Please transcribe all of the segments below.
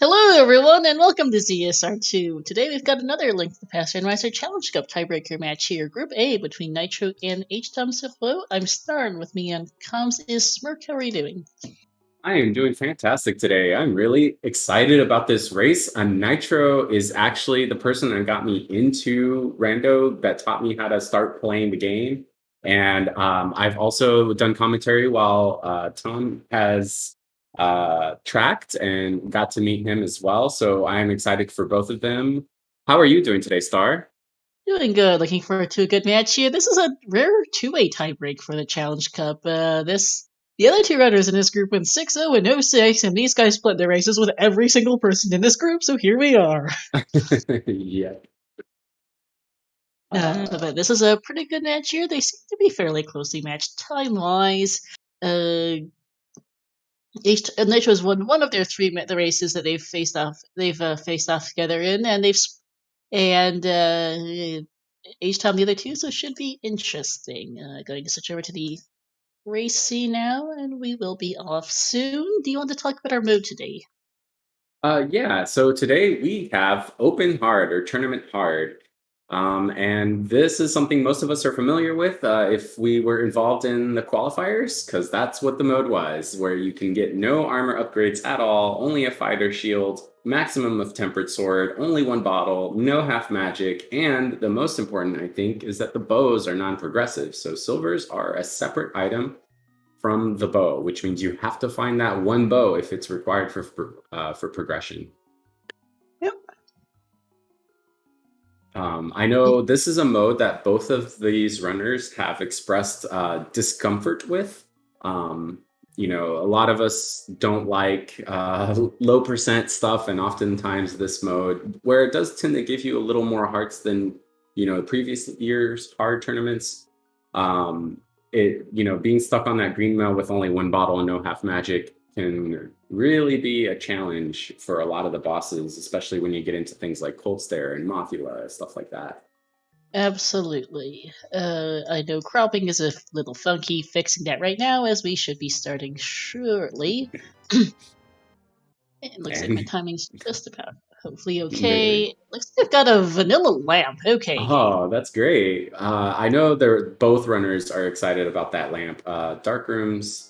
Hello, everyone, and welcome to ZSR2. Today we've got another Link to the Past Randomizer Challenge Cup tiebreaker match here. Group A between Nitro and HtomSirveaux. I'm Star, and with me on comms is Smirk. How are you doing? I am doing fantastic today. I'm really excited about this race. Nitro is actually the person that got me into Rando, that taught me how to start playing the game. And I've also done commentary while Tom has tracked and got to meet him as well. So I'm excited for both of them. How are you doing today, Star? Doing good. Looking forward to a good match here. This is a rare two-way tiebreak for the Challenge Cup. The other two runners in this group went 6-0 and 0-6, and these guys split their races with every single person in this group. So here we are. Yeah. But this is a pretty good match here. They seem to be fairly closely matched time-wise. Nitro's won one of their the races that they've faced off. They've faced off together in, and H-Tom the other two. So it should be interesting. Going to switch over to the race scene now, and we will be off soon. Do you want to talk about our mode today? Yeah, so today we have Open Hard or Tournament Hard. And this is something most of us are familiar with if we were involved in the qualifiers, because that's what the mode was, where you can get no armor upgrades at all, only a fighter shield, maximum of tempered sword, only one bottle, no half magic, and the most important, I think, is that the bows are non-progressive. So silvers are a separate item from the bow, which means you have to find that one bow if it's required for progression. Yep. I know this is a mode that both of these runners have expressed discomfort with. A lot of us don't like low percent stuff, and oftentimes this mode, where it does tend to give you a little more hearts than previous year's hard tournaments. Being stuck on that green mail with only one bottle and no half magic can really be a challenge for a lot of the bosses, especially when you get into things like Cold Stare and Mothula, stuff like that. Absolutely. I know cropping is a little funky. Fixing that right now, as we should be starting shortly. It looks like my And timing's just about hopefully very, okay. Looks like I've got a vanilla lamp. Okay. oh, that's great. I know they're both runners are excited about that lamp. Dark rooms.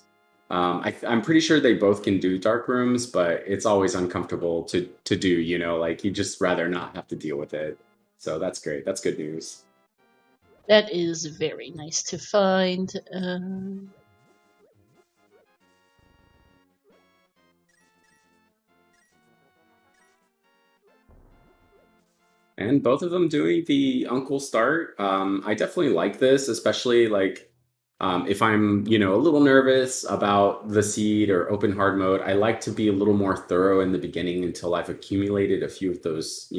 I'm pretty sure they both can do dark rooms, but it's always uncomfortable to do. Like you just rather not have to deal with it. So that's great. That's good news. That is very nice to find. And both of them doing the uncle start. I definitely like this, especially like if I'm, a little nervous about the seed or open hard mode. I like to be a little more thorough in the beginning until I've accumulated a few of those,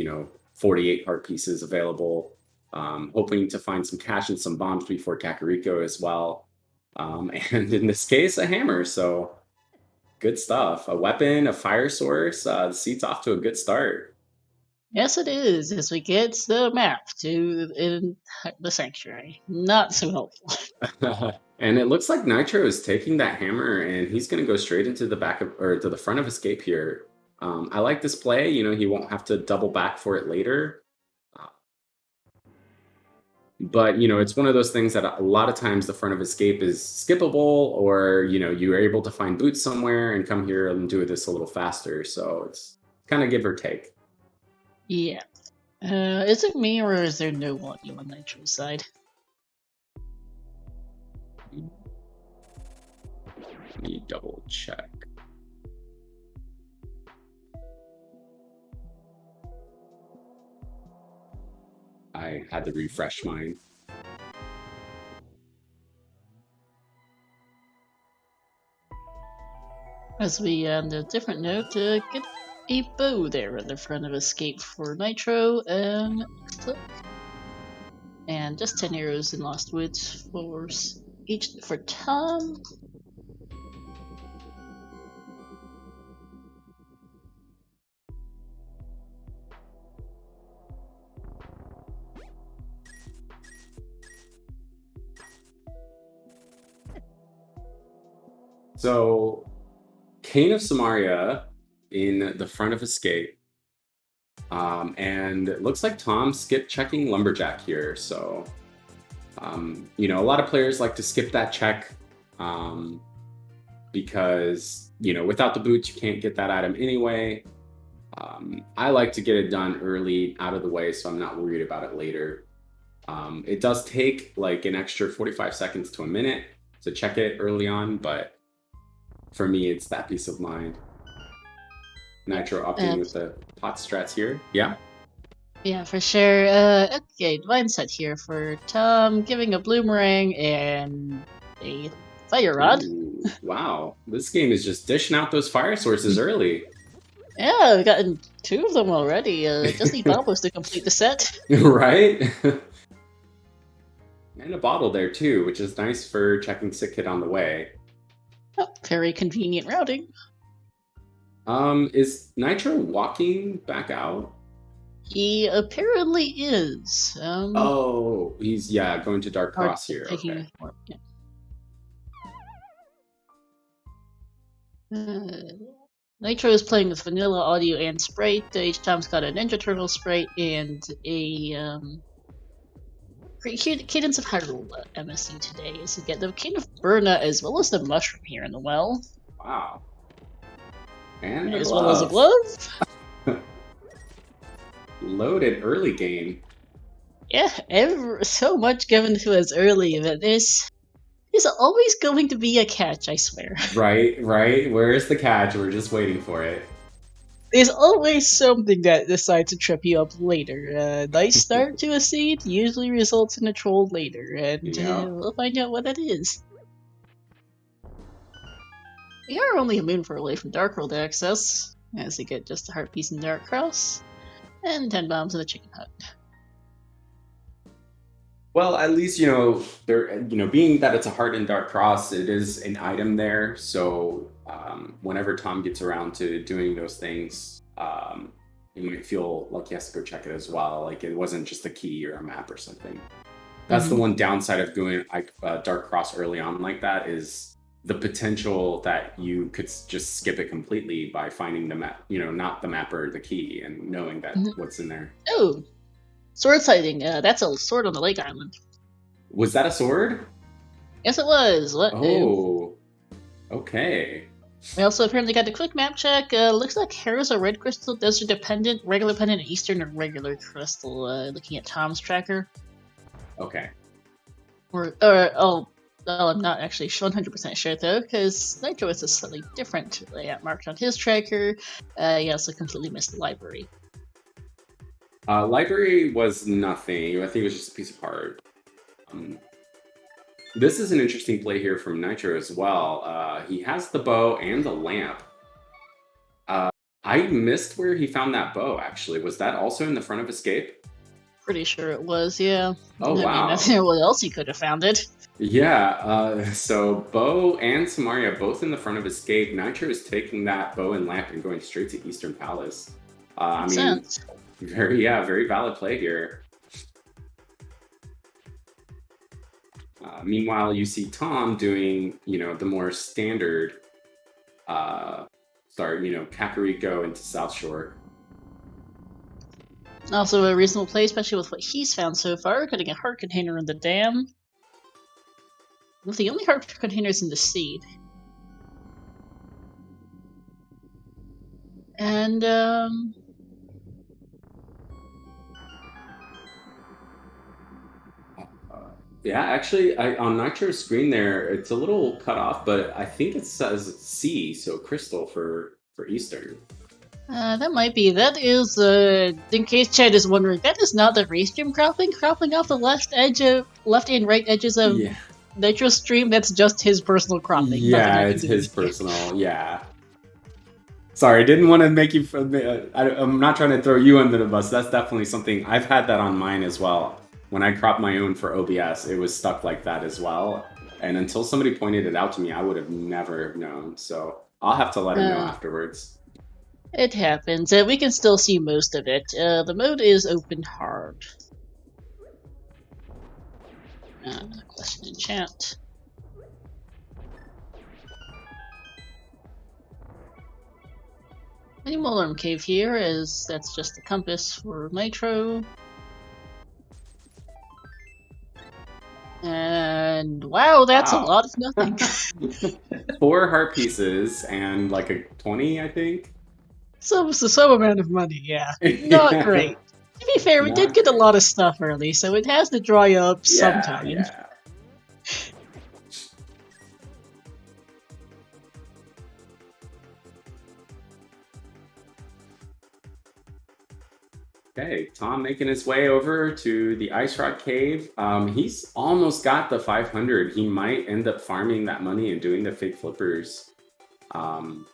48 heart pieces available. Hoping to find some cash and some bombs before Kakariko as well. And in this case, a hammer. So good stuff. A weapon, a fire source. The seed's off to a good start. Yes, it is. As we get the map to in the sanctuary, not so helpful. And it looks like Nitro is taking that hammer and he's going to go straight into the back of or to the front of escape here. I like this play. He won't have to double back for it later. Uh, but it's one of those things that a lot of times the front of escape is skippable, or you are able to find boots somewhere and come here and do this a little faster. So it's kind of give or take. Yeah. Is it me or is there no volume on Nitro's side? Let me double check. I had to refresh mine. As we, on a different note, get a bow there in the front of escape for Nitro. Click. And just 10 arrows in Lost Woods for each for Tom. So Kane of Samaria in the front of Escape. And it looks like Tom skipped checking Lumberjack here. So, you know, a lot of players like to skip that check because, you know, without the boots, you can't get that item anyway. I like to get it done early, out of the way, so I'm not worried about it later. It does take like an extra 45 seconds to a minute to check it early on, but for me, it's that peace of mind. Nitro opting with the pot strats here. Yeah? Yeah, for sure. Okay, divine set here for Tom, giving a bloomerang and a fire rod. Ooh, wow, this game is just dishing out those fire sources early. Yeah, we've gotten 2 of them already. Just need Bombos to complete the set. Right? And a bottle there too, which is nice for checking Sick Kid on the way. Oh, very convenient routing. Is Nitro walking back out? He apparently is. Oh, he's going to Dark Cross here. Okay. Nitro is playing with vanilla audio and sprite. HtomS's got a Ninja Turtle sprite and a Cadence of Hyrule MSC today. Is to get the King of Burna as well as the Mushroom here in the well. Wow. And as well as a glove. Loaded early game. Yeah, so much given to us early, but there's always going to be a catch, I swear. Right. Where's the catch? We're just waiting for it. There's always something that decides to trip you up later. A nice start to a seed usually results in a troll later, and we'll find out what that is. We are only a moon away from Dark World access, as we get just a heart piece and Dark Cross, and 10 bombs in the chicken hut. Well, at least, being that it's a heart and Dark Cross, it is an item there. So whenever Tom gets around to doing those things, he might feel like he has to go check it as well. Like it wasn't just a key or a map or something. That's the one downside of doing Dark Cross early on like that is the potential that you could just skip it completely by finding the map, not the map or the key and knowing that what's in there. Oh. Sword sighting. That's a sword on the lake island. Was that a sword? Yes, it was. Oh, okay. We also apparently got a quick map check. Looks like Hera's a red crystal, desert dependent, regular dependent, and eastern regular crystal. Looking at Tom's tracker. Okay. I'm not actually 100% sure though, because Nitro is a slightly different layout marked on his tracker. He also completely missed the library. Library was nothing. I think it was just a piece of heart. This is an interesting play here from Nitro as well. He has the bow and the lamp. I missed where he found that bow, actually. Was that also in the front of Escape? Pretty sure it was, yeah. Oh, wow. I mean, where else he could have found it. Yeah, so Bow and Samaria both in the front of Escape. Nitro is taking that bow and lamp and going straight to Eastern Palace. Very valid play here. Meanwhile, you see Tom doing, the more standard start, Kakariko into South Shore. Also a reasonable play, especially with what he's found so far, getting a heart container in the dam. With the only heart containers in the seed. And, yeah, actually, on Nitro's screen there, it's a little cut off, but I think it says C, so crystal for Eastern. That might be. That is, in case Chad is wondering, that is not the restream cropping off the left and right edges of Nitro's stream. That's just his personal cropping. Yeah, it's his personal, Sorry, I didn't want to make you... I'm not trying to throw you under the bus. That's definitely something... I've had that on mine as well. When I cropped my own for OBS, it was stuck like that as well. And until somebody pointed it out to me, I would have never known. So I'll have to let him know afterwards. It happens. We can still see most of it. The mode is open hard. Question in chat. Minimal Arm Cave here, as that's just a compass for Nitro. And wow, that's a Wow. lot of nothing. 4 heart pieces and like a 20, I think. Some amount of money, yeah. Not great. To be fair, we did Not get a great. lot of stuff early, so it has to dry up sometime. Yeah. Okay, Tom making his way over to the Ice Rock Cave. He's almost got the 500. He might end up farming that money and doing the fake flippers. And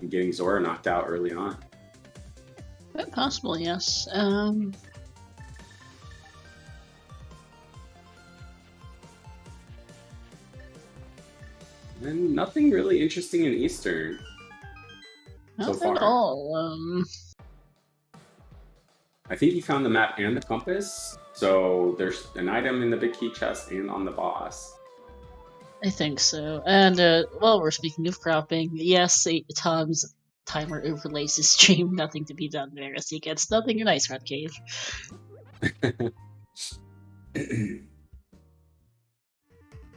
getting Zora knocked out early on. Quite possible, yes. And nothing really interesting in Eastern so Nothing at far. all. I think he found the map and the compass. So there's an item in the big key chest and on the boss. I think so. And, while we're speaking of cropping, yes, Tom's timer overlays his stream, nothing to be done there, as he gets nothing in Ice Rock Cave.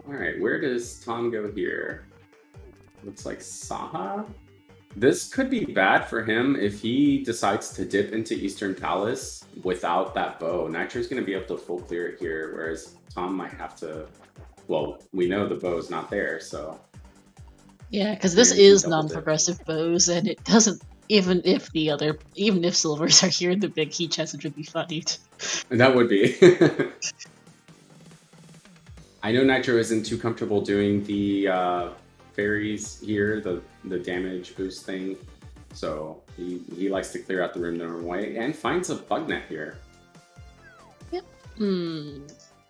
Alright, where does Tom go here? Looks like Saha? This could be bad for him if he decides to dip into Eastern Palace without that bow. Nitro's going to be able to full clear it here, whereas Tom might have to... Well, we know the bow's not there, so... Yeah, because this is non-progressive bows, and it doesn't... Even if silvers are here in the big key chest, it would be funny. That would be. I know Nitro isn't too comfortable doing the fairies here, the damage boost thing. So he likes to clear out the room the normal way and finds a bug net here. Yep.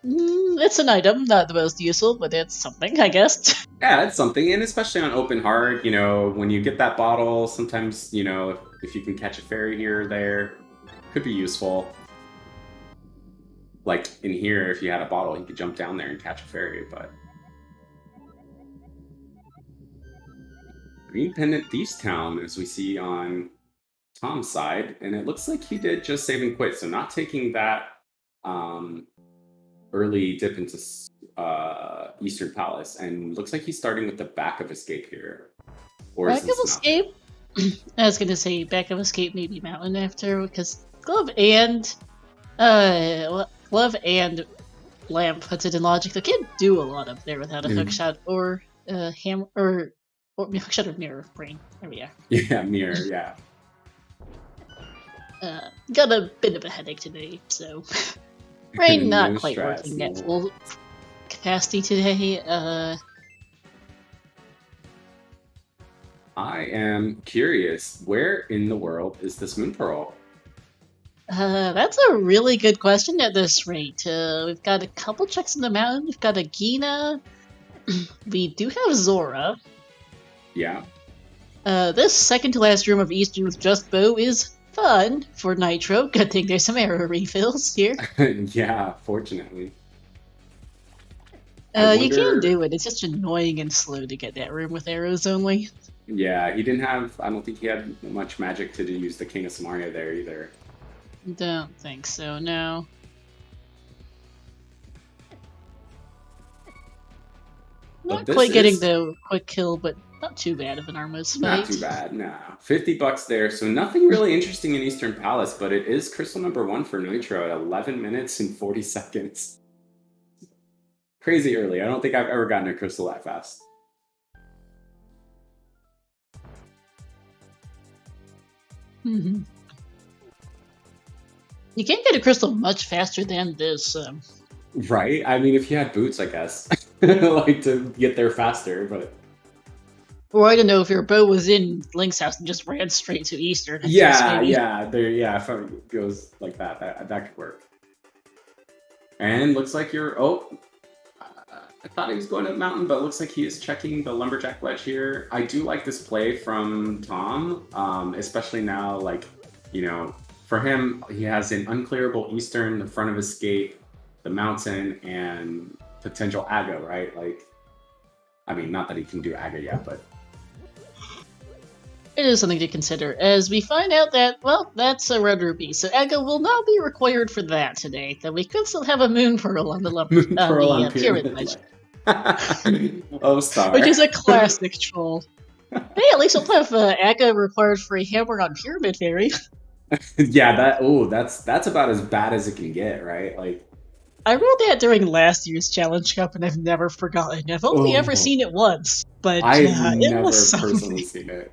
It's an item, not the most useful, but it's something, I guess. Yeah, it's something, and especially on open hard, you know, when you get that bottle, sometimes, you know, if you can catch a fairy here or there, could be useful. Like in here, if you had a bottle, you could jump down there and catch a fairy, but... Green Pendant Thieves Town, as we see on Tom's side, and it looks like he did just save and quit, so not taking that early dip into Eastern Palace, and looks like he's starting with the back of escape here. Or back of escape? I was gonna say back of escape, maybe mountain after, because glove and lamp puts it in logic. They can't do a lot up there without a hookshot or hammer or hookshot or mirror brain. There we are. Yeah, mirror. Yeah. Got a bit of a headache today, so brain not quite working at full capacity today. I am curious, where in the world is this moon pearl? That's a really good question at this rate. We've got a couple checks in the mountain. We've got a Gina. We do have Zora. Yeah. This second to last room of Eastern with just bow is fun for Nitro. Good thing there's some arrow refills here. Yeah, fortunately. You can do it. It's just annoying and slow to get that room with arrows only. Yeah, he didn't have... I don't think he had much magic to use the King of Samaria there either. Don't think so, no. Not quite getting the quick kill, but not too bad of an Armos fight. Not too bad, no. $50 there, so nothing really interesting in Eastern Palace, but it is crystal number 1 for Nitro at 11 minutes and 40 seconds. Crazy early. I don't think I've ever gotten a crystal that fast. You can't get a crystal much faster than this. Right? I mean, if you had boots, I guess. Like, to get there faster, but... Or I don't know, if your bow was in Link's house and just ran straight to Eastern. Yeah, if it goes like that, that could work. And looks like you're... Oh, I thought he was going to the mountain, but it looks like he is checking the Lumberjack ledge here. I do like this play from Tom, especially now, like, you know, for him, he has an unclearable Eastern, the front of escape, the mountain, and potential Aga, right? Like, I mean, not that he can do Aga yet, but... It is something to consider, as we find out that, well, that's a red ruby, so Aga will not be required for that today, though we could still have a moon pearl on the, Moon Pearl on pyramid Pyramid ledge. Oh, star. Which is a classic troll. Hey, at least we'll have Aga required for a hammer on Pyramid Fairy. Yeah, that's about as bad as it can get, right? Like, I rolled that during last year's Challenge Cup, and I've never forgotten. I've only ever seen it once, but I've it never was personally something. seen it.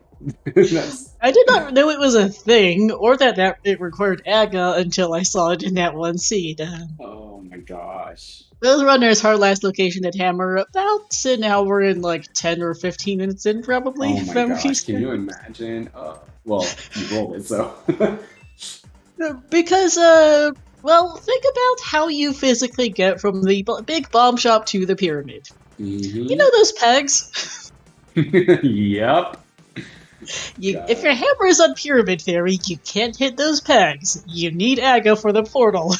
I did not know it was a thing, or that it required Aga until I saw it in that one scene. Oh my gosh. Those runners, our last location at Hammer, about an hour and like 10 or 15 minutes in, probably. Oh my gosh, can you imagine? Well, you rolled it, so. Because, well, think about how you physically get from the big bomb shop to the pyramid. Mm-hmm. You know those pegs? Yep. If your hammer is on Pyramid Theory, you can't hit those pegs. You need Aga for the portal.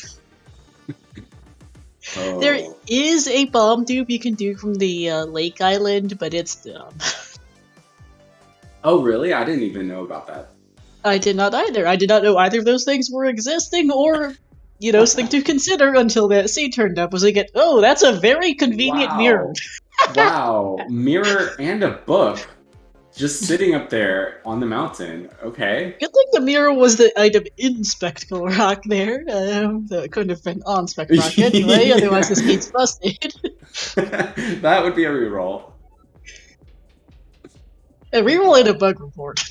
Oh. There is a bomb dupe you can do from the Lake Island, but it's dumb. Oh, really? I didn't even know about that. I did not either. I did not know either of those things were existing, or, something to consider until that scene turned up. Was like, oh, that's a very convenient mirror. Wow, mirror and a book. Just sitting up there on the mountain. Okay. Good thing the mirror was the item in Spectacle Rock there. That couldn't have been on Spectacle Rock anyway, otherwise this game's busted. That would be a reroll. A reroll and a bug report.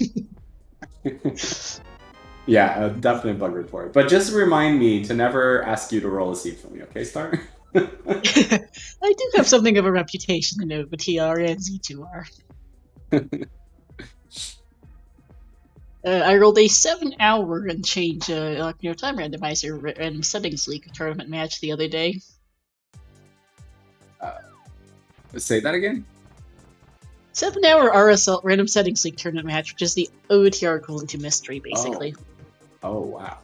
Yeah, definitely a bug report. But just remind me to never ask you to roll a seed for me, okay, Star? I do have something of a reputation in over TR and Z2R. I rolled a 7-hour and change time randomizer random settings league tournament match the other day. Say that again? 7-hour RSL random settings league tournament match, which is the OTR equivalent to mystery, basically. Oh wow.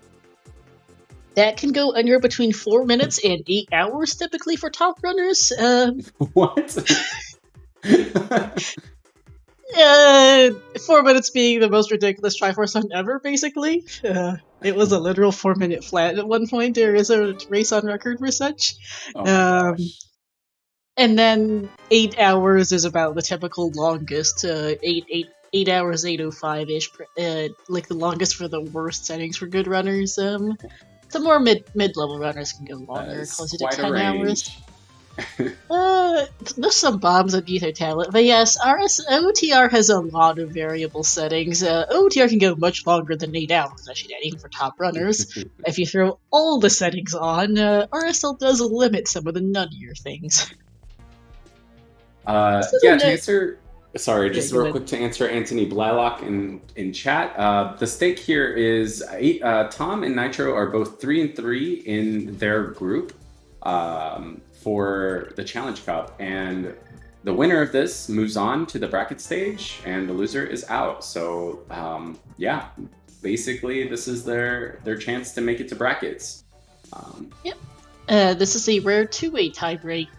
That can go anywhere between 4 minutes and 8 hours, typically for top runners. What? 4 minutes being the most ridiculous Triforce run ever, basically. It was a literal 4-minute flat at one point. There is a race on record for such. Oh my gosh. And then 8 hours is about the typical longest. 8 hours, 8:05-ish. Like the longest for the worst settings for good runners. The more mid-level runners can go longer, closer to 10 hours. There's some bombs on either tablet, but yes, OTR has a lot of variable settings. OTR can go much longer than 8 hours, I should add, even for top runners. If you throw all the settings on, RSL does limit some of the nuttier things. Yeah, to answer... Sorry, just real quick to answer Anthony Blylock in chat. The stake here is Tom and Nitro are both 3-3 in their group for the Challenge Cup, and the winner of this moves on to the bracket stage, and the loser is out. So yeah, basically this is their chance to make it to brackets. Yep. This is a rare two-way tiebreak.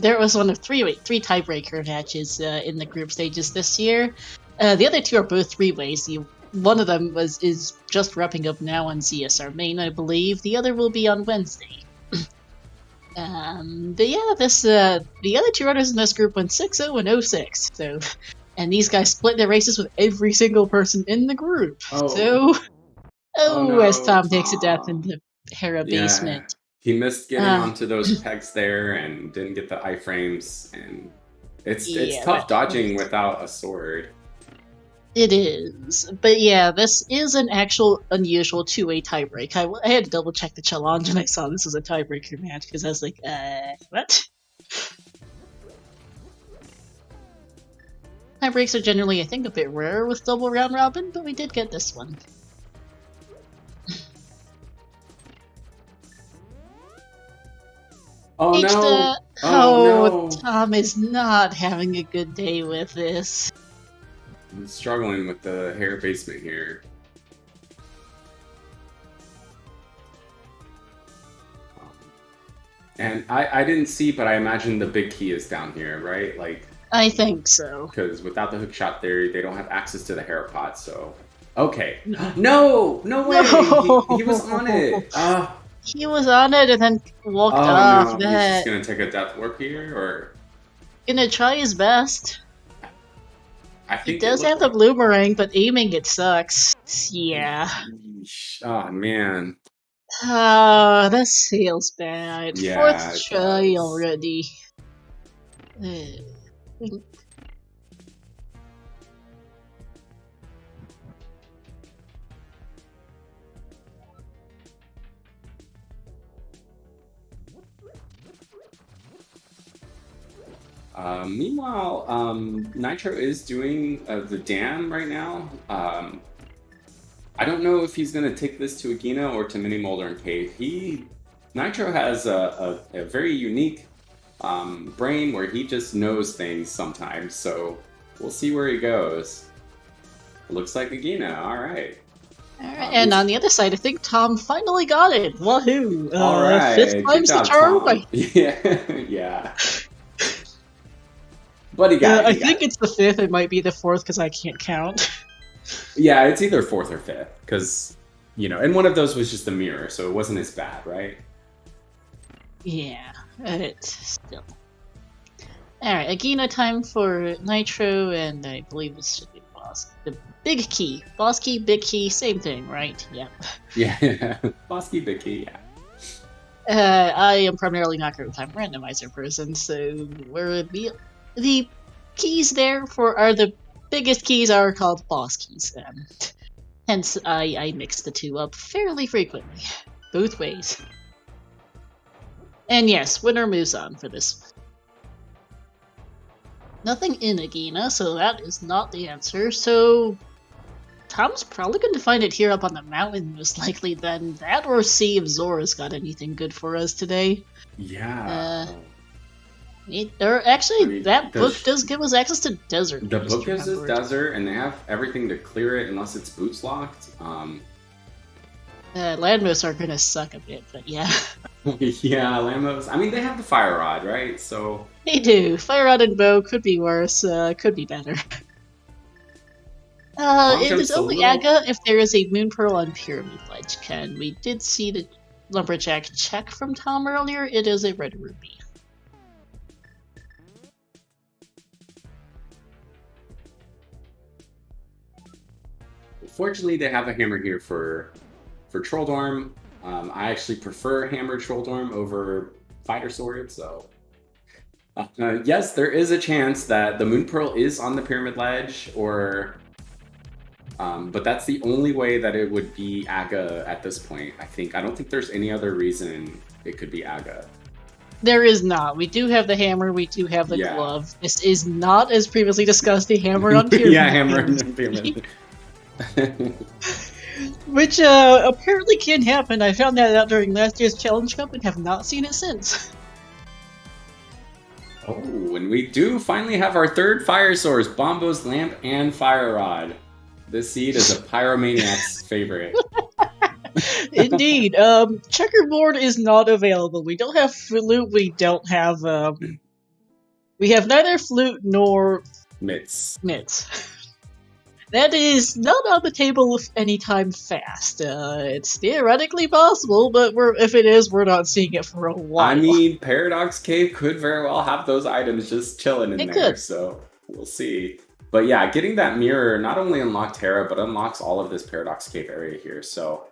There was one of three tiebreaker matches in the group stages this year. The other two are both three-ways. One of them is just wrapping up now on ZSR main, I believe. The other will be on Wednesday. But yeah, the other two runners in this group went 6-0 and 0-6. So, and these guys split their races with every single person in the group. Oh. So, as Tom takes a death in the Hera basement. He missed getting onto those pegs there and didn't get the iframes, and it's tough dodging without a sword. It is, but yeah, this is an actual unusual two-way tiebreak. I had to double check the challenge and I saw this was a tiebreaker match because I was like, what? Tiebreaks are generally, I think, a bit rare with double round robin, but we did get this one. Oh no! No! Tom is not having a good day with this. I'm struggling with the hair basement here. And I didn't see, but I imagine the big key is down here, right? Like. I think so. Because without the hook shot there, they don't have access to the hair pot, so... Okay. No! No way! He was on it! He was on it and then walked off. Oh no, he's just gonna take a death warp here, or... Gonna try his best. I think he does have the boomerang, but aiming it sucks. Yeah. Oh man. That feels bad. Yeah, 4th try already. Meanwhile, Nitro is doing the dam right now. I don't know if he's going to take this to Agina or to Mini Molder and Cave. Nitro has a very unique brain where he just knows things sometimes, so we'll see where he goes. Looks like Agina, alright. Alright, and on the other side, I think Tom finally got it. Woohoo! Alright, 5th time's the charm. Yeah. But he got it. I think it's the 5th, it might be the 4th because I can't count. Yeah, it's either 4th or 5th, because, you know, and one of those was just a mirror, so it wasn't as bad, right? Yeah, it's still. Alright, Agina time for Nitro, and I believe this should be boss. The big key. Boss key, big key, same thing, right? Yep. Yeah, boss key, big key, yeah. I am primarily not a time randomizer person, so where the keys there are the biggest keys are called boss keys. Hence, I mix the two up fairly frequently, both ways. And yes, winner moves on for this. Nothing in Agina, so that is not the answer. So Tom's probably going to find it here up on the mountain, most likely. Then that, or see if Zora's got anything good for us today. Yeah. That book does give us access to desert. The book gives us desert, and they have everything to clear it unless it's boots locked. Landmosts are gonna suck a bit, but yeah. Yeah, Landmosts. I mean, they have the fire rod, right? So they do. Fire rod and bow could be worse. Could be better. It is only Aga if there is a moon pearl on Pyramid Ledge. Ken, we did see the lumberjack check from Tom earlier. It is a red ruby. Fortunately, they have a hammer here for Trolldorm. I actually prefer hammer Trolldorm over fighter sword, so yes, there is a chance that the moon pearl is on the pyramid ledge, or but that's the only way that it would be Aga at this point. I don't think there's any other reason it could be Aga. There is not. We do have the hammer. We do have the glove. This is not, as previously discussed, a hammer on pyramid. Yeah, hammer on pyramid. Which apparently can happen. I found that out during last year's Challenge Cup and have not seen it since. Oh, and we do finally have our third fire source, Bombo's Lamp and Fire Rod. This seed is a pyromaniac's favorite. Indeed. Checkerboard is not available. We don't have flute, we don't have we have neither flute nor mitts. That is not on the table anytime fast. It's theoretically possible, but if it is, we're not seeing it for a while. I mean, Paradox Cave could very well have those items just chilling in there, so we'll see. But yeah, getting that mirror not only unlocked Terra, but unlocks all of this Paradox Cave area here. So,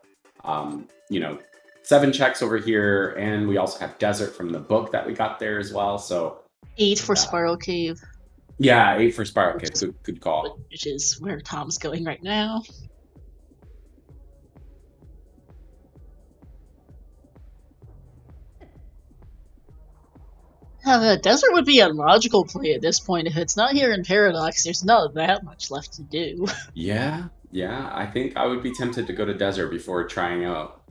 you know, 7 checks over here, and we also have Desert from the book that we got there as well. So 8 for Spiral Cave. Yeah, 8 for Spiral Cave. Good call. Which is where Tom's going right now. Desert would be a logical play at this point. If it's not here in Paradox, there's not that much left to do. Yeah. I think I would be tempted to go to Desert before trying out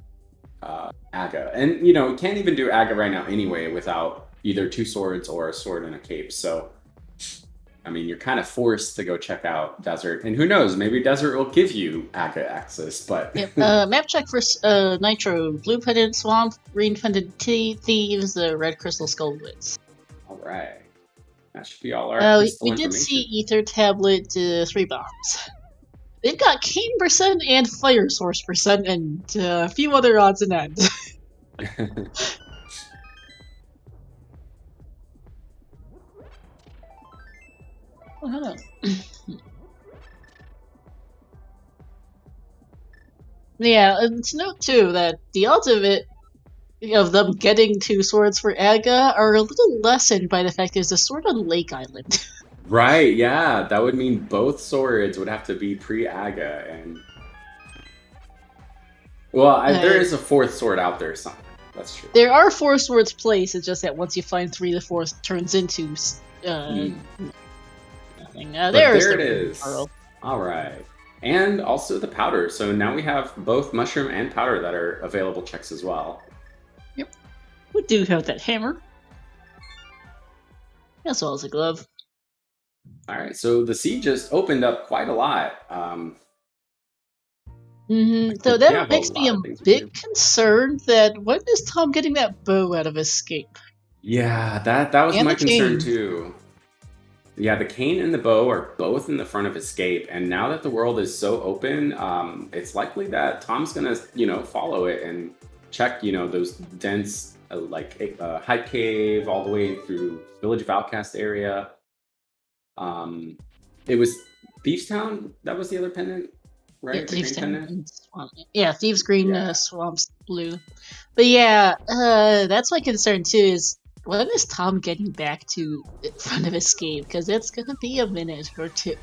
Aga. And, you know, we can't even do Aga right now anyway without either 2 swords or a sword and a cape. So, I mean, you're kind of forced to go check out Desert. And who knows, maybe Desert will give you Aga access, but... Yep. Map check for Nitro. Blue Pendant Swamp, Green Pendant Thieves, Red Crystal Skull Woods. Alright. That should be all our crystal we did information. see Ether Tablet 3 bombs. They've got Cane percent and Fire Source percent and a few other odds and ends. Oh, yeah, and to note too that the odds of them getting 2 swords for Aga are a little lessened by the fact there's a sword on Lake Island. Right, yeah, that would mean both swords would have to be pre-Aga, and well, there is a 4th sword out there somewhere. That's true. There are 4 swords placed. It's just that once you find 3, the 4th turns into nothing. There it is. Pearl. All right, and also the powder. So now we have both mushroom and powder that are available checks as well. Yep, we do have that hammer, as well as a glove. All right, so the sea just opened up quite a lot. So that makes me a bit concerned that when is Tom getting that bow out of Escape? Yeah, that was my concern too. Yeah, the cane and the bow are both in the front of Escape, and now that the world is so open, it's likely that Tom's gonna, follow it and check, those dense, Hype Cave all the way through Village of Outcast area. It was Thieves Town. That was the other pendant, right? Yeah, Thieves Town. Yeah, Thieves Green, Swamps Blue. But yeah, that's my concern too. Is when is Tom getting back to front of Escape? Because it's gonna be a minute or two.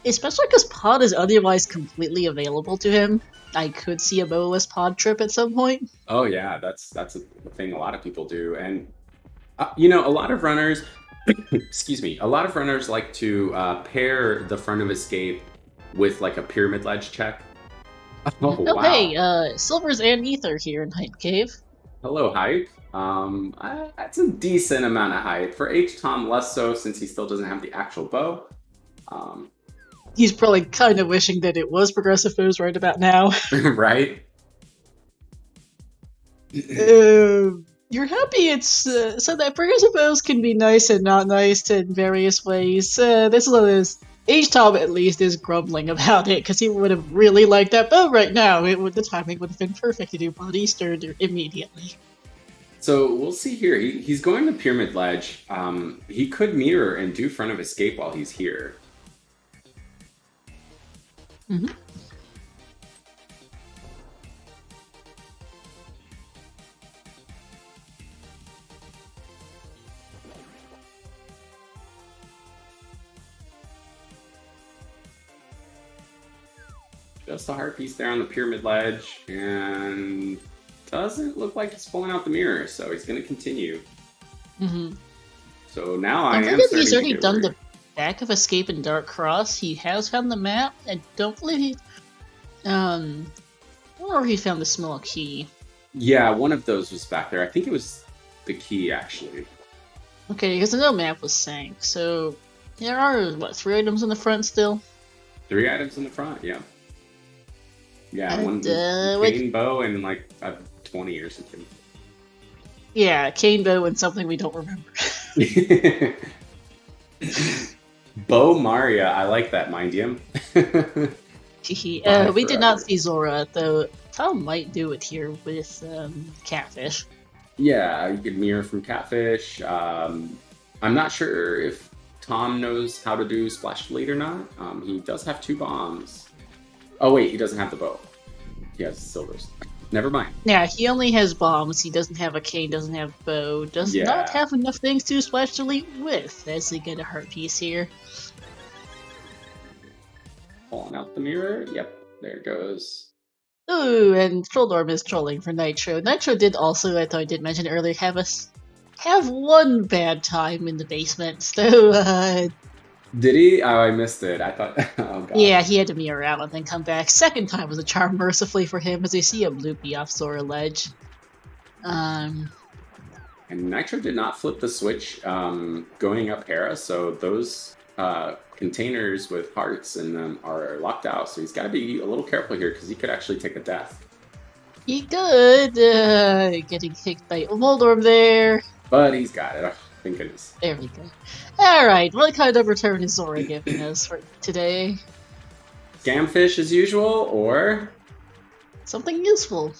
Especially because Pod is otherwise completely available to him. I could see a bowless Pod trip at some point. Oh yeah, that's a thing a lot of people do, and a lot of runners. Excuse me. A lot of runners like to pair the front of Escape with like a pyramid ledge check. Oh wow. Hey, Silvers and Ether here in Hype Cave. Hello, Hype. That's a decent amount of hype. For Tom, less so since he still doesn't have the actual bow. He's probably kind of wishing that it was Progressive Foes right about now. Right? You're happy it's so that Progressive Foes can be nice and not nice in various ways. This one is Tom at least is grumbling about it because he would have really liked that bow right now. The timing would have been perfect to do Body Stir immediately. So we'll see here. He's going to Pyramid Ledge. He could mirror and do front of Escape while he's here. Mm-hmm. Just a heart piece there on the Pyramid Ledge, and doesn't look like he's pulling out the mirror, so he's going to continue. Mm-hmm. So now I think he's already done the back of Escape and Dark Cross. He has found the map. I don't believe he... I don't know if he found the small key. Yeah, one of those was back there. I think it was the key, actually. Okay, because the no map was sank, so there are, 3 items in the front still? 3 items in the front, yeah. Yeah, and, one cane bow and like a 20 or something. Yeah, cane bow and something we don't remember. Bow Maria, I like that, mind you. We did not see Zora, though Tom might do it here with Catfish. Yeah, you could mirror from Catfish. I'm not sure if Tom knows how to do Splash Blade or not. He does have 2 bombs. Oh wait, he doesn't have the bow. He has silvers. Never mind. Yeah, he only has bombs. He doesn't have a cane, doesn't have bow, does not have enough things to Splash Delete with as they get a heart piece here. Pulling out the mirror. Yep, there it goes. Ooh, and Trolldorm is trolling for Nitro. Nitro did also, I thought I did mention earlier, have one bad time in the basement, so Did he? Oh, I missed it. I thought... Oh, God. Yeah, he had to mirror out and then come back. Second time was a charm, mercifully for him, as we see him loopy off Zora Ledge. And Nitro did not flip the switch going up Hera, so those containers with hearts in them are locked out. So he's got to be a little careful here, because he could actually take a death. He could. Getting kicked by Moldorm there. But he's got it. Thank goodness. There we go. Alright, what kind of return is Zora giving us for today? Scamfish as usual, or Something useful.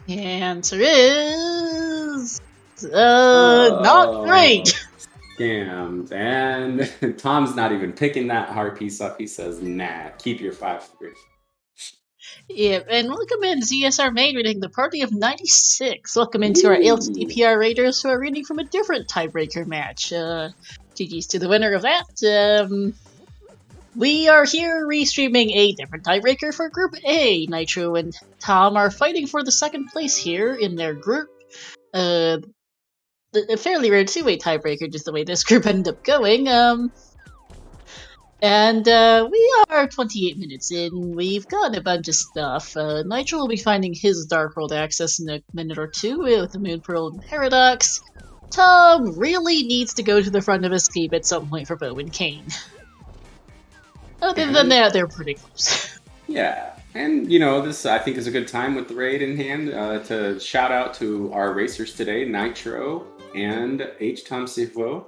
The answer is... not great! Scams. And Tom's not even picking that hard piece up. He says, nah, keep your 5-3. Yeah, and welcome in ZSR main reading the party of 96. Welcome into our ALttPR raiders who are reading from a different tiebreaker match. GG's to the winner of that. We are here restreaming a different tiebreaker for Group A. Nitro and Tom are fighting for the second place here in their group. A fairly rare two-way tiebreaker, just the way this group ended up going. And we are 28 minutes in. We've got a bunch of stuff. Nitro will be finding his Dark World access in a minute or two with the Moon Pearl and Paradox. Tom really needs to go to the front of his team at some point for Bo and Kane. Other than that, they're pretty close. Yeah, and you know, this I think is a good time with the raid in hand to shout out to our racers today, Nitro and HtomSirveaux.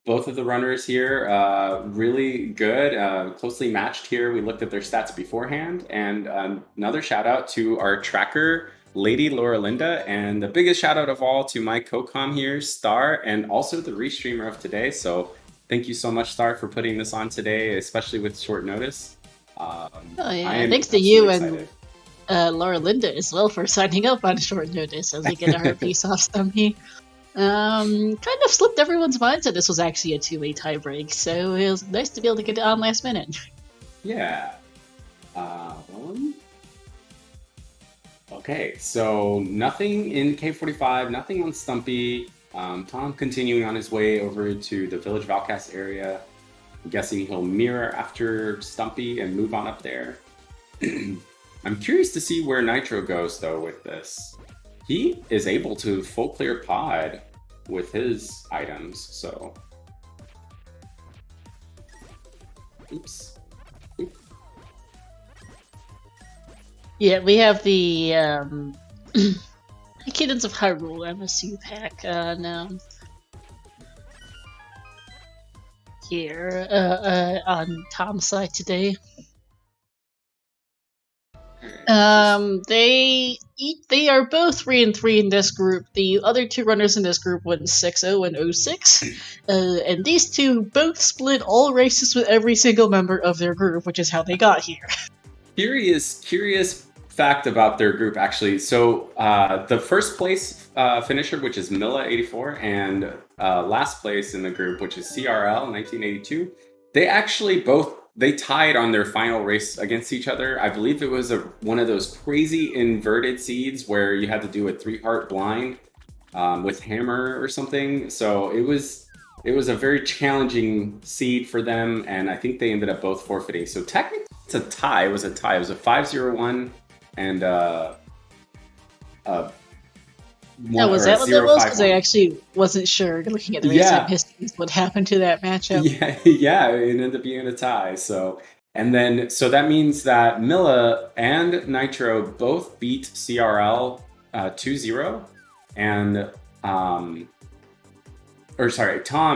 Both of the runners here, really good, closely matched here. We looked at their stats beforehand, and another shout out to our tracker, Lady Laura Linda, and the biggest shout out of all to my co-com here, Star, and also the restreamer of today. So thank you so much, Star, for putting this on today, especially with short notice. Oh yeah, thanks to you excited. And Laura Linda as well for signing up on short notice as we get our piece off Stumpy. Kind of slipped everyone's minds that this was actually a two-way tiebreak, so it was nice to be able to get it on last minute. Yeah. Okay, so nothing in K45, nothing on Stumpy. Tom continuing on his way over to the Village Valcast area. I'm guessing he'll mirror after Stumpy and move on up there. I'm curious to see where Nitro goes, though, with this. He is able to full clear pod with his items, so... Oops. Yeah, we have the Cadence of Hyrule MSU pack now. Here on Tom's side today. They are both 3-3 in this group. The other two runners in this group went 6-0 and 06. And these two both split all races with every single member of their group, which is how they got here. Curious fact about their group, actually. So the first place finisher, which is Milla84, and last place in the group, which is CRL 1982, they actually they tied on their final race against each other. I believe it was one of those crazy inverted seeds where you had to do a 3-heart blind with hammer or something. So it was a very challenging seed for them, and I think they ended up both forfeiting. So technically it's a tie. It was a 5-0-1 and was that what that was? Because I actually wasn't sure, looking at the recent histories, what happened to that matchup. Yeah, it ended up being a tie. So that means that Milla and Nitro both beat CRL 2-0, and Tom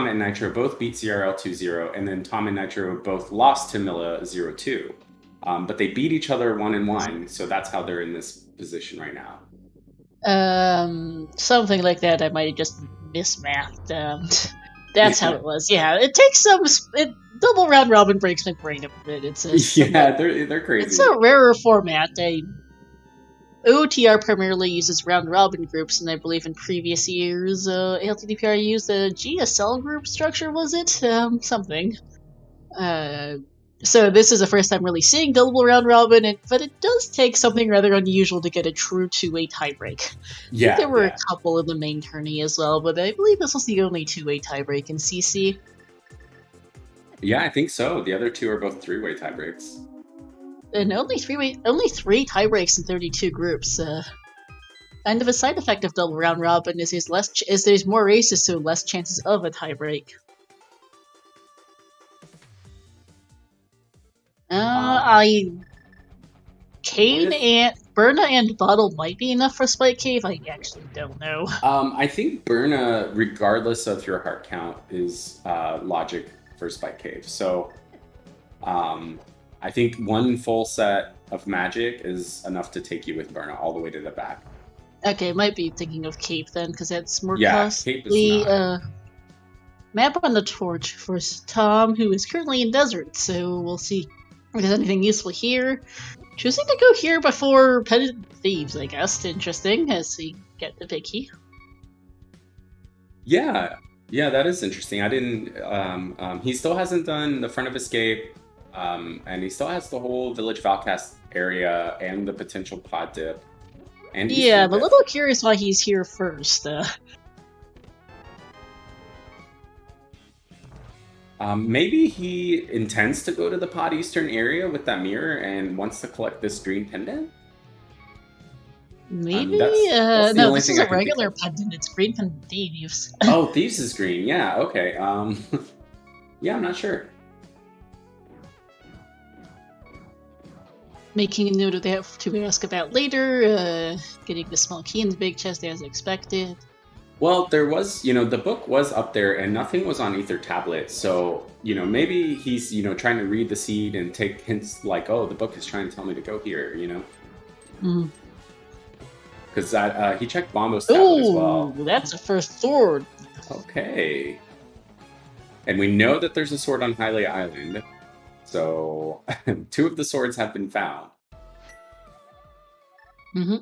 and Nitro both beat CRL 2-0, and then Tom and Nitro both lost to Milla 0-2. But they beat each other 1-1, so that's how they're in this position right now. Something like that. I might have just mismathed. That's how it was. Yeah, it takes some. Double round robin breaks my brain a bit. They're crazy. It's a rarer format. OTR primarily uses round robin groups, and I believe in previous years, ALttPR used a GSL group structure. Was it something? So this is the first time really seeing double round robin, but it does take something rather unusual to get a true two-way tiebreak. Yeah, there were a couple in the main tourney as well, but I believe this was the only two-way tiebreak in CC. Yeah, I think so. The other two are both three-way tiebreaks. And only three tiebreaks in 32 groups. Kind of a side effect of double round robin is there's more races, so less chances of a tiebreak. Kane and Burna and Bottle might be enough for Spike Cave. I actually don't know. I think Burna, regardless of your heart count, is logic for Spike Cave. So I think one full set of magic is enough to take you with Burna all the way to the back. Okay, might be thinking of Cape then, because that's more Cape is not. Map on the torch for Tom, who is currently in desert, so we'll see if there's anything useful here. Choosing to go here before Pendant Thieves, I guess. Interesting, as we get the big key. Yeah, that is interesting. I didn't. He still hasn't done the front of escape, and he still has the whole Village Valcast area and the potential pod dip. And yeah, I'm a little curious why he's here first. Maybe he intends to go to the pod eastern area with that mirror and wants to collect this green pendant. Maybe? That's no, this is a regular pendant. It's green pendant Thieves. Oh, Thieves is green. Yeah, okay. Yeah, I'm not sure. Making a note of that to ask about later. Getting the small key in the big chest as expected. Well, there was, the book was up there and nothing was on Ether Tablet. So, maybe he's, trying to read the seed and take hints like, oh, the book is trying to tell me to go here, Mm. Because he checked Bombo's tablet as well. That's a first sword. Okay. And we know that there's a sword on Hylia Island. So 2 of the swords have been found. Mm-hmm.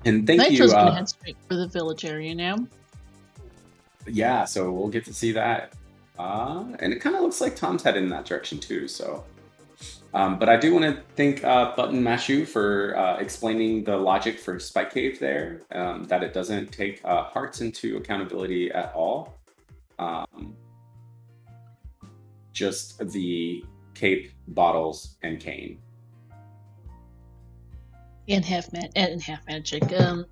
And thank Nitro's you. Gonna head straight for the village area now. Yeah, so we'll get to see that. And it kind of looks like Tom's headed in that direction too. So, but I do want to thank Button Mashu for explaining the logic for Spike Cave there. That it doesn't take hearts into accountability at all. Just the cape, bottles, and cane. And half magic.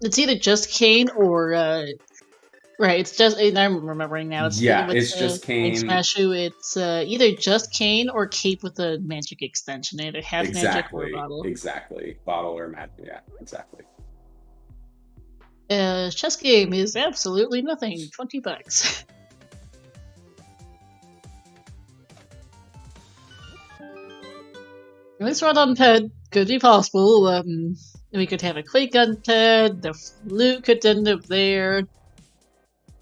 It's either just cane or right. It's just. I'm remembering now. It's just cane. Smashu. It's either just cane or cape with a magic extension. Either half magic or bottle. Exactly, bottle or magic. Yeah, exactly. Chess game is absolutely nothing. $20. Let's run on ped. Could be possible. We could have a clay gun ped. The flute could end up there.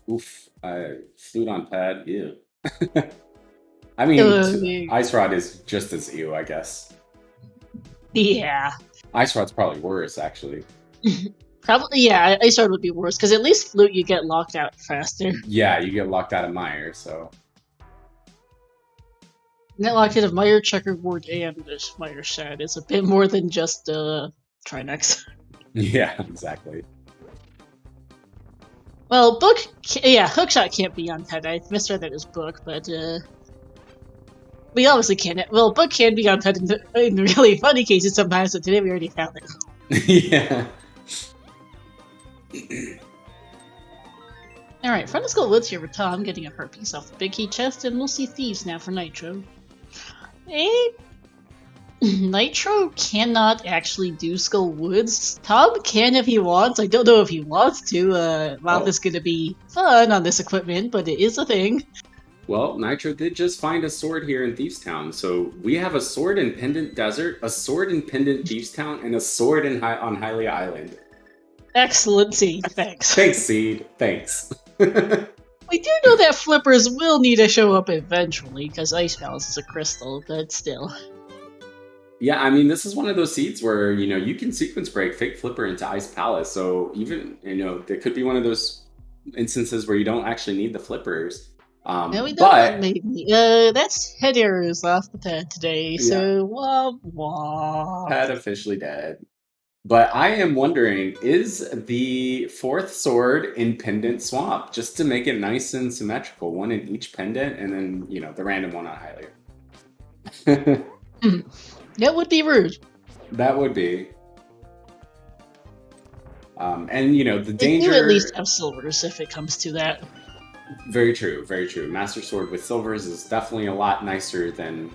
Oof. Flute on pad. Ew. I mean, Ice Rod is just as ew, I guess. Yeah. Ice Rod's probably worse, actually. Probably, yeah. Ice Rod would be worse, because at least flute you get locked out faster. Yeah, you get locked out of Mire, so... Net locked out of Mire, Checkerboard, and Mire Shad is a bit more than just Trinex. Yeah, exactly. Well, book, yeah, Hookshot can't be on ped. I misread that as book, but we obviously can't. Well, book can be on ped in really funny cases sometimes, but today we already found it. Yeah. Alright, front of school woods here for Tom, getting a hurt piece off the big key chest, and we'll see Thieves now for Nitro. Nitro cannot actually do Skull Woods. Tom can if he wants. I don't know if he wants to. This is gonna be fun on this equipment, but it is a thing. Well, Nitro did just find a sword here in Thieves Town, so we have a sword in Pendant Desert, a sword in Pendant Thieves Town, and a sword on Hylia Island. Excellent, Seed. Thanks. Thanks, Seed. Thanks. We do know that flippers will need to show up eventually, because Ice Palace is a crystal, but still. Yeah, I mean, this is one of those seeds where, you can sequence break Fake Flipper into Ice Palace, so even, there could be one of those instances where you don't actually need the flippers. No, we don't, maybe. That's head arrows off the pad today, so wah wah. Pad officially dead. But I am wondering, is the 4th sword in Pendant Swamp, just to make it nice and symmetrical, one in each pendant, and then, the random one on Hylia. That would be rude. That would be. And, the danger... They do at least have silvers if it comes to that. Very true, very true. Master Sword with silvers is definitely a lot nicer than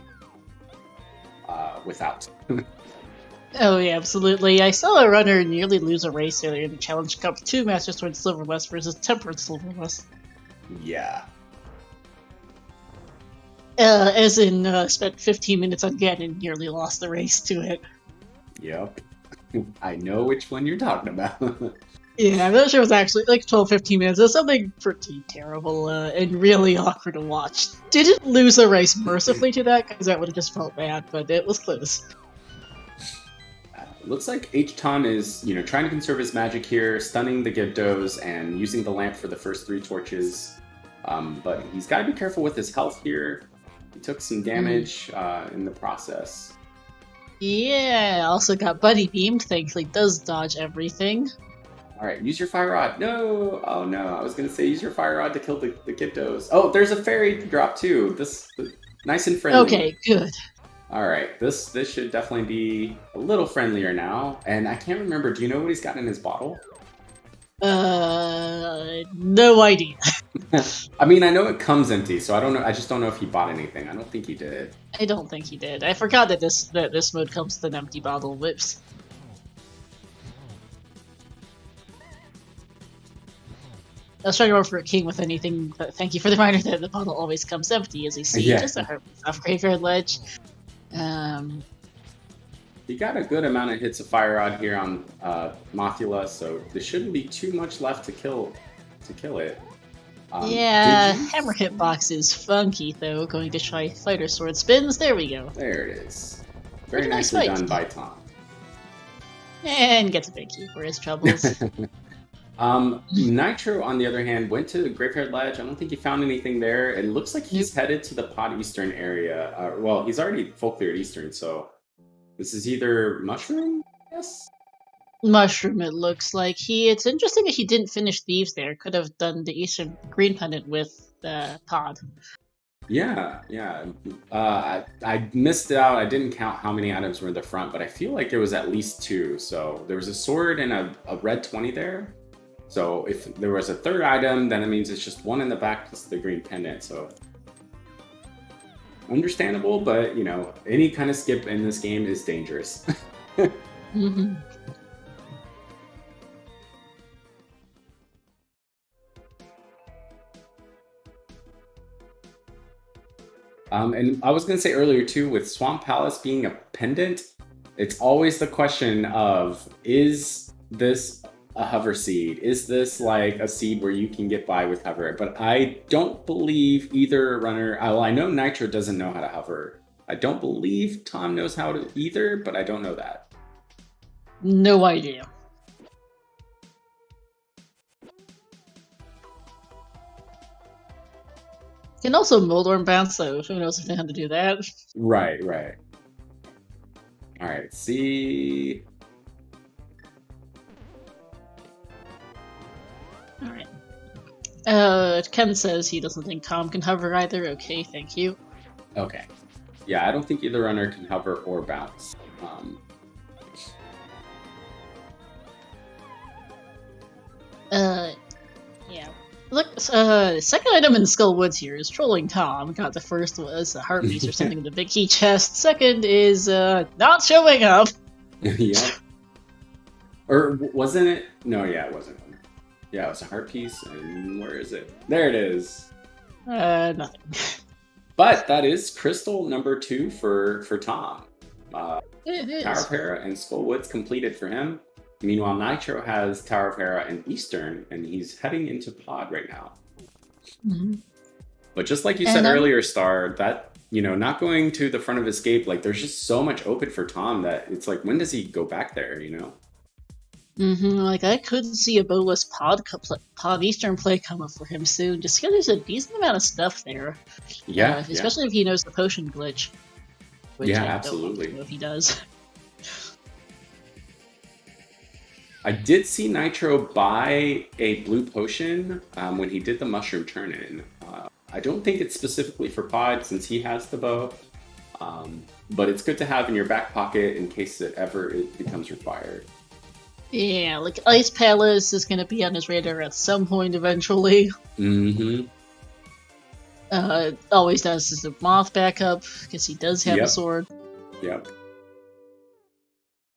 without. Oh yeah, absolutely. I saw a runner nearly lose a race earlier in the Challenge Cup to Master Sword Silverless versus Tempered Silverless. Yeah. As in, spent 15 minutes on Ganon and nearly lost the race to it. Yep. I know which one you're talking about. Yeah, I'm not sure it was actually like 12-15 minutes. It was something pretty terrible and really awkward to watch. Didn't lose a race mercifully to that, because that would have just felt bad, but it was close. Looks like HTOM is, trying to conserve his magic here, stunning the Gyptos and using the lamp for the first 3 torches. But he's got to be careful with his health here. He took some damage in the process. Yeah, also got Buddy Beamed, thankfully does dodge everything. Alright, use your Fire Rod. No! Oh no, I was going to say use your Fire Rod to kill the Gyptos. Oh, there's a fairy drop too. Nice and friendly. Okay, good. Alright, this should definitely be a little friendlier now. And I can't remember, do you know what he's got in his bottle? No idea. I mean, I know it comes empty, so I don't know. I just don't know if he bought anything. I don't think he did. I don't think he did. I forgot that this mode comes with an empty bottle. Whoops. I was trying to remember for a king with anything, but thank you for the reminder that the bottle always comes empty, as you see. Yeah. Just a Harpies off Graveyard Ledge. He got a good amount of hits of Fire Rod here on Mothula, so there shouldn't be too much left to kill it. Yeah, Hammer Hitbox is funky, though. Going to try Fighter Sword Spins. There we go. There it is. Very nice nicely fight. done by Tom. And gets a big key for his troubles. Nitro, on the other hand, went to Graveyard Ledge. I don't think he found anything there. It looks like he's headed to the Pod Eastern area. Well, he's already full cleared Eastern, so this is either Mushroom, yes? Mushroom, it looks like. It's interesting that he didn't finish Thieves there. Could have done the Eastern Green Pendant with Pod. Yeah. I missed out. I didn't count how many items were in the front, but I feel like there was at least 2. So there was a sword and a red 20 there. So if there was a 3rd item, then it means it's just 1 in the back plus the green pendant. So understandable, but any kind of skip in this game is dangerous. Mm-hmm. And I was going to say earlier too, with Swamp Palace being a pendant, it's always the question of, is this a hover seed? Is this like a seed where you can get by with hover? But I don't believe either runner, well, I know Nitro doesn't know how to hover. I don't believe Tom knows how to either, but I don't know that. No idea. Can also Moldorm bounce, so who knows if they know how to do that. Right. Alright, see. Alright. Ken says he doesn't think Tom can hover either. Okay, thank you. Okay. Yeah, I don't think either runner can hover or bounce. Yeah. Look, second item in Skull Woods here is Trolling Tom. Got the first was a Harpies or something in the big key chest. Second is, not showing up! Yeah. Or wasn't it? No, yeah, it wasn't. Yeah, it was a heart piece, and where is it? There it is. Nothing. But that is crystal number 2 for Tom. It is. Tower of Hera and Skull Woods completed for him. Meanwhile, Nitro has Tower of Hera and Eastern, and he's heading into Pod right now. Mm-hmm. But just like you said earlier, Star, that, not going to the front of Escape, like, there's just so much open for Tom that it's like, when does he go back there, Mm-hmm. Like, I could see a bowless Pod Eastern play come up for him soon, just because there's a decent amount of stuff there. Yeah. Especially if he knows the potion glitch. Which yeah, I absolutely. don't know if he does. I did see Nitro buy a blue potion when he did the mushroom turn-in. I don't think it's specifically for Pod since he has the bow, but it's good to have in your back pocket in case it becomes required. Yeah, like Ice Palace is going to be on his radar at some point eventually. Mm-hmm. Always does is the moth backup, because he does have a sword. Yep.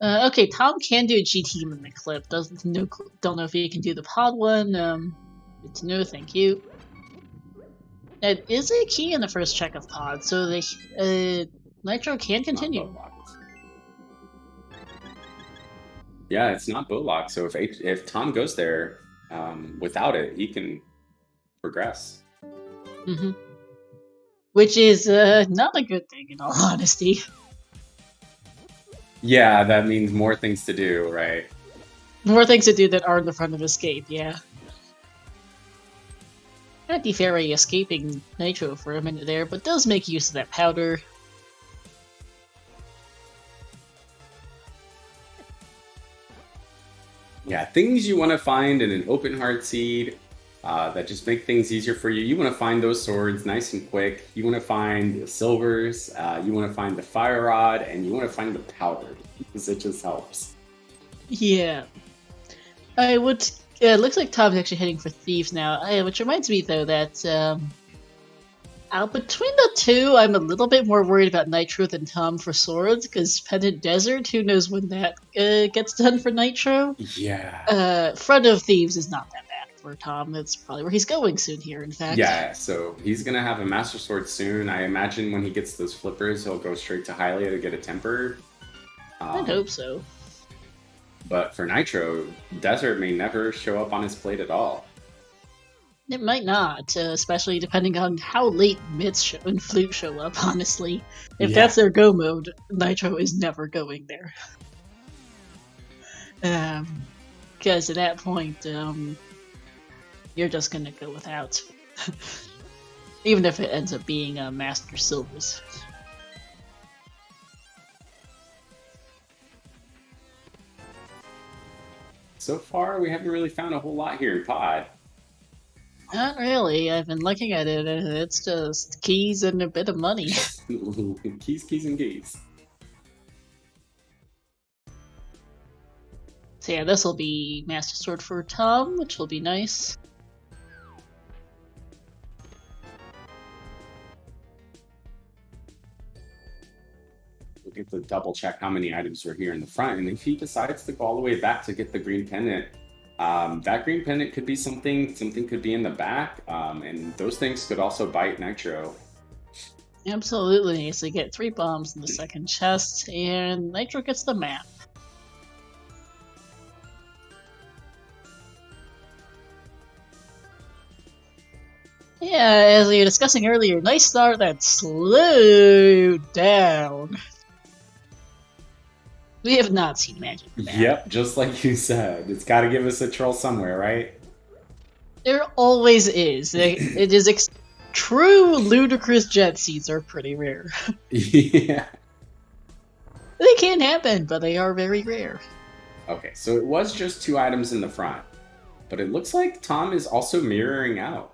Okay, Tom can do a GT in the clip. Don't know if he can do the pod one. Good to know, thank you. It is a key in the first check of pod, so Nitro can continue. Yeah, it's not boat lock, so if Tom goes there without it, he can progress. Mm-hmm. Which is not a good thing, in all honesty. Yeah, that means more things to do, right? More things to do that are in the front of escape, yeah. Anti-Fairy escaping Nitro for a minute there, but does make use of that powder. Yeah, things you want to find in an open heart seed that just make things easier for you. You want to find those swords nice and quick. You want to find the silvers. You want to find the fire rod, and you want to find the powder because it just helps. Yeah. I would. It looks like Tom's actually heading for thieves now. Which reminds me, though, that between the two, I'm a little bit more worried about Nitro than Tom for swords, because Pendant Desert, who knows when that gets done for Nitro? Yeah. Front of Thieves is not that bad for Tom. That's probably where he's going soon here, in fact. Yeah, so he's going to have a Master Sword soon. I imagine when he gets those flippers, he'll go straight to Hylia to get a temper. I'd hope so. But for Nitro, Desert may never show up on his plate at all. It might not, especially depending on how late Mitz and Flute show up, honestly. If that's their go mode, Nitro is never going there. Because at that point, you're just gonna go without. Even if it ends up being Master Silvers. So far, we haven't really found a whole lot here in Pod. Not really. I've been looking at it, and it's just keys and a bit of money. Keys, and keys. So yeah, this will be Master Sword for Tom, which will be nice. We'll get to double check how many items are here in the front, and if he decides to go all the way back to get the green pendant, that green pendant could be something could be in the back, and those things could also bite Nitro. Absolutely. So you get 3 bombs in the second chest, and Nitro gets the map. Yeah, as we were discussing earlier, nice start that slowed down. We have not seen magic. Yep, just like you said. It's got to give us a troll somewhere, right? There always is. It is true ludicrous jet seeds are pretty rare. Yeah. They can happen, but they are very rare. Okay, so it was just 2 items in the front, but it looks like Tom is also mirroring out.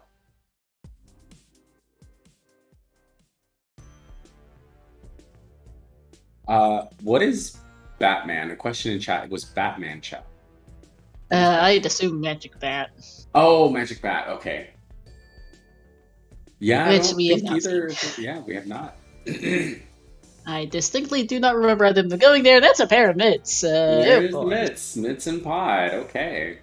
What is Batman? A question in chat. It was Batman chat. I'd assume Magic Bat. Oh, Magic Bat. Okay. Yeah, which we have not either. Yeah, we have not. I distinctly do not remember them going there. That's a pair of mitts. There's mitts and pod. Okay.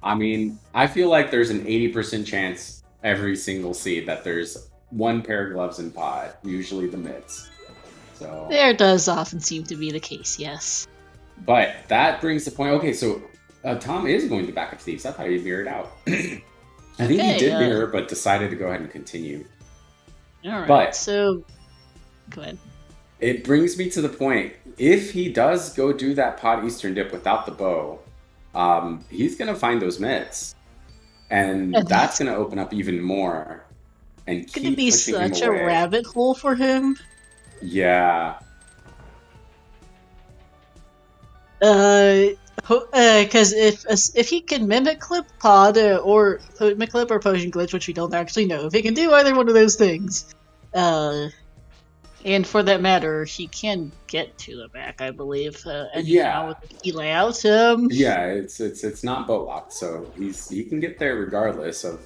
I mean, I feel like there's an 80% chance every single seed that there's 1 pair of gloves in pod. Usually the mitts. So there does often seem to be the case, yes. But that brings the point. Okay, so Tom is going to back up Thieves. I thought he mirrored out. I think he did mirror, but decided to go ahead and continue. All right. But so, go ahead. It brings me to the point. If he does go do that pod Eastern dip without the bow, he's gonna find those mitts, and that's gonna open up even more. And keep gonna be such a rabbit hole for him. Yeah. Because if he can mimic clip pod or mimic clip or potion glitch, which we don't actually know, if he can do either one of those things, and for that matter, he can get to the back, I believe. Yeah. With the key layout. Yeah, it's not boat locked, so he can get there regardless of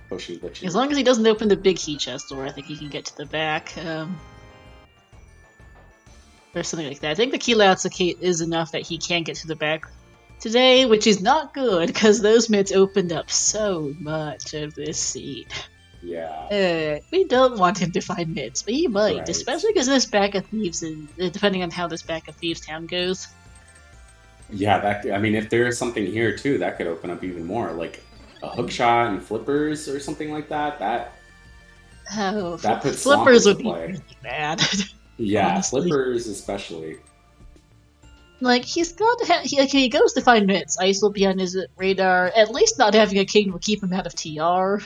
potion glitching. As long as he doesn't open the big key chest door, I think he can get to the back. Or something like that. I think the key Latsicate is enough that he can get to the back today, which is not good, because those mitts opened up so much of this seed. Yeah. We don't want him to find mitts, but he might, Right. especially because this Back of Thieves, depending on how this Back of Thieves town goes. Yeah, I mean, if there's something here too, that could open up even more, like a hookshot and flippers or something like that. That puts flippers would into be play. really bad. Yeah, honestly. flippers especially. Like, he's got to he goes to find mitts. Ice will be on his radar. At least not having a king will keep him out of TR.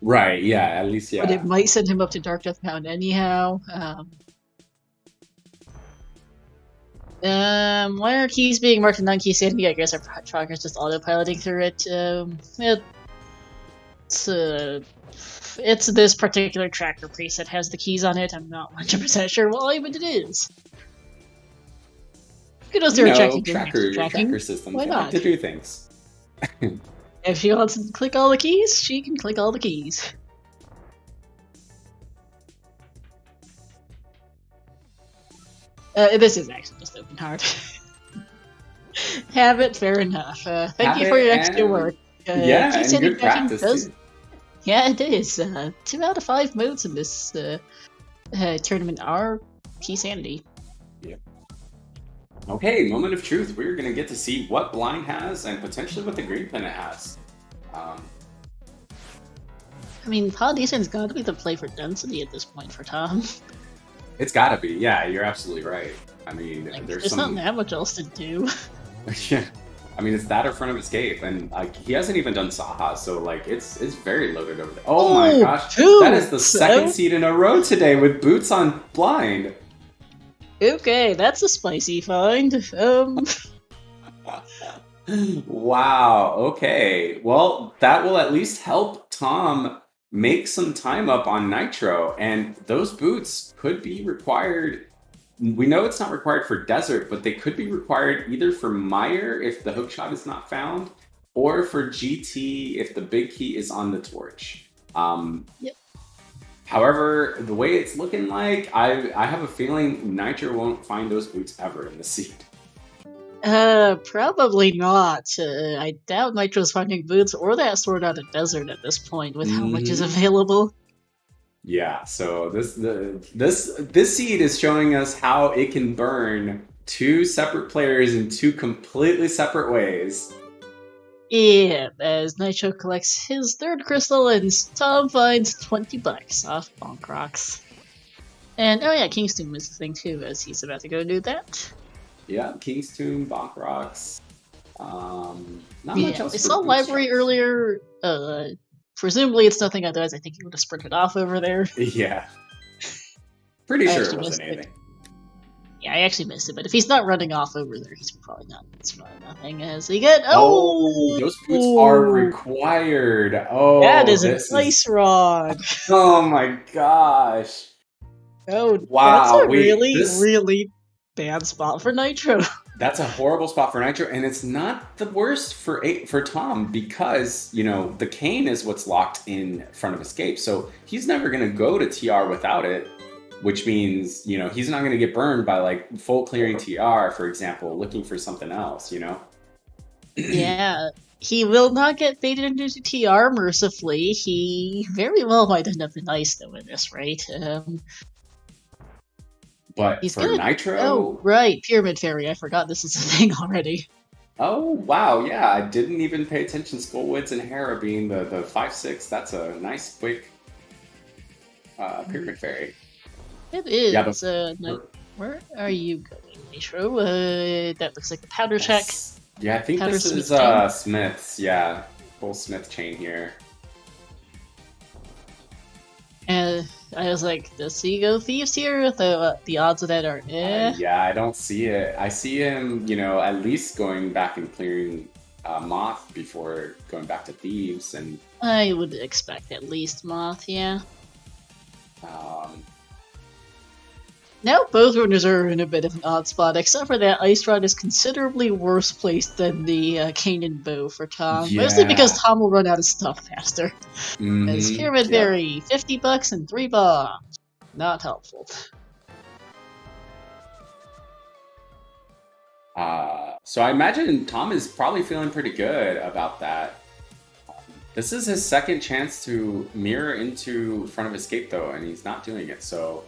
Right, yeah, at least, yeah. But it might send him up to Dark Death Mountain anyhow. Why are keys being marked in 9-key sanity? I guess our tracker's just autopiloting through it. It's this particular tracker preset has the keys on it. I'm not 100% sure what even it is. Kudos to our tracking tracker systems. Why They not? like to do things. If she wants to click all the keys, she can click all the keys. This is actually just open hard. Have it, fair enough. Thank you for your extra work. Yeah, and good practice too. Yeah, it is. 2 out of 5 modes in this tournament are key sanity. Yep. Okay, moment of truth. We're going to get to see what blind has and potentially what the green planet has. I mean, Polynesian's got to be the play for density at this point for Tom. It's got to be. Yeah, you're absolutely right. I mean, Like, there's not that much else to do. Yeah. I mean, it's that in front of Escape, and like he hasn't even done Saha, so like it's very loaded over there. Oh my gosh, that is the second seed in a row today with boots on blind. Okay, that's a spicy find. Wow. Okay. Well, that will at least help Tom make some time up on Nitro, and those boots could be required. We know it's not required for Desert, but they could be required either for Meyer if the hookshot is not found, or for GT if the big key is on the torch. Yep. However, the way it's looking like, I have a feeling Nitro won't find those boots ever in the seed. Probably not. I doubt Nitro's finding boots or that sword out of Desert at this point with how much is available. Yeah, so this seed is showing us how it can burn 2 separate players in 2 completely separate ways. Yeah, as Nitro collects his 3rd crystal and Tom finds $20 off Bonk Rocks. And oh yeah, King's Tomb is the thing too, as he's about to go do that. Yeah, King's Tomb, Bonk Rocks. Not much else. I saw Library earlier. Presumably it's nothing otherwise. I think he would have sprinted off over there. Yeah. Pretty sure it wasn't anything. Yeah, I actually missed it, but if he's not running off over there, he's probably not. It's probably nothing. As he get those boots are required. Oh, that is a nice rod. Oh my gosh. Oh wow! That's a really bad spot for Nitro. That's a horrible spot for Nitro, and it's not the worst for Tom because, you know, the cane is what's locked in front of Escape. So he's never going to go to TR without it, which means, you know, he's not going to get burned by like full clearing TR, for example, looking for something else, you know? Yeah, he will not get baited into TR mercifully. He very well might end up in ice though in this, right? But he's for Nitro? Oh, right. Pyramid Fairy. I forgot this is a thing already. Oh, wow. Yeah, I didn't even pay attention. Skullwoods and Hera being the 5/6. That's a nice, quick Pyramid Fairy. It is. Yeah, where are you going, Nitro? That looks like the powder check. Yeah, I think this is Smith's. Yeah, full Smith chain here. I was like, does he go Thieves here? The odds of that are yeah, I don't see it. I see him, you know, at least going back and clearing Moth before going back to Thieves. And I would expect at least Moth, yeah. Now both runners are in a bit of an odd spot, except for that Ice Rod is considerably worse placed than the cane and bow for Tom. Yeah. Mostly because Tom will run out of stuff faster. As Pyramid Yep. Berry, 50 bucks and 3 bombs. Not helpful. So I imagine Tom is probably feeling pretty good about that. This is his second chance to mirror into front of escape though, and he's not doing it. So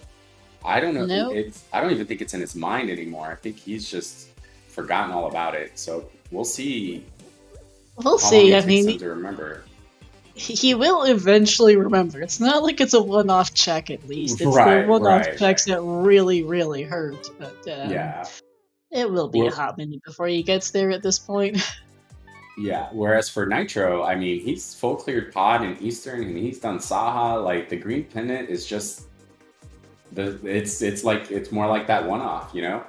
I don't know. Nope. I don't even think it's in his mind anymore. I think he's just forgotten all about it. So we'll see. We'll see. I Him mean, to remember. He will eventually remember. It's not like it's a one-off check, at least. It's the one-off checks that really, really hurt. But yeah, it will be a hot minute before he gets there at this point. Yeah. Whereas for Nitro, I mean, he's full cleared Pod in Eastern, and he's done Saha. Like the green pennant is just it's more like that one-off, you know.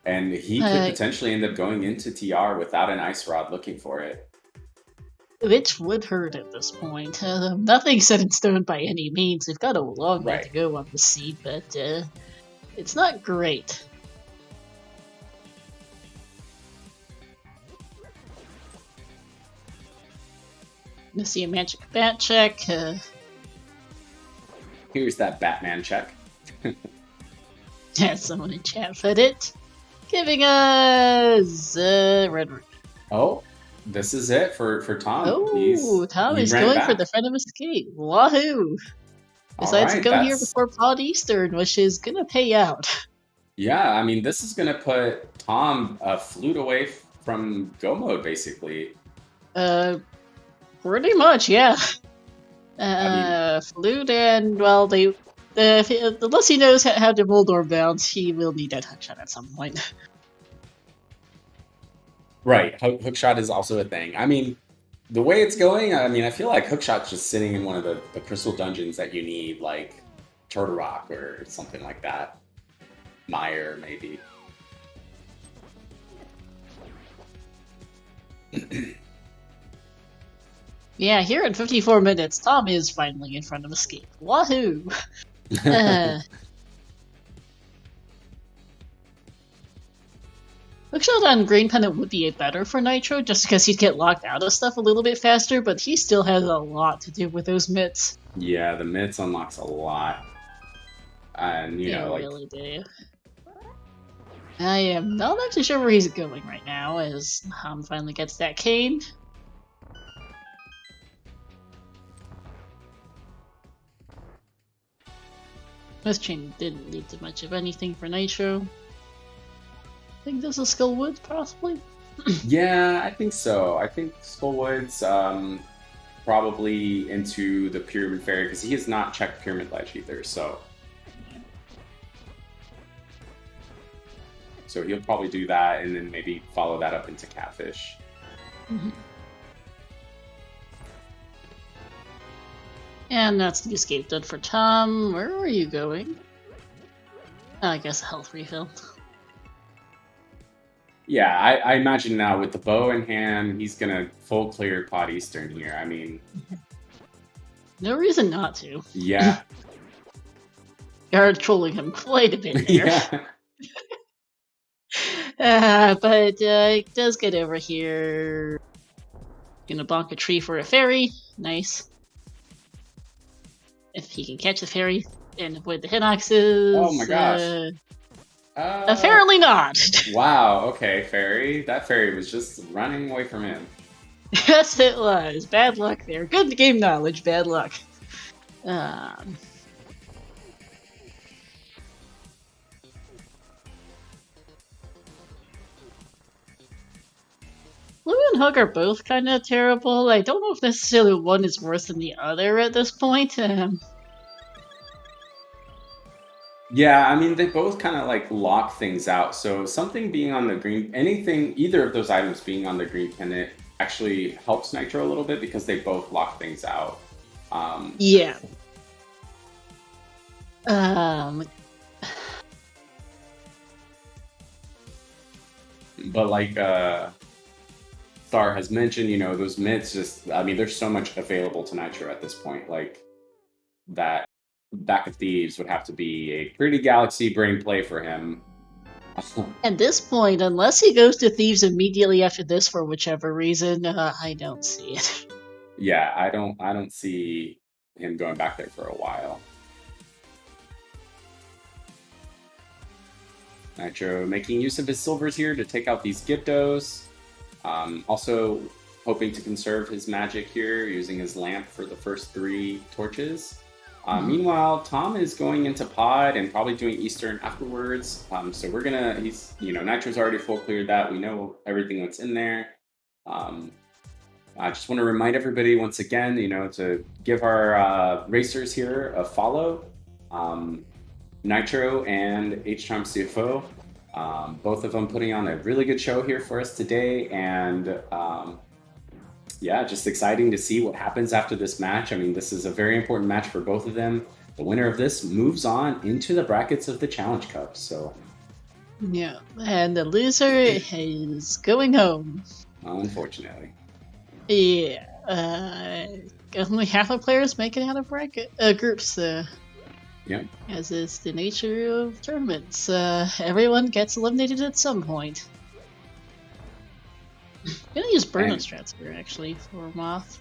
And he could potentially end up going into TR without an Ice Rod looking for it. Which would hurt at this point. Nothing's set in stone by any means. We've got a long way to go on the seed, but it's not great. Let's see a magic bat check. Here's that Batman check. Someone in chat put it. Giving us red root. Oh, this is it for Tom. Oh, Tom is going for the front of escape. Wahoo! Decides to go here before Pod Eastern, which is gonna pay out. Yeah, I mean, this is gonna put Tom a flute away from go mode, basically. Pretty much, yeah. Flute and, well, unless he knows how to Moldor bounce, he will need that hookshot at some point. Right, hookshot is also a thing. I mean, the way it's going, I mean, I feel like hookshot's just sitting in one of the crystal dungeons that you need, like Turtle Rock or something like that. Mire, maybe. Yeah, here in 54 minutes, Tom is finally in front of escape. Wahoo! Hookshot on Green Pennant would be better for Nitro, just because he'd get locked out of stuff a little bit faster, but he still has a lot to do with those mitts. Yeah, the mitts unlocks a lot. And, you know, like... really do. I am not actually sure where he's going right now, as Ham finally gets that cane. This chain didn't lead to much of anything for Nitro. I think this is Skullwoods, possibly? Yeah, I think so. I think Skullwoods probably into the Pyramid Fairy, because he has not checked Pyramid Ledge either, so... So he'll probably do that, and then maybe follow that up into Catfish. Mm-hmm. And that's the escape done for Tom. Where are you going? Oh, I guess a health refill. Yeah, I imagine now with the bow in hand, he's gonna full clear Pod Eastern here. I mean... No reason not to. Yeah. You're trolling him quite a bit there. Yeah. But he does get over here. Gonna bonk a tree for a fairy. Nice. If he can catch the fairy and avoid the Hinoxes. Oh my gosh. Apparently not. Wow, okay, fairy. That fairy was just running away from him. Yes, it was. Bad luck there. Good game knowledge, bad luck. Blue and Hug are both kind of terrible. I don't know if necessarily one is worse than the other at this point. Yeah, I mean, they both kind of like lock things out. So something being on the green, either of those items being on the green pennant actually helps Nitro a little bit because they both lock things out. Yeah. But like Star has mentioned, you know, those mitts just, I mean, there's so much available to Nitro at this point, like that back of Thieves would have to be a pretty galaxy brain play for him. At this point, unless he goes to Thieves immediately after this for whichever reason, I don't see it. Yeah, I don't see him going back there for a while. Nitro making use of his silvers here to take out these Gyptos. Also hoping to conserve his magic here, using his lamp for the first 3 torches. Meanwhile, Tom is going into pod and probably doing Eastern afterwards. So we're gonna, Nitro's already full cleared that. We know everything that's in there. I just want to remind everybody once again, to give our racers here a follow. Nitro and HtomSirveaux, both of them putting on a really good show here for us today, and yeah, just exciting to see what happens after this match. I mean, this is a very important match for both of them. The winner of this moves on into the brackets of the Challenge Cup. So yeah, and the loser is going home. Unfortunately. Yeah, only half the players make it out of groups. Yeah. As is the nature of tournaments, everyone gets eliminated at some point. I'm gonna use burnout strats here actually for Moth.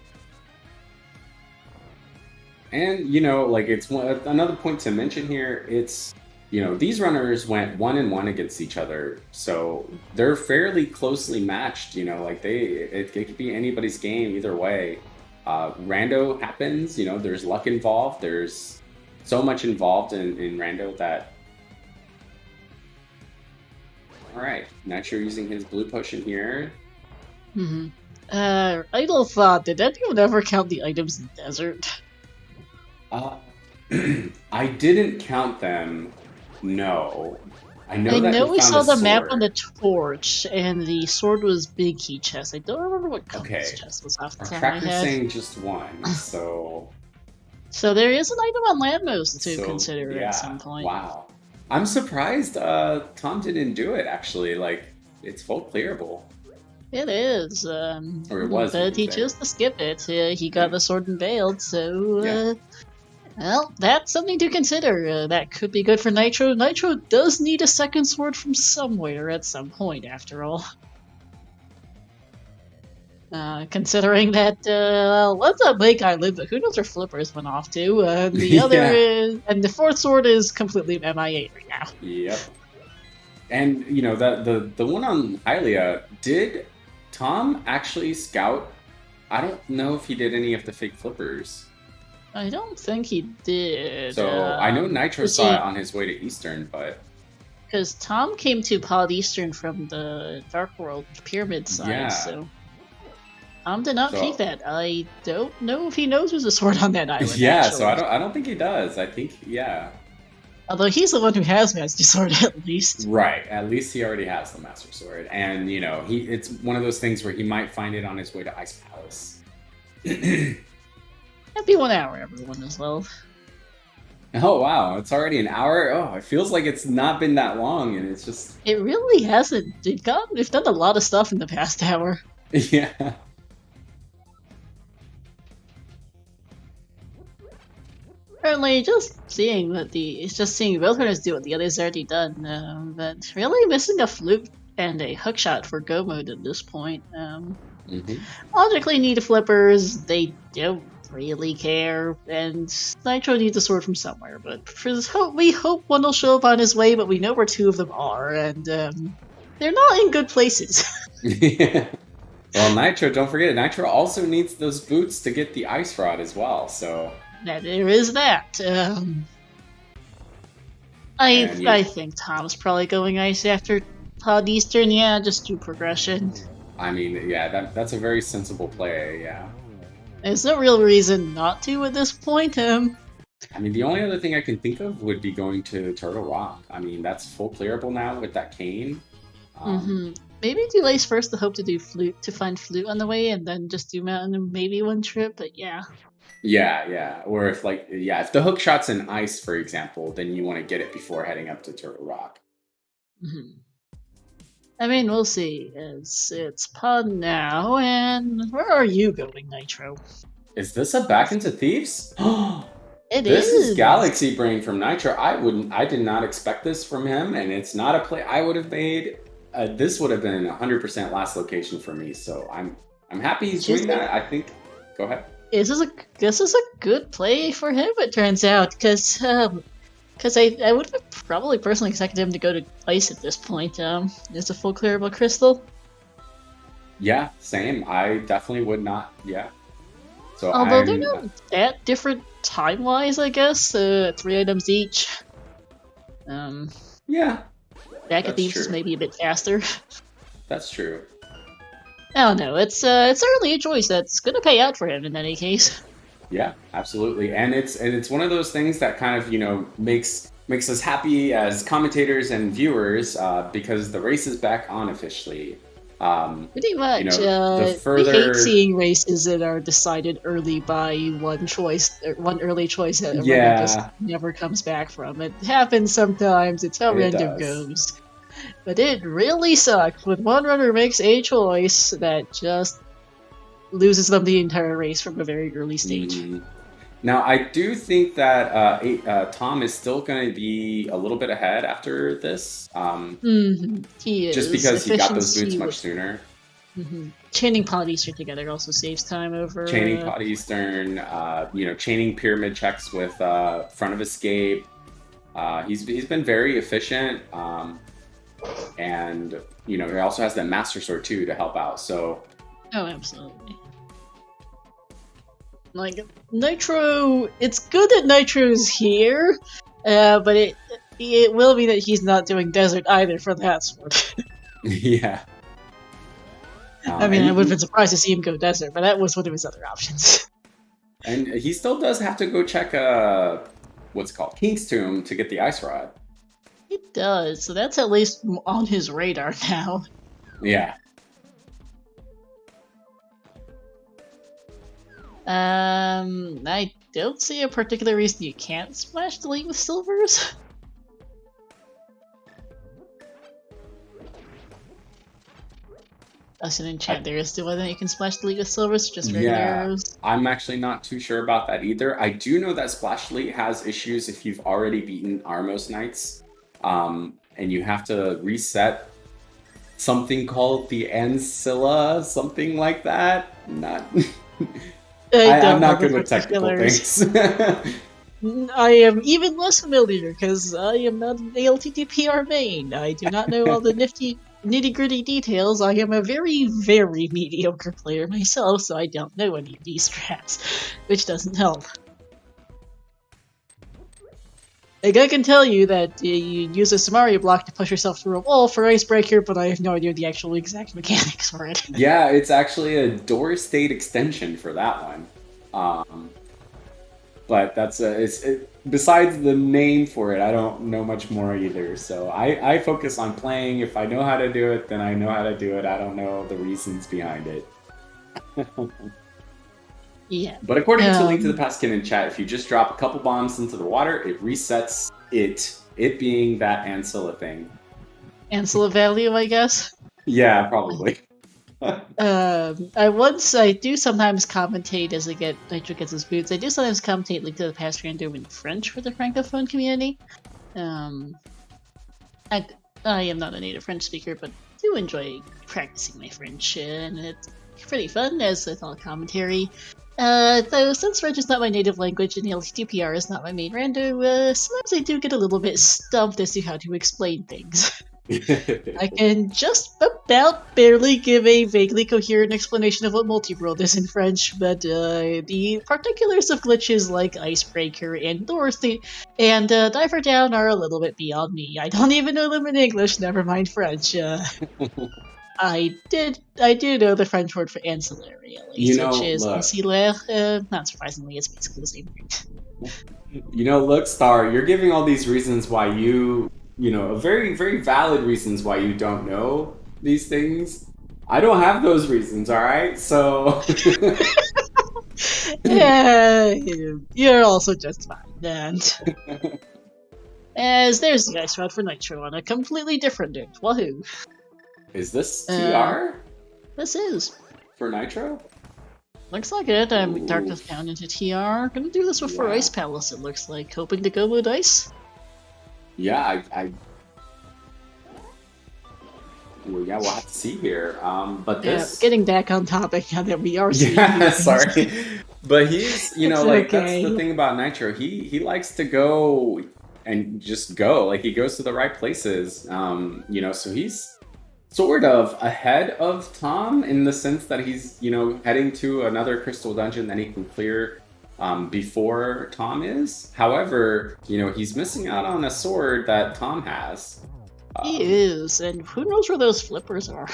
And it's another point to mention here. It's these runners went 1-1 against each other, so they're fairly closely matched. It could be anybody's game either way. Rando happens. There's luck involved. There's so much involved in Rando that. All right, Nitro using his blue potion here. Idle thought, did anyone ever count the items in the desert? I didn't count them. No. I know we saw the map on the torch, and the sword was big key chest. I don't remember what color this chest was off the top of my head. Tracker's saying just one, so. So there is an item on Landmost to consider at some point. Wow. I'm surprised Tom didn't do it, actually. It's full clearable. It is. Or it was. But he chose to skip it. He got the sword and bailed, so. Well, that's something to consider. That could be good for Nitro. Nitro does need a second sword from somewhere at some point, after all. Considering that, let's not make I live, but who knows where Flippers went off to? The other is, and the 4th sword is completely MIA right now. Yep. And, the one on Hylia, did Tom actually scout? I don't know if he did any of the fake Flippers. I don't think he did. So I know Nitro saw it on his way to Eastern, but because Tom came to Pod Eastern from the Dark World Pyramid side, so Tom did not peek that. I don't know if he knows there's a sword on that island. Actually. So I don't think he does. I think Although he's the one who has Master Sword at least. Right. At least he already has the Master Sword, and it's one of those things where he might find it on his way to Ice Palace. It'd be 1 hour, everyone, as well. Oh, wow. It's already an hour? Oh, it feels like it's not been that long, and it's just. It really hasn't. They've done a lot of stuff in the past hour. Yeah. Apparently, just seeing both runners do what the other's already done, but really missing a flute and a hookshot for go mode at this point. Logically, need flippers. They don't really care, and Nitro needs a sword from somewhere. But we hope one will show up on his way. But we know where 2 of them are, and they're not in good places. Yeah. Well, Nitro, don't forget, Nitro also needs those boots to get the ice rod as well. So. There is that. I think Tom's probably going ice after Pod Eastern. Yeah, just do progression. I mean, yeah, that's a very sensible play. Yeah. There's no real reason not to at this point. I mean, the only other thing I can think of would be going to Turtle Rock. I mean, that's full clearable now with that cane. Maybe do Lace first to hope to do flute to find flute on the way, and then just do mountain and maybe one trip. But yeah. Yeah. Or if if the hook shot's in ice, for example, then you want to get it before heading up to Turtle Rock. I mean, we'll see. It's Pod now, and where are you going, Nitro? Is this a back into Thieves? This is is. Galaxy Brain from Nitro. I did not expect this from him, and it's not a play I would have made. This would have been 100% last location for me. So I'm happy he's doing that. I think. Go ahead. This is a good play for him. It turns out, because I would have probably personally expected him to go to ice at this point. It's a full clearable crystal. Yeah, same. I definitely would not. Yeah. So Although they're not that different time-wise, I guess. 3 items each. Yeah. Back at Thieves is maybe a bit faster. That's true. I don't know. It's certainly a choice that's gonna pay out for him in any case. Yeah, absolutely. And it's one of those things that kind of, makes us happy as commentators and viewers because the race is back on officially. Pretty much. The further... We hate seeing races that are decided early by one early choice that just never comes back from. It happens sometimes. It's how random goes. But it really sucks when one runner makes a choice that just loses them the entire race from a very early stage. Now, I do think that Tom is still going to be a little bit ahead after this. He is. Just because he got those boots much sooner. Chaining Pot Eastern together also saves time over... Chaining Pot Eastern, chaining pyramid checks with front of escape. He's been very efficient. And, he also has that Master Sword, too, to help out, so... Oh, absolutely. Like, Nitro... It's good that Nitro's here, but it will mean that he's not doing Desert either for that sword. Yeah. I mean, I would have been surprised to see him go Desert, but that was one of his other options. And he still does have to go check, what's it called? King's Tomb to get the Ice Rod. He does, so that's at least on his radar now. Yeah. I don't see a particular reason you can't smash delete with silvers. I should enchant there is still whether you can splash delete with silvers, just regular arrows. I'm actually not too sure about that either. I do know that splash delete has issues if you've already beaten Armos Knights. And you have to reset something called the Ancilla, something like that. I'm not good with technical things. I am even less familiar because I am not an ALttPR main. I do not know all the nitty-gritty details. I am a very, very mediocre player myself, so I don't know any of these strats, which doesn't help. Like, I can tell you that you use a Samaria block to push yourself through a wall for Icebreaker, but I have no idea the actual exact mechanics for it. Yeah, it's actually a door state extension for that one. But that's besides the name for it, I don't know much more either. So I focus on playing. If I know how to do it, then I know how to do it. I don't know the reasons behind it. Yeah. But according to Link to the Past Kid in chat, if you just drop a couple bombs into the water, it resets it. It being that Ancilla thing. Ancilla value, I guess? Yeah, probably. I do sometimes commentate as Nitro gets his boots. I do sometimes commentate Link to the Past random in French for the Francophone community. I am not a native French speaker, but do enjoy practicing my French, and it's pretty fun as with all commentary. Though since French is not my native language and ALttPR is not my main rando, sometimes I do get a little bit stumped as to how to explain things. I can just about barely give a vaguely coherent explanation of what multi-world is in French, but the particulars of glitches like Icebreaker and Dorothy and Diver Down are a little bit beyond me. I don't even know them in English, never mind French. I do know the French word for ancillary, at least, which is ancillaire. Not surprisingly, it's basically the same thing. Look, Star, you're giving all these reasons why very, very valid reasons why you don't know these things. I don't have those reasons, alright? So... Yeah, you're also just fine. And as there's the ice rod for Nitro on a completely different note. Wahoo! Is this TR? This is. For Nitro? Looks like it. Darkness down into TR. Gonna do this before Ice Palace, it looks like. Hoping to go with Ice. Yeah, well, yeah, we'll have to see here. But this... getting back on topic now that we are seeing sorry. But he's, you know, like, okay. that's the thing about Nitro. He likes to go and just go. Like, he goes to the right places. You know, so he's sort of ahead of Tom in the sense that he's, you know, heading to another crystal dungeon that he can clear before Tom is. However, you know, he's missing out on a sword that Tom has. He is, and who knows where those flippers are.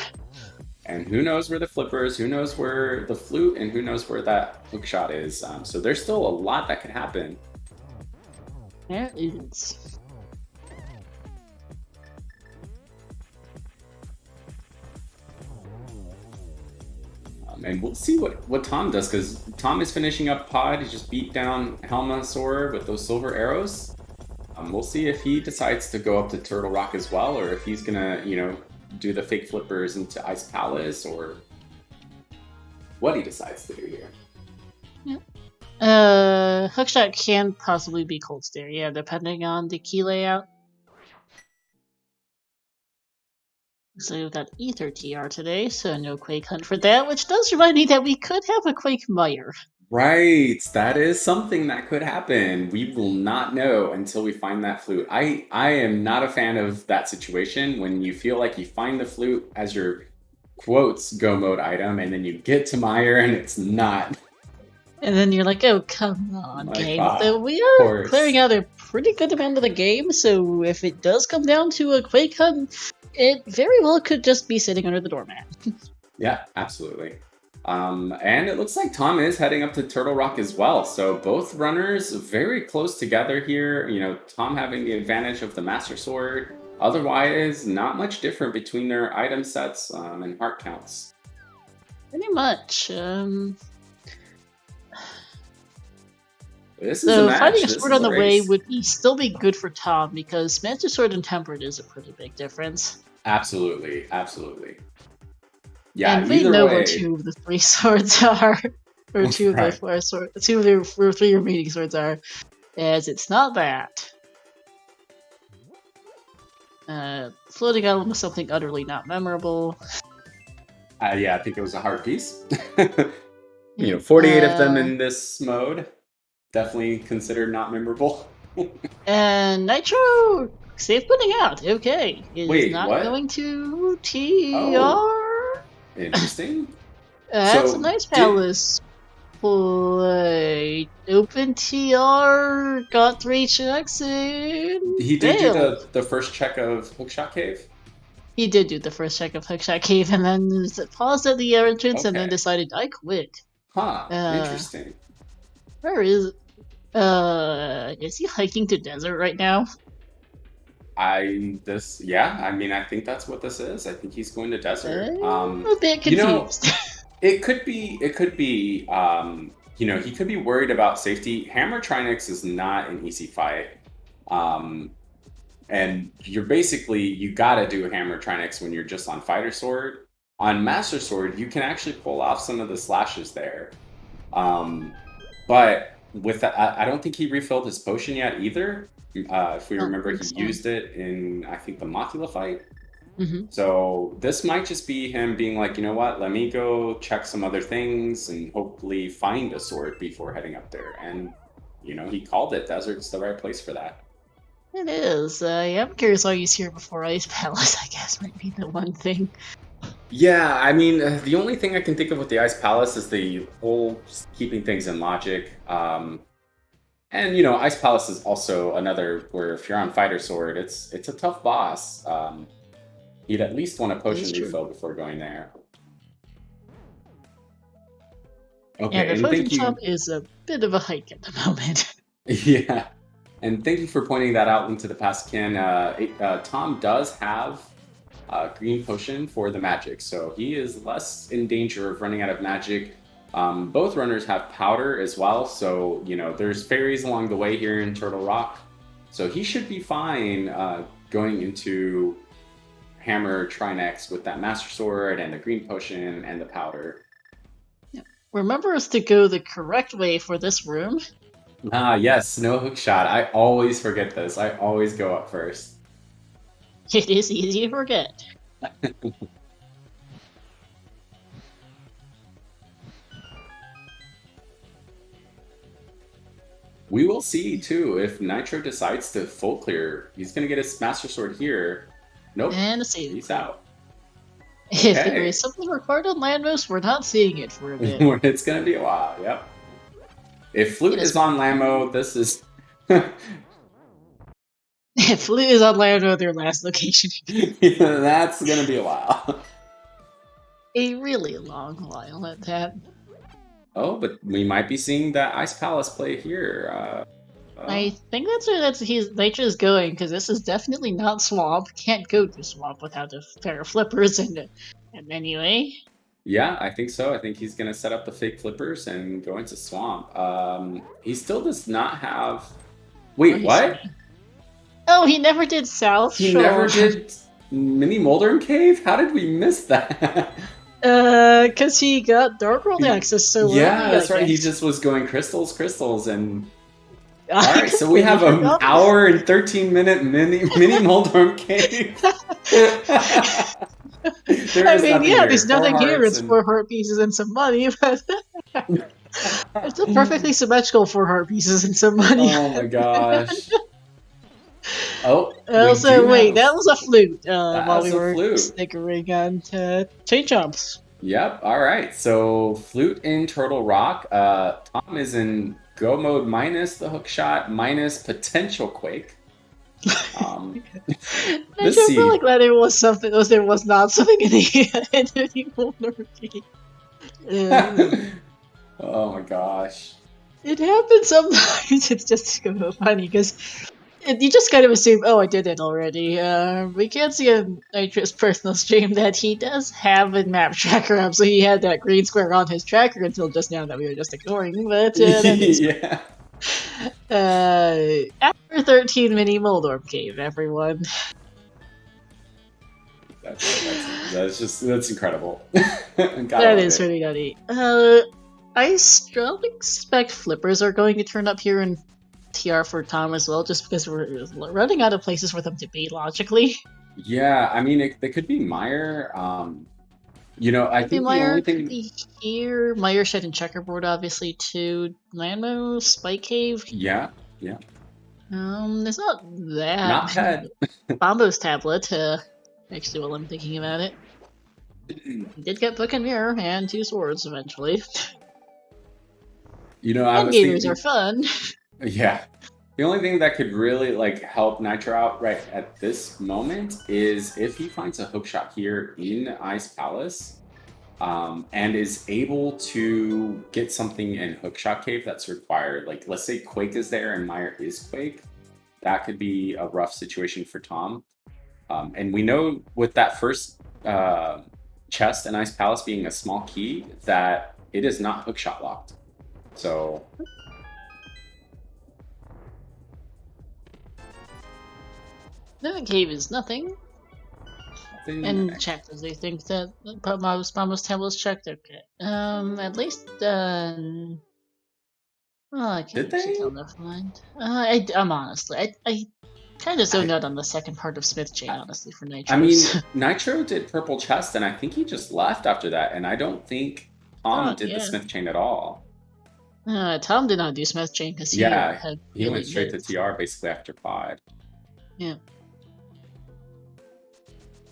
And who knows where the flippers, who knows where the flute, and who knows where that hookshot is. So there's still a lot that could happen. There is. And we'll see what Tom does, because Tom is finishing up Pod. He just beat down Helma Sora with those silver arrows. We'll see if he decides to go up to Turtle Rock as well, or if he's gonna, you know, do the fake flippers into Ice Palace, or what he decides to do here. Yeah. Hookshot can possibly be Cold Stare, yeah, depending on the key layout. So we've got Ether TR today, so no Quake Hunt for that, which does remind me that we could have a Quake Mire. Right, that is something that could happen. We will not know until we find that flute. I am not a fan of that situation when you feel like you find the flute as your quotes go mode item, and then you get to Mire and it's not. And then you're like, oh, come on, game. God, So we are clearing out a pretty good amount of the game, so if it does come down to a Quake Hunt, it very well could just be sitting under the doormat. Yeah, absolutely. And it looks like Tom is heading up to Turtle Rock as well. So both runners very close together here. You know, Tom having the advantage of the Master Sword. Otherwise, not much different between their item sets and heart counts. Pretty much. This is a match. Finding a sword on the way would still be good for Tom, because Master Sword and Tempered is a pretty big difference. Absolutely, absolutely. Yeah, and we know where 2 of the 3 swords are, or 2 of the 4 swords, 2 of the 3 remaining swords are, as it's not that. Floating Island was something utterly not memorable. Yeah, I think it was a hard piece. You know, 48 of them in this mode. Definitely considered not memorable. And Nitro, safe putting out. Okay, it is not what? going to TR. Oh. Interesting. That's a nice palace play. Open TR, got 3 checks in. He did do the first check of Hookshot Cave? He did do the first check of Hookshot Cave, and then paused at the entrance, and then decided, I quit. Huh, interesting. Where is he hiking to desert right now? I mean, I think that's what this is. I think he's going to desert. I'm a bit confused. You know, it could be, you know, he could be worried about safety. Hammer Trinix is not an easy fight. And you gotta do a Hammer Trinix when you're just on Fighter Sword. On Master Sword, you can actually pull off some of the slashes there. But with that, I don't think he refilled his potion yet either. If we remember, he used it in, I think, the Mothula fight. So this might just be him being like, you know what, let me go check some other things and hopefully find a sword before heading up there. And, you know, he called it. Desert's the right place for that. It is. I'm curious why he's here before Ice Palace, I guess, might be the one thing. Yeah, I mean, the only thing I can think of with the Ice Palace is the whole keeping things in logic. And, you know, Ice Palace is also another where if you're on Fighter Sword, it's a tough boss. You'd at least want a potion refill before going there. Okay, yeah, the potion shop is a bit of a hike at the moment. Yeah, and thank you for pointing that out into the past, Ken. Tom does have a green potion for the magic, so he is less in danger of running out of magic. Both runners have powder as well, so, you know, there's fairies along the way here in Turtle Rock. So he should be fine going into Hammer Trinex with that Master Sword and the green potion and the powder. Yep. Remember us to go the correct way for this room. Ah, yes, no hook shot. I always forget this. I always go up first. It is easy to forget. We will see too if Nitro decides to full clear. He's gonna get his Master Sword here. Nope. And a save. He's out. If there Okay. is something required on Landmost, we're not seeing it for a bit. It's gonna be a while. Yep. If Flute is on Lammo, this is. If Flute is on Landmost, their last location. Yeah, that's gonna be a while. A really long while at that. Oh, but we might be seeing that Ice Palace play here. I think that's where Nitro's going, because this is definitely not Swamp. Can't go to Swamp without a pair of flippers, and anyway. Yeah, I think so. I think he's gonna set up the fake flippers and go into Swamp. He still does not have. Wait, what? Oh, he never did South He Shore. never did Mini Moldern Cave? How did we miss that? Because he got Dark World access so early. Yeah, that's right. He just was going crystals, and alright, so we have an hour and 13-minute mini Moldorm Cave. I mean, yeah, there's nothing here. It's 4 heart pieces and some money, but it's a perfectly symmetrical 4 heart pieces and some money. Oh my gosh. Oh, also, wait, that was a flute while we were flute. snickering on chain jumps. Yep, alright. So, flute in Turtle Rock. Tom is in go mode minus the hook shot, minus potential quake. I'm really glad there was something, there was not something in the Oh my gosh. It happens sometimes. It's just so funny because you just kind of assume, oh, I did it already. We can't see on Nitro's personal stream that he does have a map tracker up, so he had that green square on his tracker until just now that we were just ignoring. But yeah. After 13 mini Moldorm Cave, everyone. That's incredible. That is pretty nutty. I strongly expect flippers are going to turn up here in TR for Tom as well, just because we're running out of places for them to be logically. Yeah, I mean, they could be Meyer. You know, I think Meyer the only could be here. Meyer Shed and Checkerboard, obviously, too. Landmo, Spike Cave. Yeah. There's not that. Not bad. Bombo's Tablet, actually, while I'm thinking about it. He did get Book and Mirror and 2 swords eventually. You know, I was Gators thinking, are fun. Yeah. The only thing that could really help Nitro out right at this moment is if he finds a hookshot here in Ice Palace, and is able to get something in Hookshot Cave that's required. Like, let's say Quake is there and Meyer is Quake. That could be a rough situation for Tom. And we know with that first chest in Ice Palace being a small key that it is not hookshot locked. So The cave is nothing. And chapters, they think that Mama's temple is checked. Okay. At least well, I can't tell. Never mind. I'm honestly, I kind of zoned out on the second part of Smith Chain, honestly, for Nitro. I mean, Nitro did Purple Chest, and I think he just left after that, and I don't think Tom did the Smith Chain at all. Tom did not do Smith Chain because he he went straight to TR basically after Pod. Yeah.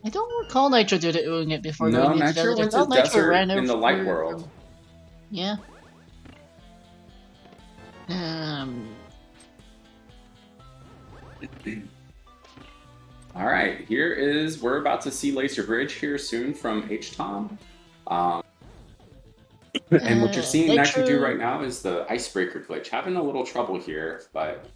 I don't recall Nitro doing it before. No, Nitro went to Desert in the Light World. Yeah. All right, we're about to see Laser Bridge here soon from HTOM. And what you're seeing Nitro do right now is the Icebreaker glitch. Having a little trouble here, but...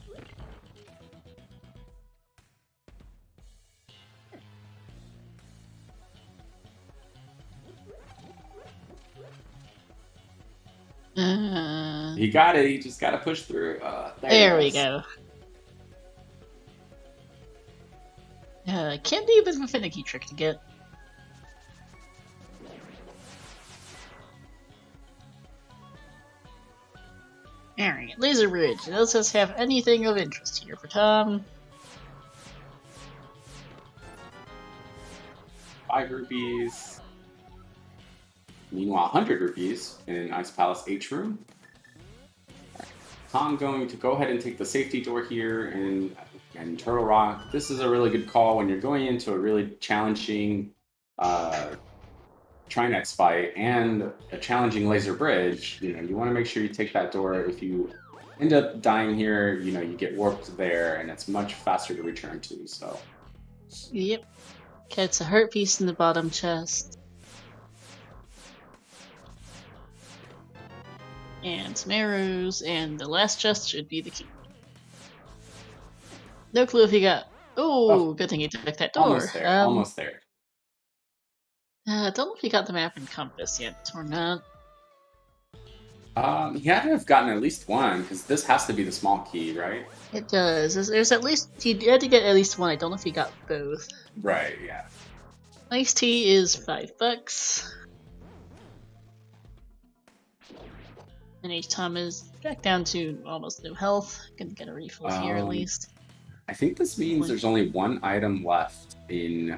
He got it. He just got to push through. There we go. Can be a bit of a finicky trick to get. Alright, Laser Bridge. Does this have anything of interest here for Tom? 5 rupees. Meanwhile, 100 rupees in Ice Palace H room. Tom going to go ahead and take the safety door here and Turtle Rock. This is a really good call when you're going into a really challenging Trinex fight and a challenging laser bridge. You know, you want to make sure you take that door. If you end up dying here, you know, you get warped there and it's much faster to return to, so. Yep. Gets a heart piece in the bottom chest. And some arrows, and the last chest should be the key. No clue if he got... Oh, good thing he took that door. Almost there, almost there. I don't know if he got the map and compass yet, or not. He had to have gotten at least one, because this has to be the small key, right? It does. There's at least... He had to get at least one. I don't know if he got both. Right, yeah. Iced tea is $5. And H-Tom is back down to almost no health. Gonna get a refill here at least. I think this means there's only one item left in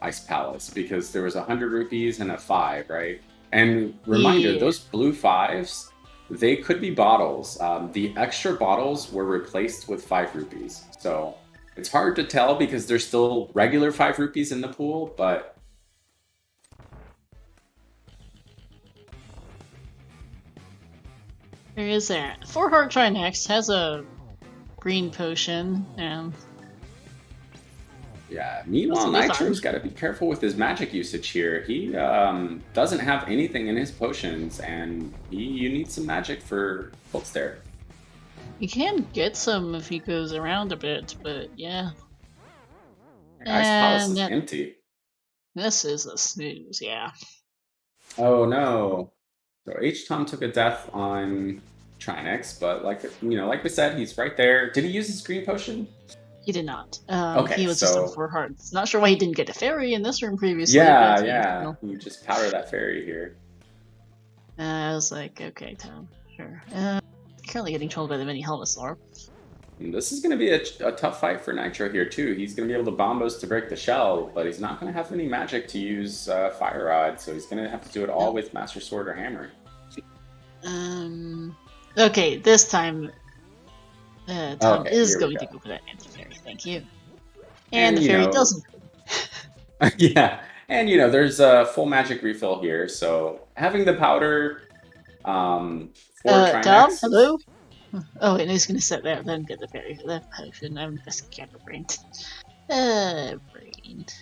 Ice Palace, because there was 100 rupees and a 5, right? And reminder, those blue 5s, they could be bottles. The extra bottles were replaced with 5 rupees. So it's hard to tell because there's still regular 5 rupees in the pool, but... There is that. 4 Heart Trinex has a green potion, and... Yeah, meanwhile, Nitro's got to be careful with his magic usage here. He doesn't have anything in his potions, and you need some magic for Cold Stare. You can get some if he goes around a bit, but yeah. Ice Palace is empty. This is a snooze, yeah. Oh no. So H-Tom took a death on Trinex, but like we said, he's right there. Did he use his green potion? He did not. Okay, he was just on 4 hearts. Not sure why he didn't get a fairy in this room previously. Yeah, but, yeah. You just powder that fairy here. I was like, okay, Tom, sure. Currently getting trolled by the mini Helmasaur. This is going to be a tough fight for Nitro here, too. He's going to be able to bombos to break the shell, but he's not going to have any magic to use Fire Rod, so he's going to have to do it all with Master Sword or Hammer. Okay, this time Tom is going to go for that anti-fairy, thank you. And the fairy doesn't. Yeah, and there's a full magic refill here, so having the powder for Trinex... Tom, hello? Oh, and he's gonna set that, then get the fairy for that potion. I'm just scatterbrained. Brained.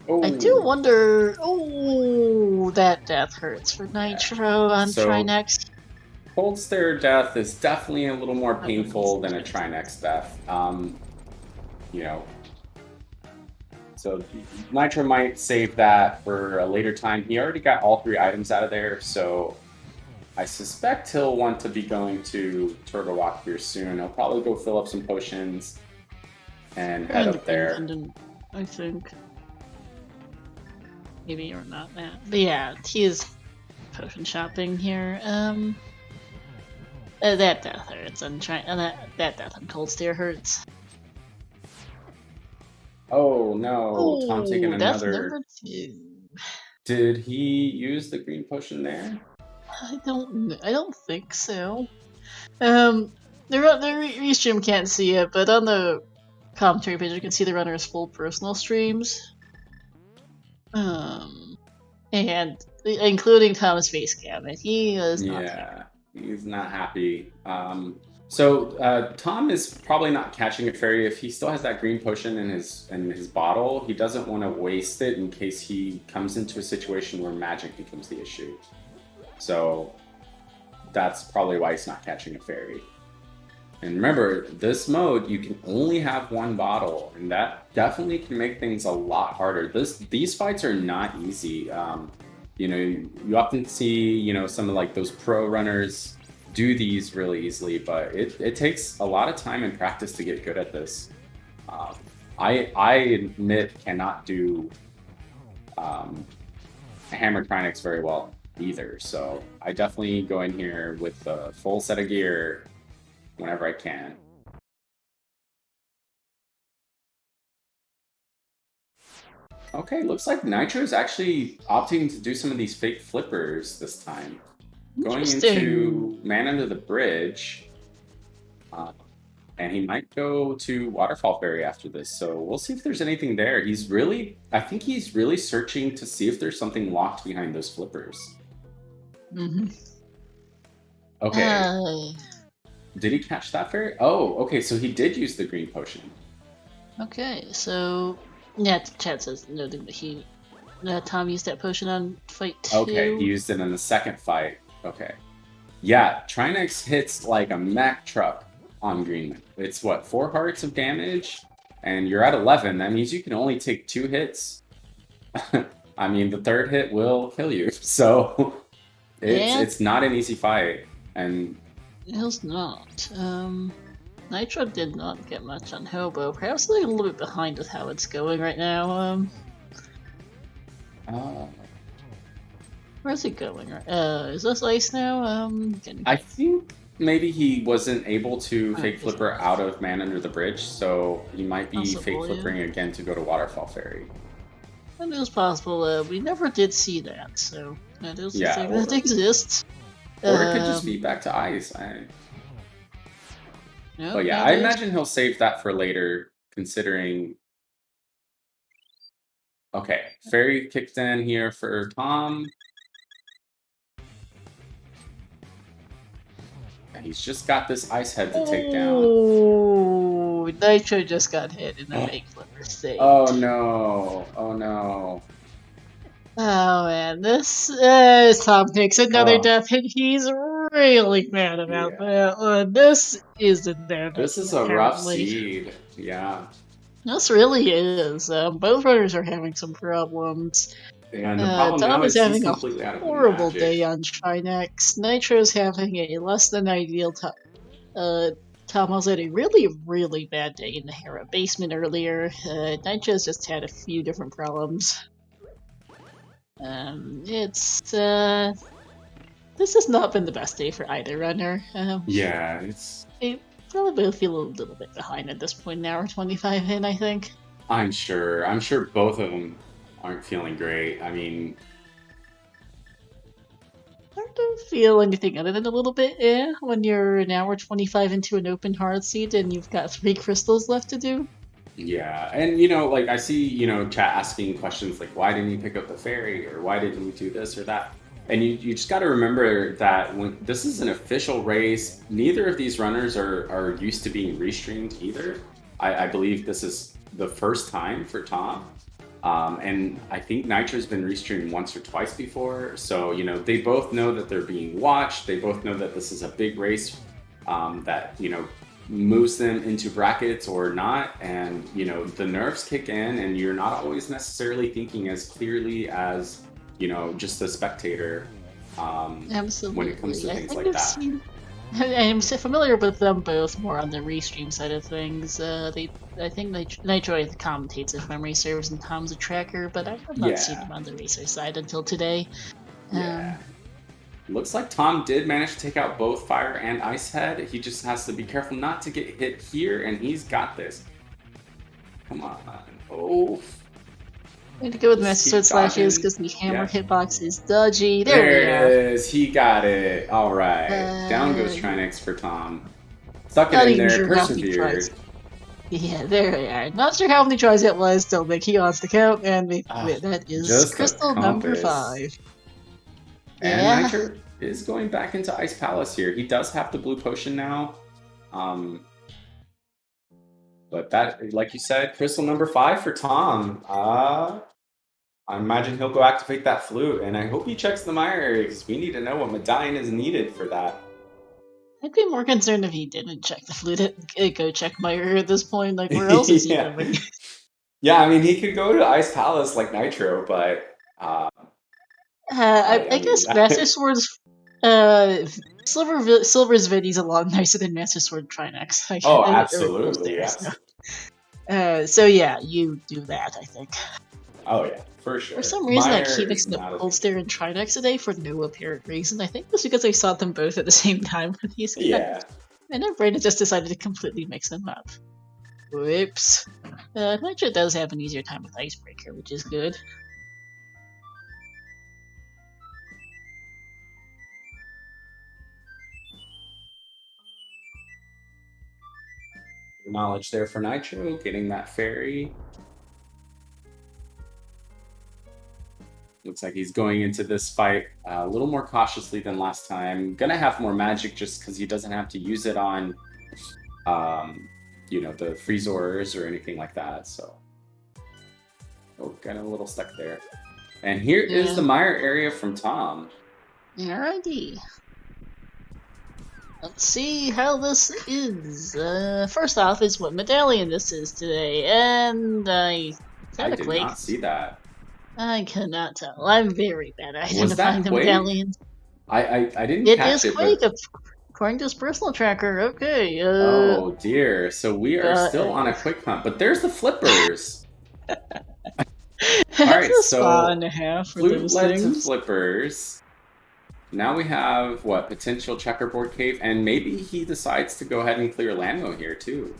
Oh. I do wonder. Oh, that death hurts for Nitro on Trinex. Cold Stare death is definitely a little more painful than a Trinex death. So Nitro might save that for a later time. He already got all 3 items out of there, so I suspect he'll want to be going to Turtle Rock here soon. He'll probably go fill up some potions and head up there. I think. Maybe or not that. But yeah, he is potion shopping here. That death hurts, and that death on Cold Stare hurts. Oh no, Tom taking another. Number 2. Did he use the green potion there? I don't think so. The restream can't see it, but on the commentary page you can see the runner's full personal streams. And including Tom's face cam, and he is not happy. He's not happy. So Tom is probably not catching a fairy if he still has that green potion in his bottle. He doesn't want to waste it in case he comes into a situation where magic becomes the issue. So that's probably why he's not catching a fairy. And remember, this mode you can only have 1 bottle, and that definitely can make things a lot harder. These fights are not easy. You often see some of like those pro runners do these really easily, but it takes a lot of time and practice to get good at this. I admit cannot do hammertronics very well either, so I definitely go in here with a full set of gear whenever I can. Okay, looks like Nitro is actually opting to do some of these fake flippers this time. Going into Man Under the Bridge, and he might go to Waterfall Ferry after this. So we'll see if there's anything there. I think he's really searching to see if there's something locked behind those flippers. Okay. Did he catch that ferry? Oh, okay, so he did use the green potion. Okay, so yeah, chat says noting that Tom used that potion on fight 2. Okay, he used it in the second fight. Okay. Yeah, Trinex hits like a Mack truck on green. It's what, 4 hearts of damage? And you're at 11. That means you can only take 2 hits. I mean, the third hit will kill you. So it's not an easy fight. And it's not. Nitro did not get much on Hobo. Perhaps like a little bit behind with how it's going right now. Where's it going? Is this ice now? I think maybe he wasn't able to fake flipper out of Man Under the Bridge, so he might be fake flippering again to go to Waterfall Ferry. It is possible. We never did see that, so that is the thing that exists. Or it could just be back to ice. But yeah, I imagine he'll save that for later, considering... Okay, Ferry kicked in here for Tom. And he's just got this ice head to take down. Oh, Nitro just got hit in the fake flipper stage. Oh no, oh no. Oh man, this is Tom takes another death hit. He's really mad about that. This isn't there. This is a rough seed. Yeah. This really is. Both runners are having some problems. And the problem Tom now is having a horrible day on Trinex. Nitro's having a less than ideal time. Tom was had a really bad day in the Hera basement earlier. Nitro's just had a few different problems. This has not been the best day for either runner. They probably both feel a little bit behind at this point, an hour 25 in, I think. I'm sure both of them aren't feeling great. I mean, I don't feel anything other than a little bit when you're an hour 25 into an open hard seed and you've got 3 crystals left to do. Yeah, and like I see, chat asking questions like, why didn't you pick up the ferry, or why didn't you do this or that? And you just got to remember that when this is an official race, neither of these runners are used to being restreamed either. I believe this is the first time for Tom. And I think Nitro's been restreamed once or twice before. So, they both know that they're being watched. They both know that this is a big race that, moves them into brackets or not. And, the nerves kick in and you're not always necessarily thinking as clearly as, just a spectator Absolutely. when it comes to things like that. I'm familiar with them both more on the restream side of things. I think Nitro commentates, if memory serves, and Tom's a tracker, but I have not seen him on the racer side until today. Looks like Tom did manage to take out both Fire and Ice Head. He just has to be careful not to get hit here, and he's got this. Come on. Oh. I need to go with Master Sword Slashes because the hammer hitbox is dodgy. There it is. He got it. All right. Down goes Trinex for Tom. Stuck it in there. Persevered. Yeah, there we are. Not sure how many tries it was. Don't think he wants to count. And that is crystal number 5. And Nitro is going back into Ice Palace here. He does have the blue potion now. But that, like you said, crystal number 5 for Tom. I imagine he'll go activate that flute, and I hope he checks the mire area because we need to know what medallion is needed for that. I'd be more concerned if he didn't check the flute. Go check mire at this point. Like, where else is he going? Yeah, I mean, he could go to Ice Palace like Nitro, but... I guess Master Sword's Silver's Vid is a lot nicer than Master Sword Trinex. Oh, absolutely, there, yes. so yeah, you do that, I think. Oh yeah, for sure. For some reason, I keep Meyer mixing is up not a Cold Stare and Trinex today for no apparent reason. I think it's because I saw them both at the same time for these guys. Yeah. And then Brandon just decided to completely mix them up. Whoops. Nitro does have an easier time with Icebreaker, which is good. Knowledge there for Nitro, getting that fairy. Looks like he's going into this fight a little more cautiously than last time. Gonna have more magic just because he doesn't have to use it on, you know, the Freezors or anything like that. So, oh, got a little stuck there. And here is the Meyer area from Tom. Alrighty. Let's see how this is. First off is what medallion this is today, and I did not see that. I cannot tell. I'm very bad at Was identifying that the medallions. I didn't catch it. It is Quake, according to his personal tracker. Okay. Oh dear. So we are still on a quick hunt, but there's the flippers. Alright, so flute led to flippers. Now we have, what, potential checkerboard cave, and maybe he decides to go ahead and clear Landmo here, too.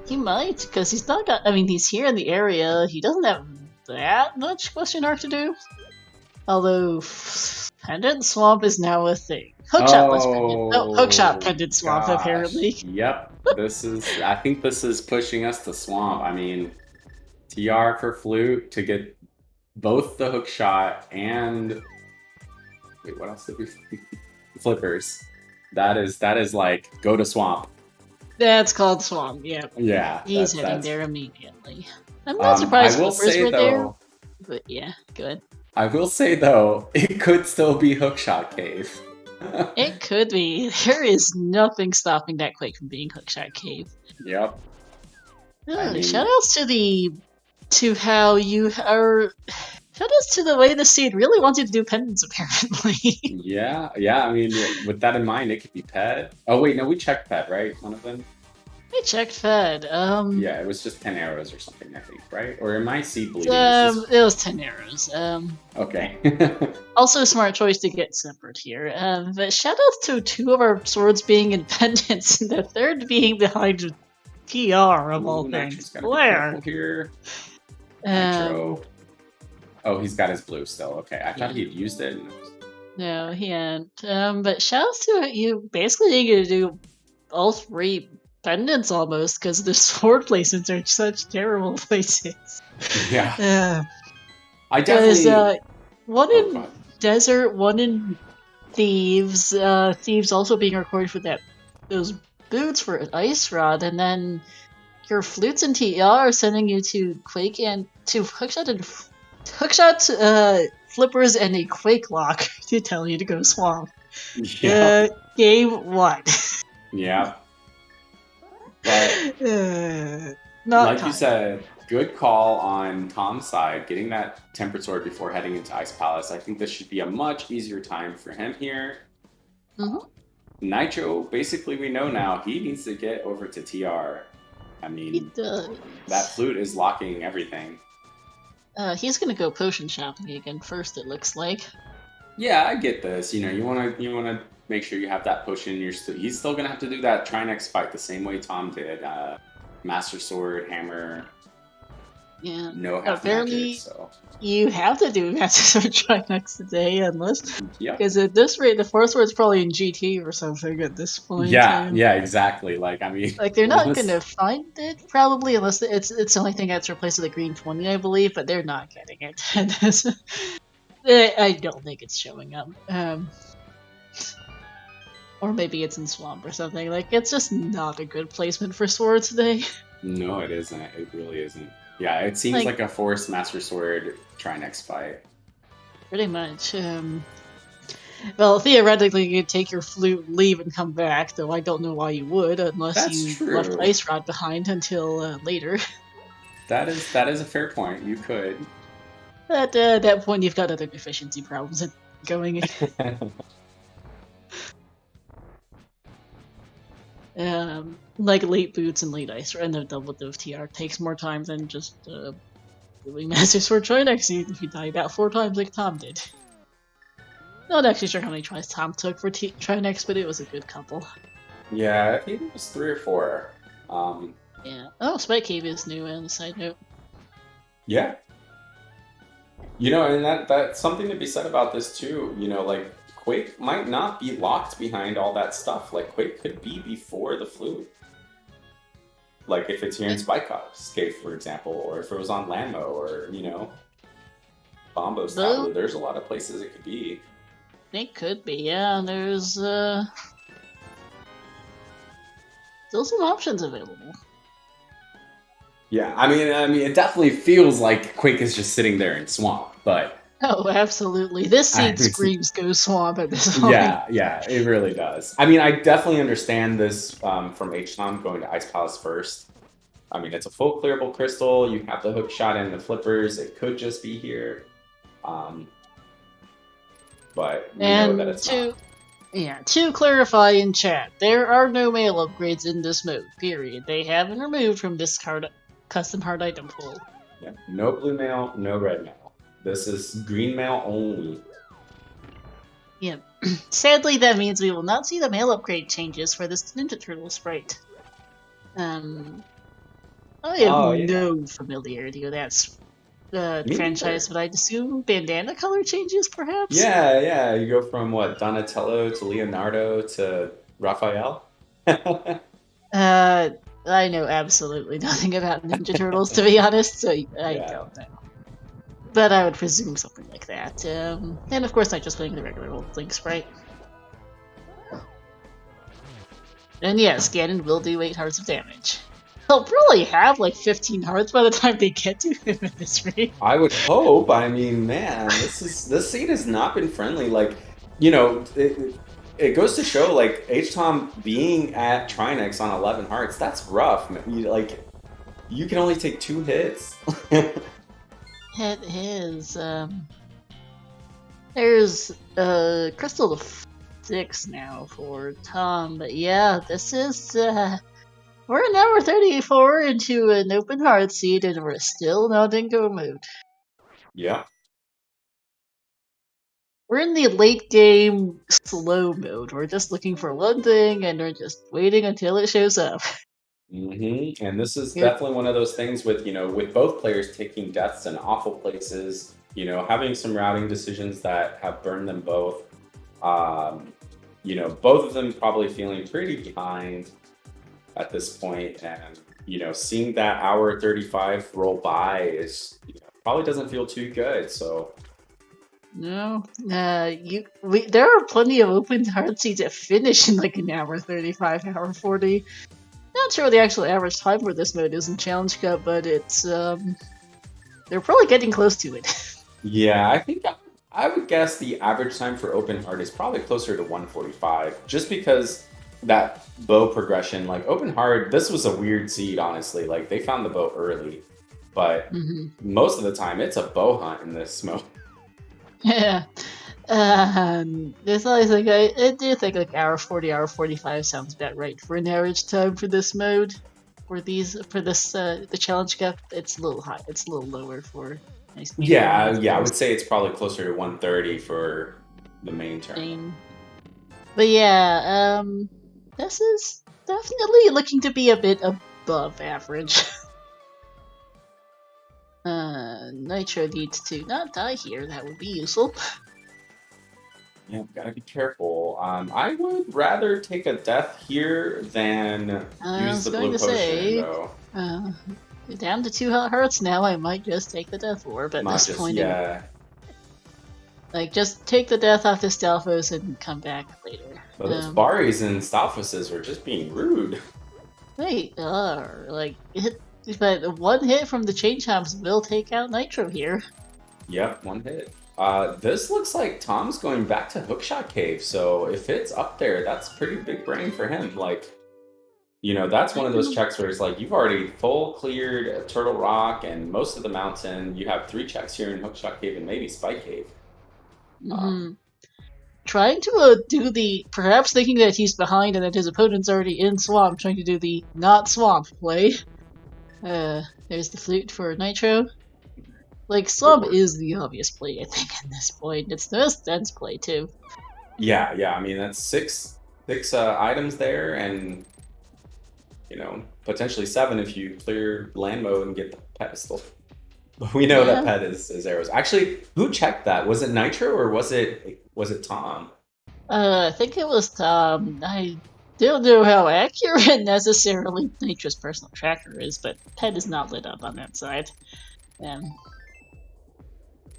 He might, because he's not got, I mean, he's here in the area, he doesn't have that much question mark to do. Although, Pendant Swamp is now a thing. Hookshot Pendant Swamp, apparently. Yep, I think this is pushing us to Swamp. I mean, TR for Flute to get both the hookshot and... Wait, what else did we flippers? That is like go to Swamp. That's called Swamp, yeah. Yeah. He's heading there immediately. I'm not surprised flippers were there. But yeah, good. I will say though, it could still be Hookshot Cave. It could be. There is nothing stopping that Quake from being Hookshot Cave. Yep. Shoutouts to how you are. Shoutouts to the way the seed really wants you to do pendants, apparently. yeah. I mean, with that in mind, it could be Ped. Oh wait, no, we checked Ped, right? One of them. We checked Ped. Yeah, it was just 10 arrows or something, I think, right? Or am I seed bleeding? It was 10 arrows. Okay. Also a smart choice to get separate here. But shoutouts to two of our swords being in pendants, and the third being behind PR of all things. Blair. Here. Nitro. Oh, he's got his blue still. Okay, I thought he had used it. No, he hadn't. But shoutouts to you basically needing to do all three pendants almost, because the sword placements are such terrible places. Yeah. I definitely... one in Desert, one in Thieves. Thieves also being recorded for those boots for Ice Rod, and then your flutes and TR are sending you to Quake and to Hookshot, flippers, and a Quake lock to tell you to go Swamp. Yeah. Game 1. Yeah. But, like you said, good call on Tom's side, getting that Tempered Sword before heading into Ice Palace. I think this should be a much easier time for him here. Nitro, basically we know now, he needs to get over to TR. I mean, that flute is locking everything. He's gonna go potion shopping again first, it looks like. Yeah, I get this. You know, you wanna make sure you have that potion. He's still gonna have to do that Trinex fight the same way Tom did. Master Sword, Hammer. Yeah. No half apparently magic, so. You have to do Master Sword Trinex today, unless because Yep. at this rate, the fourth sword's probably in GT or something at this point. Yeah, exactly. Like, I mean, like they're not gonna find it probably unless it's the only thing that's replaced with the green 20, I believe. But they're not getting it. I don't think it's showing up. Or maybe it's in Swamp or something. Like, it's just not a good placement for Sword today. No, it isn't. It really isn't. Yeah, it seems like a forced Master Sword Trinex fight. Pretty much. Well, theoretically, you could take your flute, leave, and come back, though I don't know why you would, unless you left Ice Rod behind until later. That is a fair point. You could. At that point, you've got other efficiency problems going in. Like late boots and late ice, and the double dove TR takes more time than just doing Master Sword Trinex. If you die about 4 times like Tom did. Not actually sure how many tries Tom took for Trinex, but it was a good couple. Yeah, I think it was 3 or 4. Yeah. Oh, Spike Cave is new on the side note. Yeah. And that's something to be said about this too. Like Quake might not be locked behind all that stuff. Like Quake could be before the flute. Like if it's here in Spike's cave, for example, or if it was on Lamo, or Bombo's tableau. There's a lot of places it could be. It could be, yeah. There's still some options available. Yeah, I mean, it definitely feels like Quake is just sitting there in Swamp, but oh, absolutely, this seed screams "Go Swamp" at this point. Yeah, it really does. I mean, I definitely understand this from HTOM going to Ice Palace first. I mean, it's a full clearable crystal. You have the hook shot and the flippers. It could just be here, but we know that it's not. Yeah, to clarify in chat, there are no mail upgrades in this mode, period. They have been removed from this custom hard item pool. Yeah, no blue mail, no red mail. This is green mail only. Yeah. Sadly, that means we will not see the mail upgrade changes for this Ninja Turtle sprite. I have no familiarity with that franchise, but I'd assume bandana color changes, perhaps? Yeah, you go from, what, Donatello to Leonardo to Raphael? I know absolutely nothing about Ninja Turtles, to be honest, so I don't know. But I would presume something like that. And of course, not just playing the regular old Link sprite. And yes, Ganon will do 8 hearts of damage. They'll probably have like 15 hearts by the time they get to him in this rate. I would hope. I mean, man, this seed has not been friendly. Like, it goes to show, like, HTOM being at Trinex on 11 hearts, that's rough. You can only take 2 hits. It is. There's Crystal to 6 now for Tom, but yeah, this is. We're an hour 34 into an open heart seed, and we're still not in go mode. Yeah. We're in the late game slow mode. We're just looking for one thing, and we're just waiting until it shows up. And this is definitely one of those things with, with both players taking deaths in awful places, having some routing decisions that have burned them both. Both of them probably feeling pretty behind at this point, and seeing that hour 35 roll by is probably doesn't feel too good. So no, there are plenty of open heart seeds that finish in like an hour 35, hour 40. Not sure what the actual average time for this mode is in Challenge Cup, but it's they're probably getting close to it. Yeah, I think I would guess the average time for open heart is probably closer to 145, just because that bow progression, like open heart, this was a weird seed, honestly. Like they found the bow early, but most of the time it's a bow hunt in this mode. Yeah. There's always like I do think like hour 40, hour 45 sounds about right for an average time for this mode. The challenge cup, it's a little high. It's a little lower for nice. Yeah, I would say it's probably closer to 130 for the main turn. But yeah, this is definitely looking to be a bit above average. Nitro needs to not die here. That would be useful. Yeah, gotta be careful. I would rather take a death here than use the blue potion, though. Down to 2 hearts now. I might just take the death orb at this point. Yeah. Like, just take the death off the Stalfos and come back later. But those Baris and Stalfoses were just being rude. They are. Like, but one hit from the Chain Chomps will take out Nitro here. Yep, 1 hit. This looks like Tom's going back to Hookshot Cave, so if it's up there, that's pretty big brain for him. Like, that's one of those checks where it's like, you've already full cleared Turtle Rock and most of the mountain. You have 3 checks here in Hookshot Cave and maybe Spike Cave. trying to do the, perhaps thinking that he's behind and that his opponent's already in swamp, trying to do the not swamp play. There's the flute for Nitro. Like, swamp is the obvious play, I think, at this point. It's the most dense play, too. Yeah, I mean, that's six items there, and, you know, potentially 7 if you clear land mode and get the pedestal. We know that pet is arrows. Actually, who checked that? Was it Nitro or was it Tom? I think it was Tom. I don't know how accurate necessarily Nitro's personal tracker is, but pet is not lit up on that side.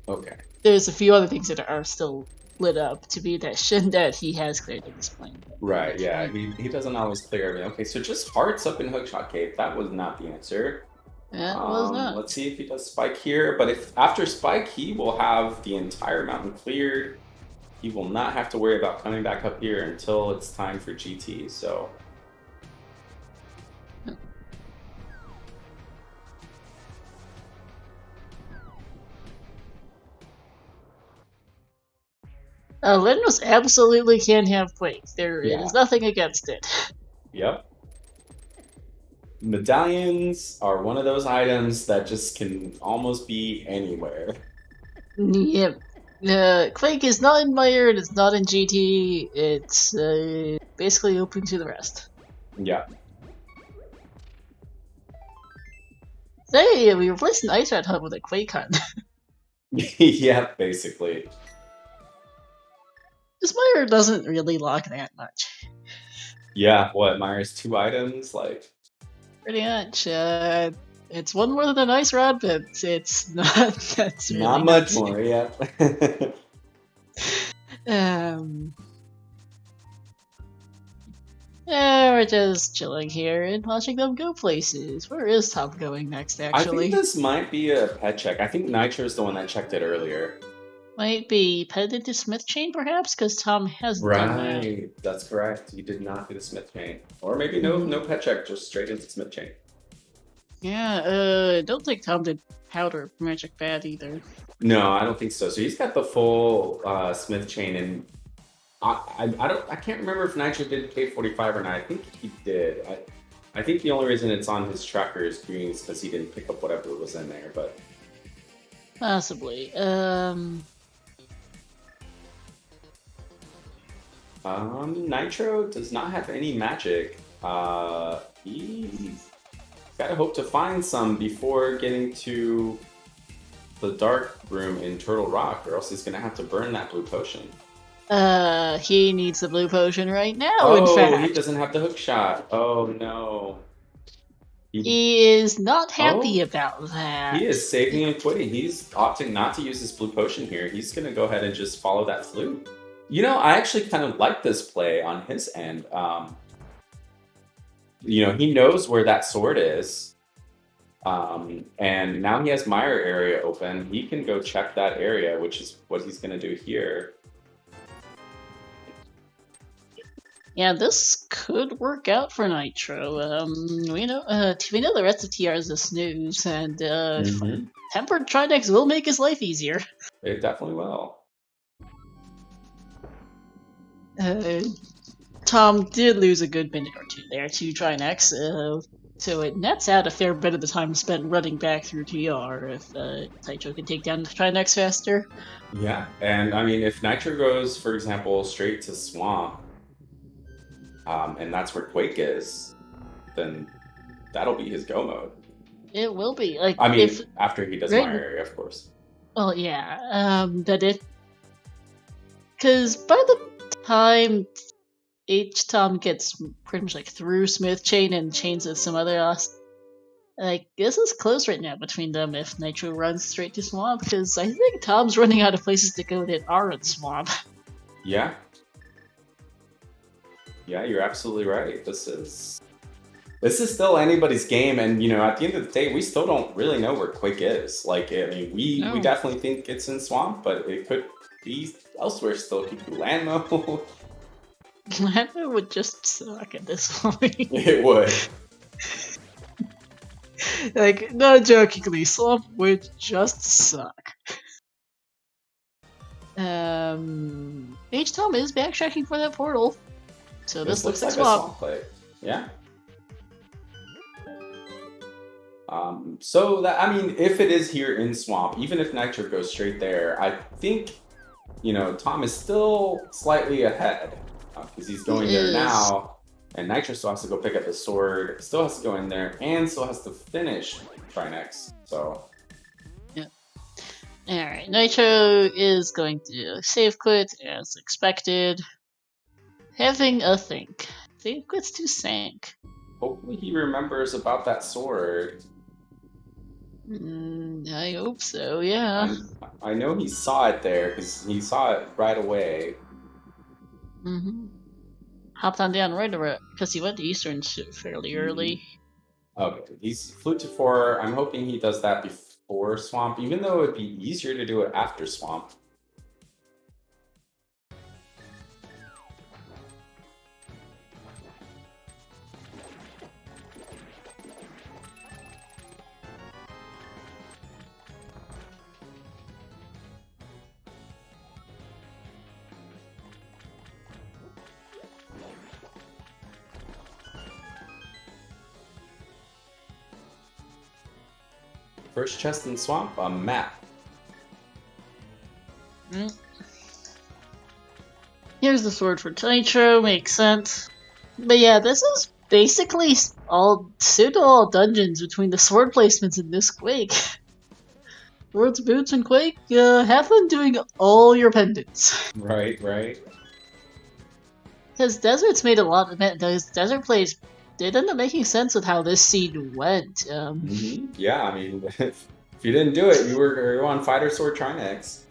Okay. There's a few other things that are still lit up to be that he has cleared at this point. Right, yeah, he doesn't always clear everything. Okay, so just hearts up in Hookshot Cave. That was not the answer. That was not. Let's see if he does Spike here, but if after Spike he will have the entire mountain cleared. He will not have to worry about coming back up here until it's time for GT, so. Lemnos absolutely can have Quake. There is nothing against it. Yep. Medallions are one of those items that just can almost be anywhere. Yep. Quake is not in Meyer, it's not in GT, it's basically open to the rest. Yeah. Hey, we replaced an Ice Rat Hub with a Quake Hunt. Yeah, basically. This Meyer doesn't really lock that much. Yeah, what, Myers 2 items? Like, pretty much. It's one more than an Ice Rod, but it's not. That's really not much more, yeah. We're just chilling here and watching them go places. Where is Tom going next, actually? I think this might be a pet check. I think Nitro's the one that checked it earlier. Might be pet into Smith Chain, perhaps? Because Tom hasn't done that. Right, that's correct. He did not do the Smith Chain. Or maybe no pet check, just straight into Smith Chain. Yeah, don't think Tom did Powder Magic Bad either. No, I don't think so. So he's got the full Smith Chain, and I can't remember if Nitro did K45 or not. I think he did. I think the only reason it's on his tracker is green is because he didn't pick up whatever was in there, but possibly. Nitro does not have any magic. He's gotta hope to find some before getting to the dark room in Turtle Rock, or else he's gonna have to burn that blue potion. He needs the blue potion right now, in fact. He doesn't have the hook shot. Oh no. He is not happy about that. He is saving and quitting. He's opting not to use his blue potion here. He's gonna go ahead and just follow that flute. You know, I actually kind of like this play on his end. You know, he knows where that sword is. And now he has Meyer area open. He can go check that area, which is what he's going to do here. Yeah, this could work out for Nitro. We know the rest of TR is a snooze, and Tempered Tridex will make his life easier. It definitely will. Tom did lose a good minute or two there to Trinex, so it nets out a fair bit of the time spent running back through TR if Nitro can take down Trinex faster. Yeah, and I mean, if Nitro goes, for example, straight to Swamp, and that's where Quake is, then that'll be his go mode. It will be. Like, I mean, after he does my area, of course. Well, yeah, because by the time Tom gets pretty much like through Smith Chain and chains with some other like, this is close right now between them if Nitro runs straight to Swamp, because I think Tom's running out of places to go that aren't Swamp. Yeah. Yeah, you're absolutely right. This is still anybody's game, and you know, at the end of the day, we still don't really know where Quake is. Like, I mean, we definitely think it's in Swamp, but it could be elsewhere still. It could be land mode. Land mode would just suck at this point. It would. Like, no jokingly, Swamp would just suck. H-Tom is backtracking for that portal. So this looks like a swamp. swamp play. Yeah. So that, I mean, if it is here in swamp, even if Nitro goes straight there, I think, you know, Tom is still slightly ahead because he's going there now, and Nitro still has to go pick up the sword, still has to go in there, and still has to finish Trinex. So. Yeah. All right, Nitro is going to save quit as expected. Having a think. Save quits to Sank. Hopefully he remembers about that sword. I hope so, yeah. I know he saw it there because he saw it right away. Hopped on down right away because he went to Eastern fairly early. Okay, he's flew to 4. I'm hoping he does that before swamp, even though it'd be easier to do it after swamp. First chest in swamp, a map. Here's the sword for Nitro, makes sense. But yeah, this is basically all dungeons between the sword placements in this Quake. Swords, boots, and Quake, have fun doing all your pendants. Right. Because Desert's made a lot of those Desert plays did end up making sense with how this seed went. Yeah, I mean, if you didn't do it, you were on Fighter Sword Trinex.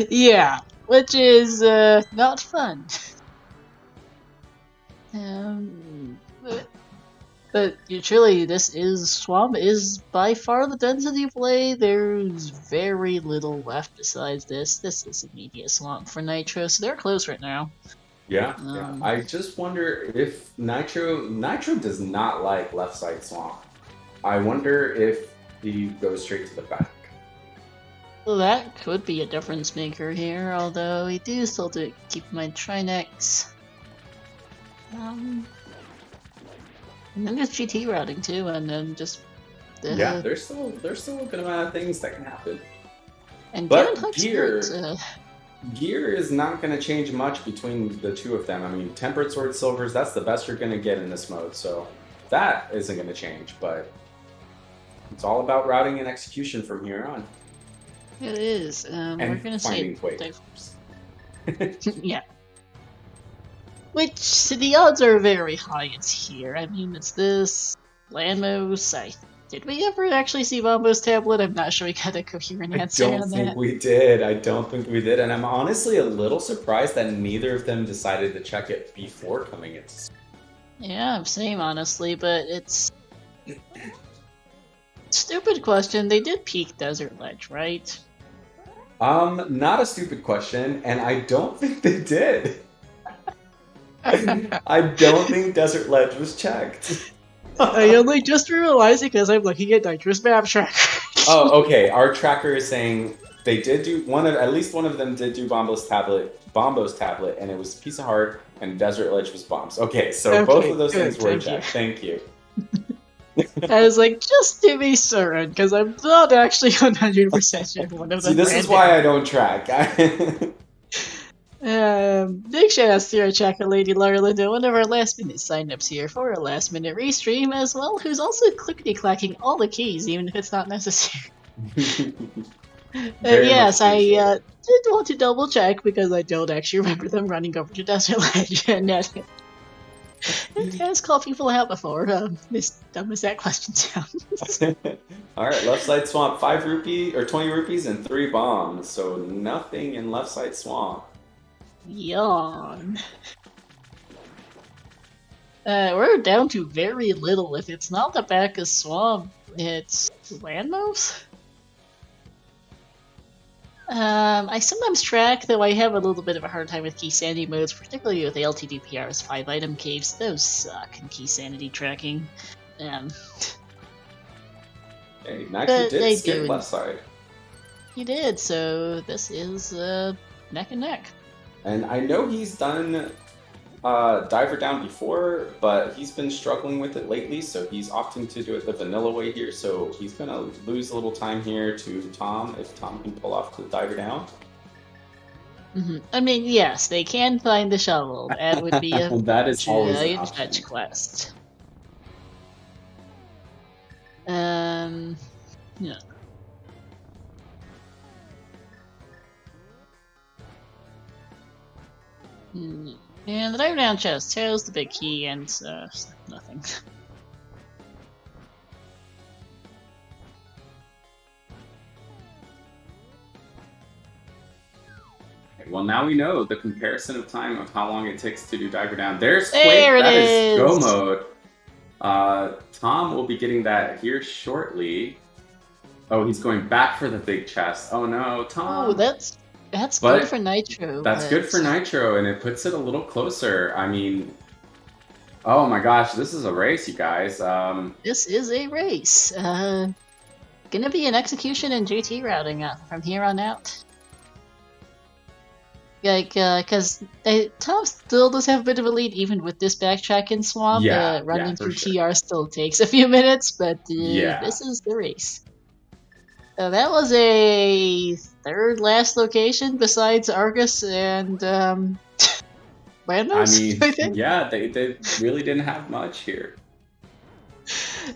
Yeah, which is not fun. But truly, Swamp is by far the density play. There's very little left besides this. This is immediate Swamp for Nitro, so they're close right now. Yeah. I just wonder if Nitro does not like left side swamp. I wonder if he goes straight to the back. Well, that could be a difference maker here, although we do still have to keep my Trinex. And then there's GT routing too, and then just yeah, there's still a good amount of things that can happen. And but gear is not going to change much between the two of them. I mean, Tempered Sword Silvers, that's the best you're going to get in this mode, so that isn't going to change, but it's all about routing and execution from here on. It is. And we're going to say yeah. Which, the odds are very high it's here. I mean, it's this, Landmos, did we ever actually see Bombo's tablet? I'm not sure we got a coherent answer on that. I don't think we did. And I'm honestly a little surprised that neither of them decided to check it before coming into. Yeah, same honestly, but it's... Stupid question, they did peak Desert Ledge, right? Not a stupid question, and I don't think they did. I don't think Desert Ledge was checked. I only just realized it because I'm looking at Nitro's map tracker. Oh, okay. Our tracker is saying they did do at least one of them did do Bombo's tablet, and it was Piece of Heart, and Desert Ledge was Bombs. Okay, so both of those things were checked. Thank you. I was like, just to be certain, because I'm not actually 100% sure one of them. See, this is why I don't track. Big shout outs to our tracker Lady Larlinda, one of our last minute signups here for a last minute restream as well, who's also clickety clacking all the keys even if it's not necessary. Yes, I did want to double check because I don't actually remember them running over to Desert Ledge, and it has called people out before. Miss that question sounds. Alright, left side swamp, 5 rupee or 20 rupees and 3 bombs, so nothing in left side swamp. Yawn. We're down to very little. If it's not the back of swamp, it's Landmos? I sometimes track, though I have a little bit of a hard time with key sanity modes, particularly with ALttPR's 5-item caves. Those suck in key sanity tracking. Hey, Nitro did skip left side. he did. So this is neck and neck. And I know he's done Diver Down before, but he's been struggling with it lately, so he's opting to do it the vanilla way here. So he's gonna lose a little time here to Tom if Tom can pull off the Diver Down. I mean, yes, they can find the shovel. That would be a that is always an giant fetch quest. Yeah. And the dive down chest tells the big key and nothing. Well, now we know the comparison of time of how long it takes to do Diver Down. There's Quake. There That it is is. Go mode. Tom will be getting that here shortly. Oh, he's going back for the big chest. Oh no, Tom. Oh, that's good for Nitro. That's good for Nitro, and it puts it a little closer. I mean, oh my gosh, this is a race, you guys. This is a race. Gonna be an execution and GT routing from here on out. Like, because Tom still does have a bit of a lead, even with this backtrack in Swamp. Running through TR still takes a few minutes, but this is the race. That was a third last location besides Argus and Landos, I mean, yeah, they really didn't have much here.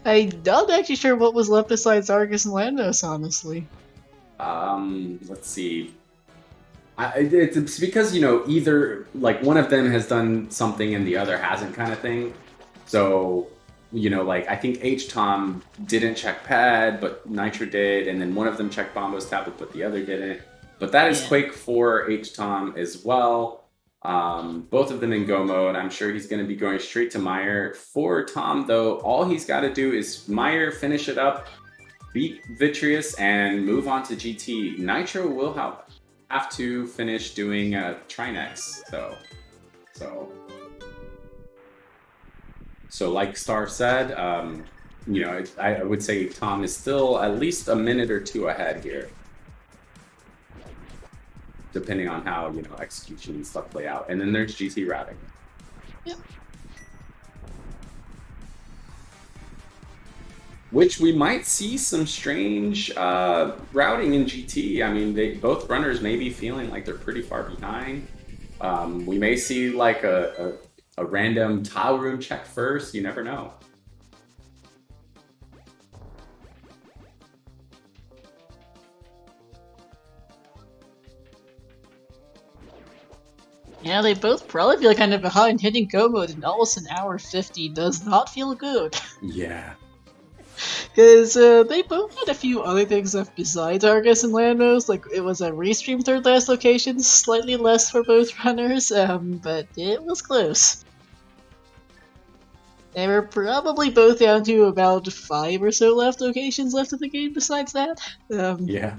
I'm not actually sure what was left besides Argus and Landos, honestly. Let's see. It's because, you know, either like one of them has done something and the other hasn't, kind of thing. So, you know, like I think Tom didn't check pad, but Nitro did, and then one of them checked Bombo's tablet, but the other didn't. But that is Quake for Tom as well. Both of them in go mode. I'm sure he's going to be going straight to Meyer. For Tom, though, all he's got to do is Meyer, finish it up, beat Vitreous, and move on to GT. Nitro will have to finish doing Trinex, so like Star said, you know, I would say Tom is still at least a minute or two ahead here, depending on how, you know, execution and stuff play out. And then there's GT routing. Yep. Which we might see some strange routing in GT. I mean, both runners may be feeling like they're pretty far behind. We may see like a random tile room check first. You never know. Yeah, they both probably feel kind of behind. Hitting go mode in almost an hour 50 does not feel good. Yeah. Because they both had a few other things left besides Argus and Landos. Like, it was a restream third last location, slightly less for both runners, but it was close. They were probably both down to about 5 or so locations left in the game besides that. Yeah.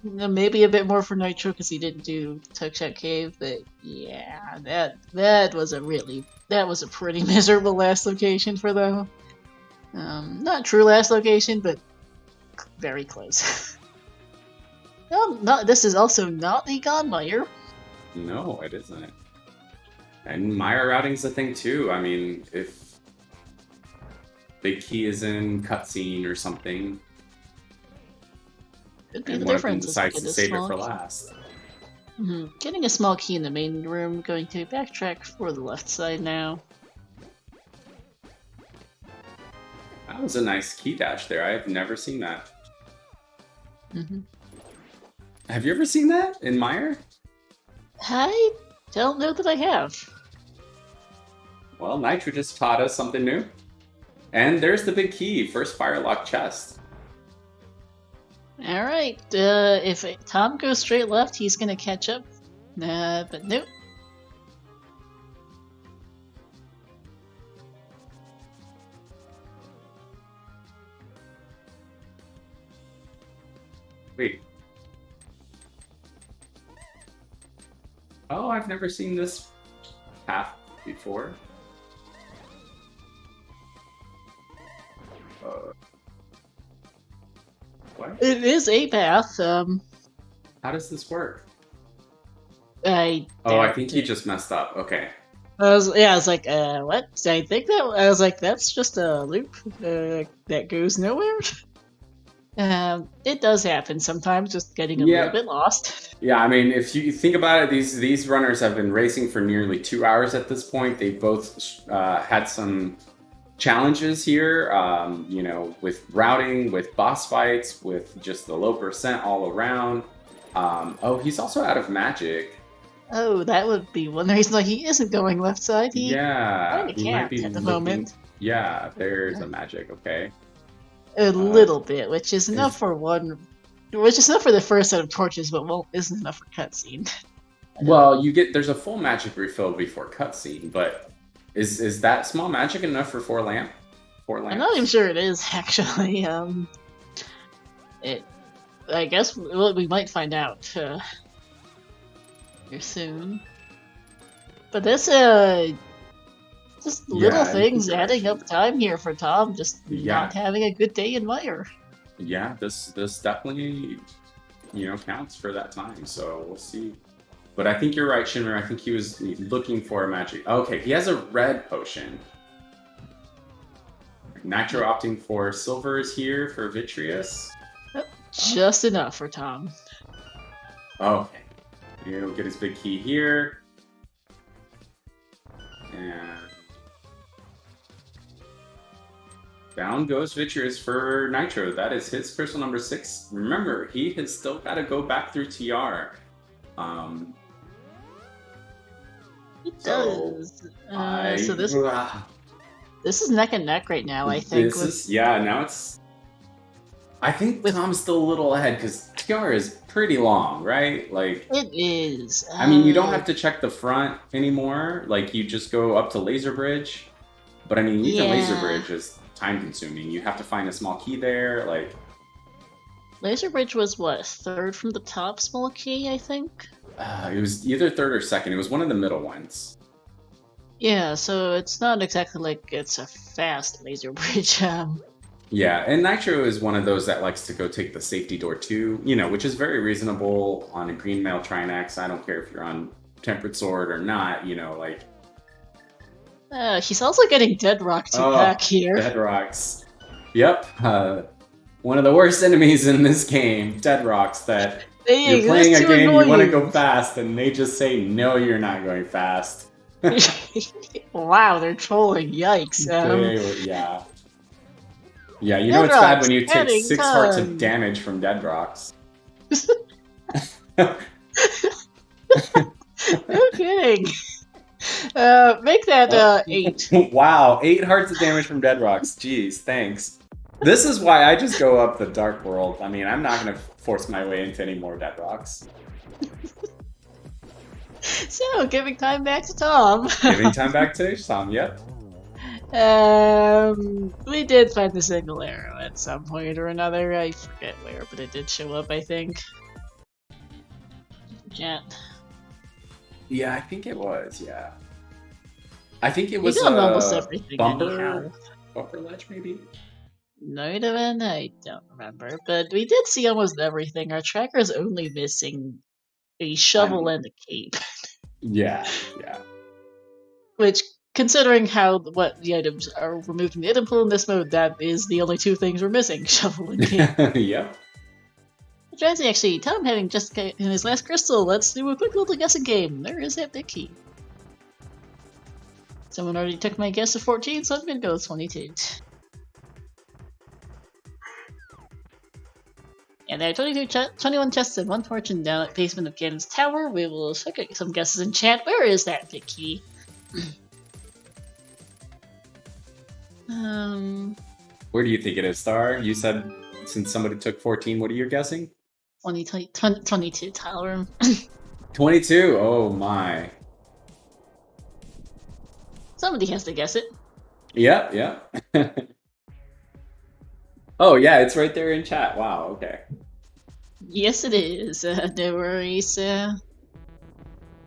Maybe a bit more for Nitro because he didn't do Tuckshot Cave, but yeah, that was a pretty miserable last location for them. Not true last location, but very close. This is also not the God Meyer. No, it isn't. And Meyer routing's a thing too. I mean, if Big Key is in cutscene or something, could be and the one of them difference. decides to save it for last. Getting a small key in the main room, going to backtrack for the left side now. That was a nice key dash there. I have never seen that. Have you ever seen that in Meyer? I don't know that I have. Well, Nitro just taught us something new. And there's the big key, first Firelock chest. Alright, if Tom goes straight left, he's gonna catch up. But nope. Wait. Oh, I've never seen this path before. What? It is a path. How does this work? I think he just messed up. Okay. I was like, what? I think that I was like, that's just a loop that goes nowhere. It does happen sometimes, just getting a little bit lost. Yeah, I mean, if you think about it, these runners have been racing for nearly 2 hours at this point. They both had some challenges here, you know, with routing, with boss fights, with just the low percent all around. Oh, he's also out of magic. Oh, that would be one reason why he isn't going left side. He might be at the moment. Yeah, there's a magic. Okay. A little bit, which is enough for the first set of torches, but isn't enough for cutscene. Well, there's a full magic refill before cutscene, but is that small magic enough for 4 lamps? I'm not even sure it is actually. I guess we might find out here soon. But this just little things adding up time here for Tom, just not having a good day in Mire. Yeah, this definitely, you know, counts for that time, so we'll see. But I think you're right, Shimmer. I think he was looking for a magic. Okay, he has a red potion. Nitro opting for silvers here for Vitreous. Just enough for Tom. Okay. He'll get his big key here. And down goes Vitreous for Nitro. That is his personal number 6. Remember, he has still got to go back through TR. He does. So this is neck and neck right now, I think. Now it's... I think Tom's still a little ahead because TR is pretty long, right? Like it is. I mean, you don't have to check the front anymore. Like you just go up to Laser Bridge. But I mean, even Laser Bridge is time consuming. You have to find a small key there. Like Laser Bridge was what, 3rd from the top small key, I think? It was either 3rd or 2nd. It was one of the middle ones. Yeah, so it's not exactly like it's a fast Laser Bridge. Yeah, and Nitro is one of those that likes to go take the safety door too, you know, which is very reasonable on a Green Mail Trinax. I don't care if you're on Tempered Sword or not, you know, like... he's also getting Dead Rock back here. Dead Rocks. Yep. One of the worst enemies in this game, Dead Rocks, that you're playing a game, you want to go fast, and they just say, no, you're not going fast. Wow, they're trolling. Yikes. Yeah. Yeah, you know it's bad when you take 6 hearts of damage from Dead Rocks. No kidding. Make that 8. Wow, 8 hearts of damage from Dead Rocks. Jeez, thanks. This is why I just go up the Dark World. I mean, I'm not going to force my way into any more Dead Rocks. So, giving time back to Tom. Giving time back to Tom, yep. We did find the single arrow at some point or another. I forget where, but it did show up, I think. Chat. Yeah, I think it was, yeah. I think it was almost everything bumper ledge, maybe? Might have been, I don't remember. But we did see almost everything. Our tracker's only missing a shovel and a cape. Yeah. Which, considering what the items are removed from the item pool in this mode, that is the only 2 things we're missing, shovel and cape. Yep. Actually, Tom having just in his last crystal, let's do a quick little guessing game. There is that big key. Someone already took my guess of 14, so I'm gonna go with 22. And there are 21 chests and 1 fortune down at basement of Ganon's Tower. We will check out some guesses in chat. Where is that big key? Where do you think it is, Star? You said since somebody took 14, what are you guessing? 22 tile room. 22? Oh my. Somebody has to guess it. Yep. Oh yeah, it's right there in chat. Wow, okay. Yes, it is. No worries. Yeah,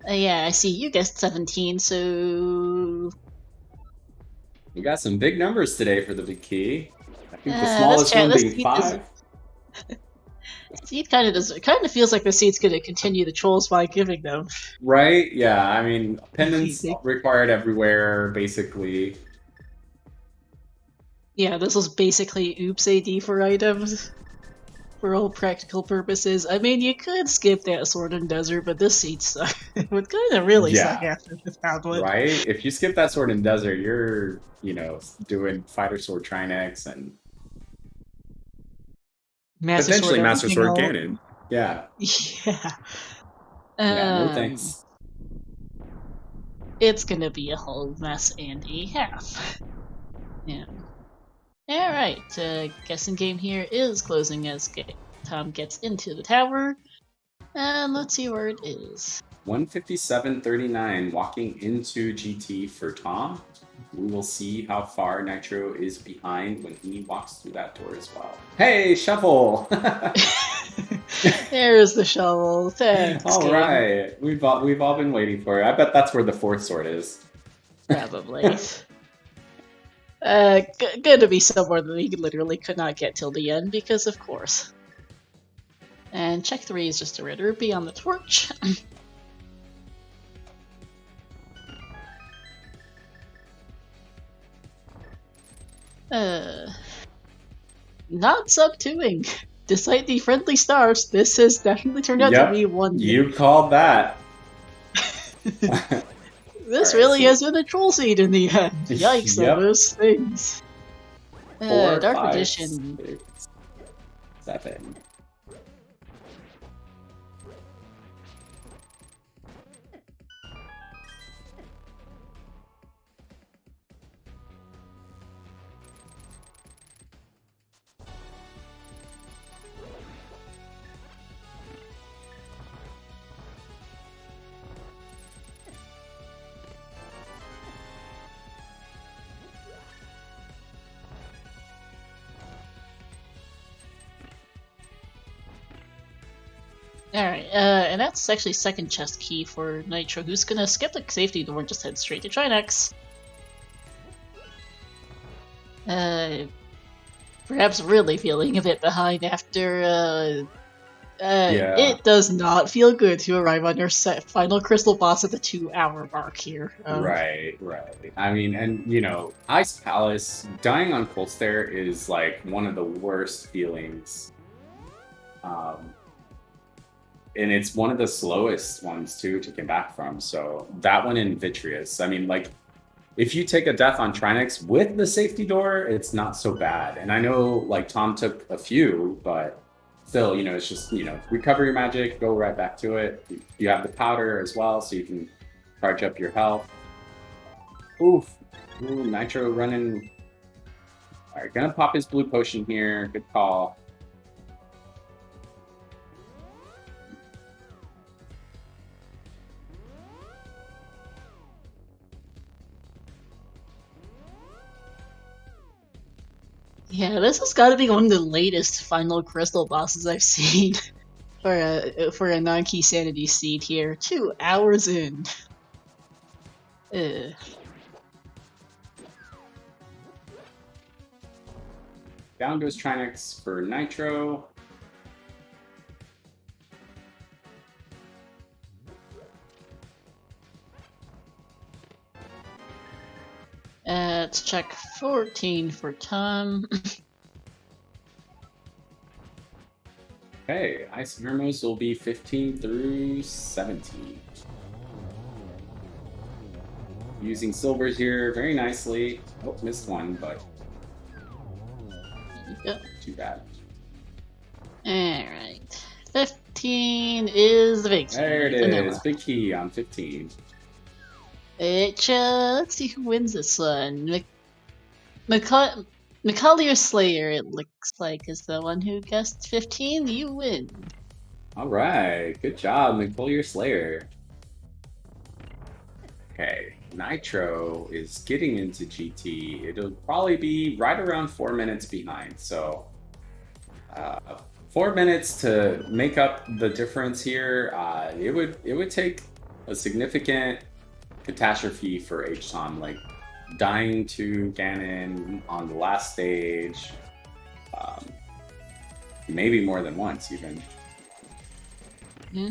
I see you guessed 17, so... We got some big numbers today for the big key. I think the smallest one being 5. Seed kind of feels like the seed's going to continue the trolls by giving them. Right? Yeah, I mean, pendants Easy. required everywhere, basically. Yeah, this was basically oops AD for items. For all practical purposes. I mean, you could skip that Sword and Desert, but this seed suck. It would kind of really suck Yeah, after this tablet. right? If you skip that Sword in Desert, you're, doing Fighter Sword Trinex and Master potentially Sword Master everything Sword all. Ganon. Yeah. Yeah. Yeah, no thanks. It's gonna be a whole mess and a half. Yeah. Alright, guessing game here is closing as Tom gets into the tower. And let's see where it is. 157.39 walking into GT for Tom. We will see how far Nitro is behind when he walks through that door as well. Hey, shovel! There's the shovel. Thanks, All game. right, we've all been waiting for it. I bet that's where the fourth sword is. Probably. Gonna be somewhere that he literally could not get till the end because, of course. And check 3 is just a red rupee on the torch. Not sub-2ing. Despite the friendly stars, this has definitely turned out to be one. You called that. This really has been a troll seed in the end. Yikes on those things. 4, Dark 5, Edition. 6, 7. Alright, and that's actually second chest key for Nitro, who's gonna skip the safety door and just head straight to Trinex. Perhaps really feeling a bit behind after, It does not feel good to arrive on your final crystal boss at the 2-hour mark here. Right. I mean, and Ice Palace, dying on Cold Stare is like one of the worst feelings. And it's one of the slowest ones too to come back from. So that one in Vitreous, I mean, like, if you take a death on Trinex with the safety door, it's not so bad. And I know, like, Tom took a few, but still, it's just, recover your magic, go right back to it. You have the powder as well, so you can charge up your health. Oof. Ooh, Nitro running. All right, gonna pop his blue potion here. Good call. Yeah, this has got to be one of the latest final crystal bosses I've seen for a non-key sanity seed here. 2 hours in. Down goes Trinex for Nitro. Let's check 14 for Tom. Okay, Ice Hermos will be 15 through 17. Using silvers here very nicely. Oh, missed one, but too bad. Alright. 15 is the big key. There it is. Big key on 15. Let's see who wins this one. McCollier Slayer, it looks like, is the one who guessed 15. You win. All right. Good job, McCollier Slayer. Okay. Nitro is getting into GT. It'll probably be right around 4 minutes behind. So 4 minutes to make up the difference here. It would take a significant catastrophe for HTOM, like dying to Ganon on the last stage. maybe more than once even. Yeah.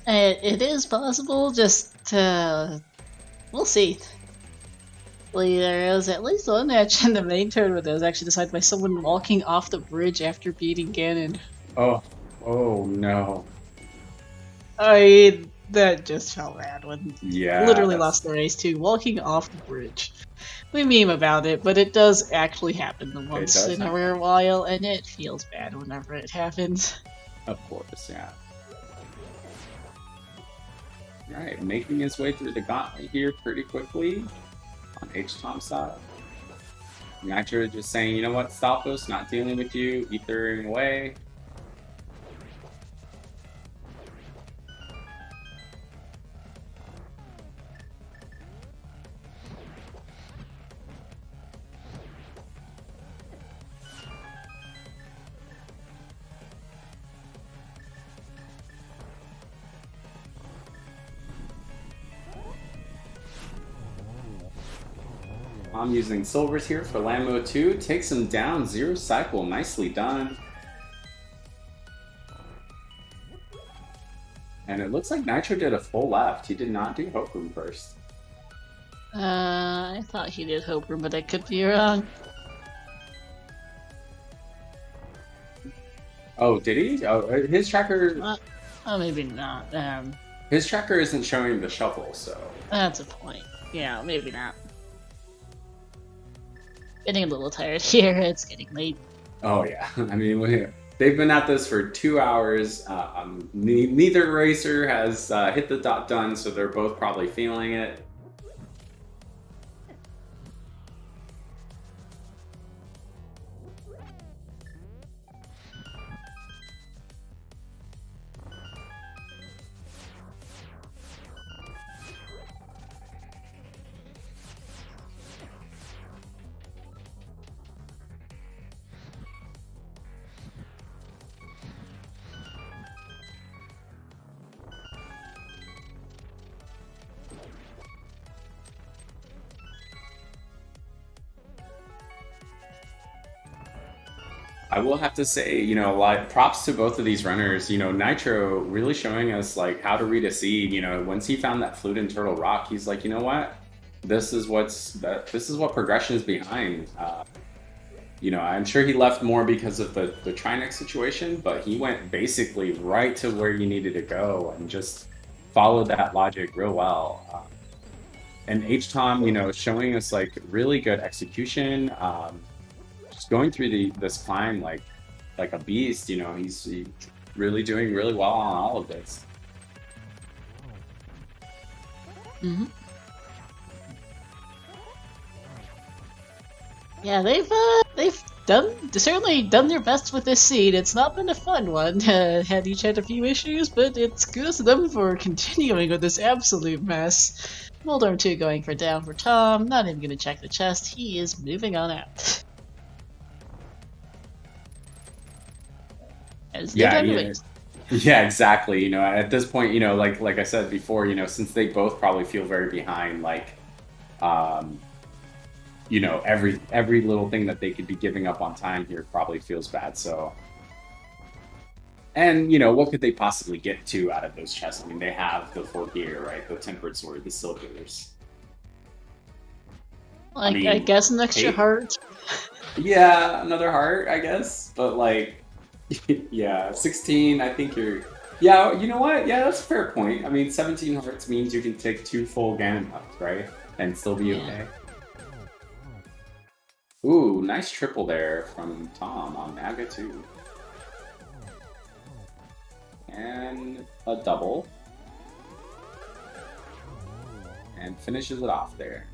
It is possible, just we'll see. There was at least one match in the main tournament that was actually decided by someone walking off the bridge after beating Ganon. Oh no. I mean, that just felt bad when Yeah, literally lost the race too, walking off the bridge. We meme about it, but it does actually happen once does in a happen. rare while, and it feels bad whenever it happens. Of course, yeah. Alright, making his way through the gauntlet here pretty quickly on HtomSirveaux85. Nitro just saying, you know what, Stalfos, not dealing with you, ethering away. I'm using silvers here for land mode 2. Takes him down, 0 cycle. Nicely done. And it looks like Nitro did a full left. He did not do Hope Room first. I thought he did Hope Room, but I could be wrong. Oh, did he? Oh, his tracker... Oh, maybe not. His tracker isn't showing the shuffle, so... That's a point. Yeah, maybe not. Getting a little tired here. It's getting late. Oh, yeah. I mean, they've been at this for 2 hours. Neither racer has hit the dot done, so they're both probably feeling it. I will have to say, you know, like props to both of these runners. You know, Nitro really showing us like how to read a seed. You know, once he found that flute and turtle rock, he's like, you know what, this is what progression is behind. You know, I'm sure he left more because of the Trinex situation, but he went basically right to where you needed to go and just followed that logic real well. And HTOM, you know, showing us like really good execution. Just going through this climb like a beast. You know, he's really doing really well on all of this. Mm-hmm. Yeah, they've certainly done their best with this seed. It's not been a fun one. Had each had a few issues, but it's kudos to them for continuing with this absolute mess. Moldorm 2 going for down for Tom. Not even gonna check the chest. He is moving on out. Yeah, exactly. You know, at this point, you know, like I said before, you know, since they both probably feel very behind, like, you know, every little thing that they could be giving up on time here probably feels bad. So, and you know, what could they possibly get to out of those chests? I mean, they have the 4 gear, right? The tempered sword, the silvers. Like, I mean, I guess an extra heart. Yeah, another heart, I guess. But like, yeah, 16. I think you're. Yeah, you know what? Yeah, that's a fair point. I mean, 17 hearts means you can take 2 full Ganon hearts, right? And still be okay. Ooh, nice triple there from Tom on Naga 2. And a double. And finishes it off there.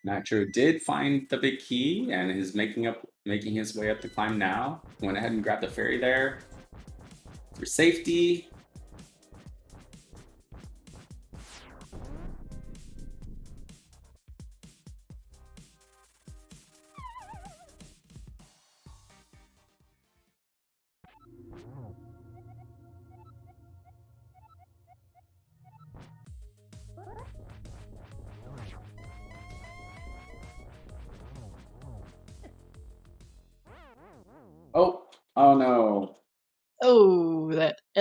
Nitro did find the big key and is making his way up the climb now. Went ahead and grabbed the fairy there for safety.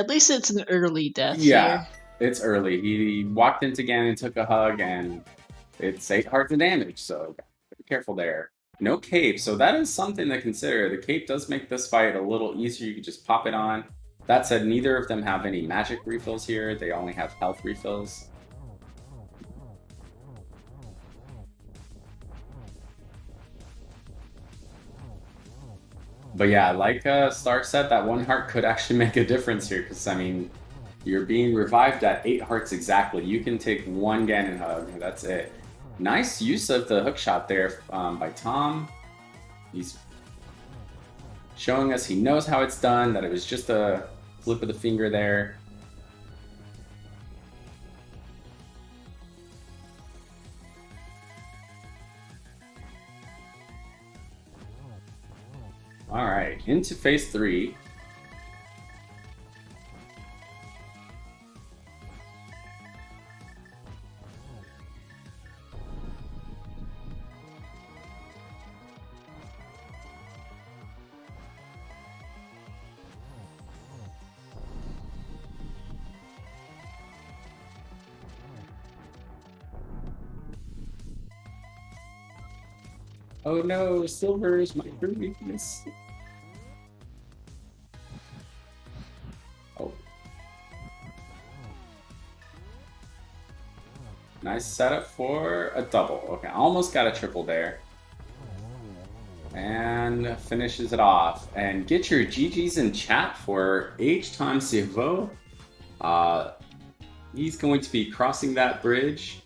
At least it's an early death Yeah, here. it's early. He walked into Ganon, took a hug, and it's 8 hearts of damage, so be careful there. No cape, so that is something to consider. The cape does make this fight a little easier. You can just pop it on. That said, neither of them have any magic refills here. They only have health refills. But yeah, like Star said, that 1 heart could actually make a difference here, because, I mean, you're being revived at 8 hearts exactly. You can take 1 Ganon hug, and that's it. Nice use of the hook shot there by Tom. He's showing us he knows how it's done, that it was just a flip of the finger there. All right, into phase 3. Oh no, silver is my true weakness. Oh. Nice setup for a double. Okay, almost got a triple there. And finishes it off. And get your GGs in chat for HtomSirveaux. He's going to be crossing that bridge,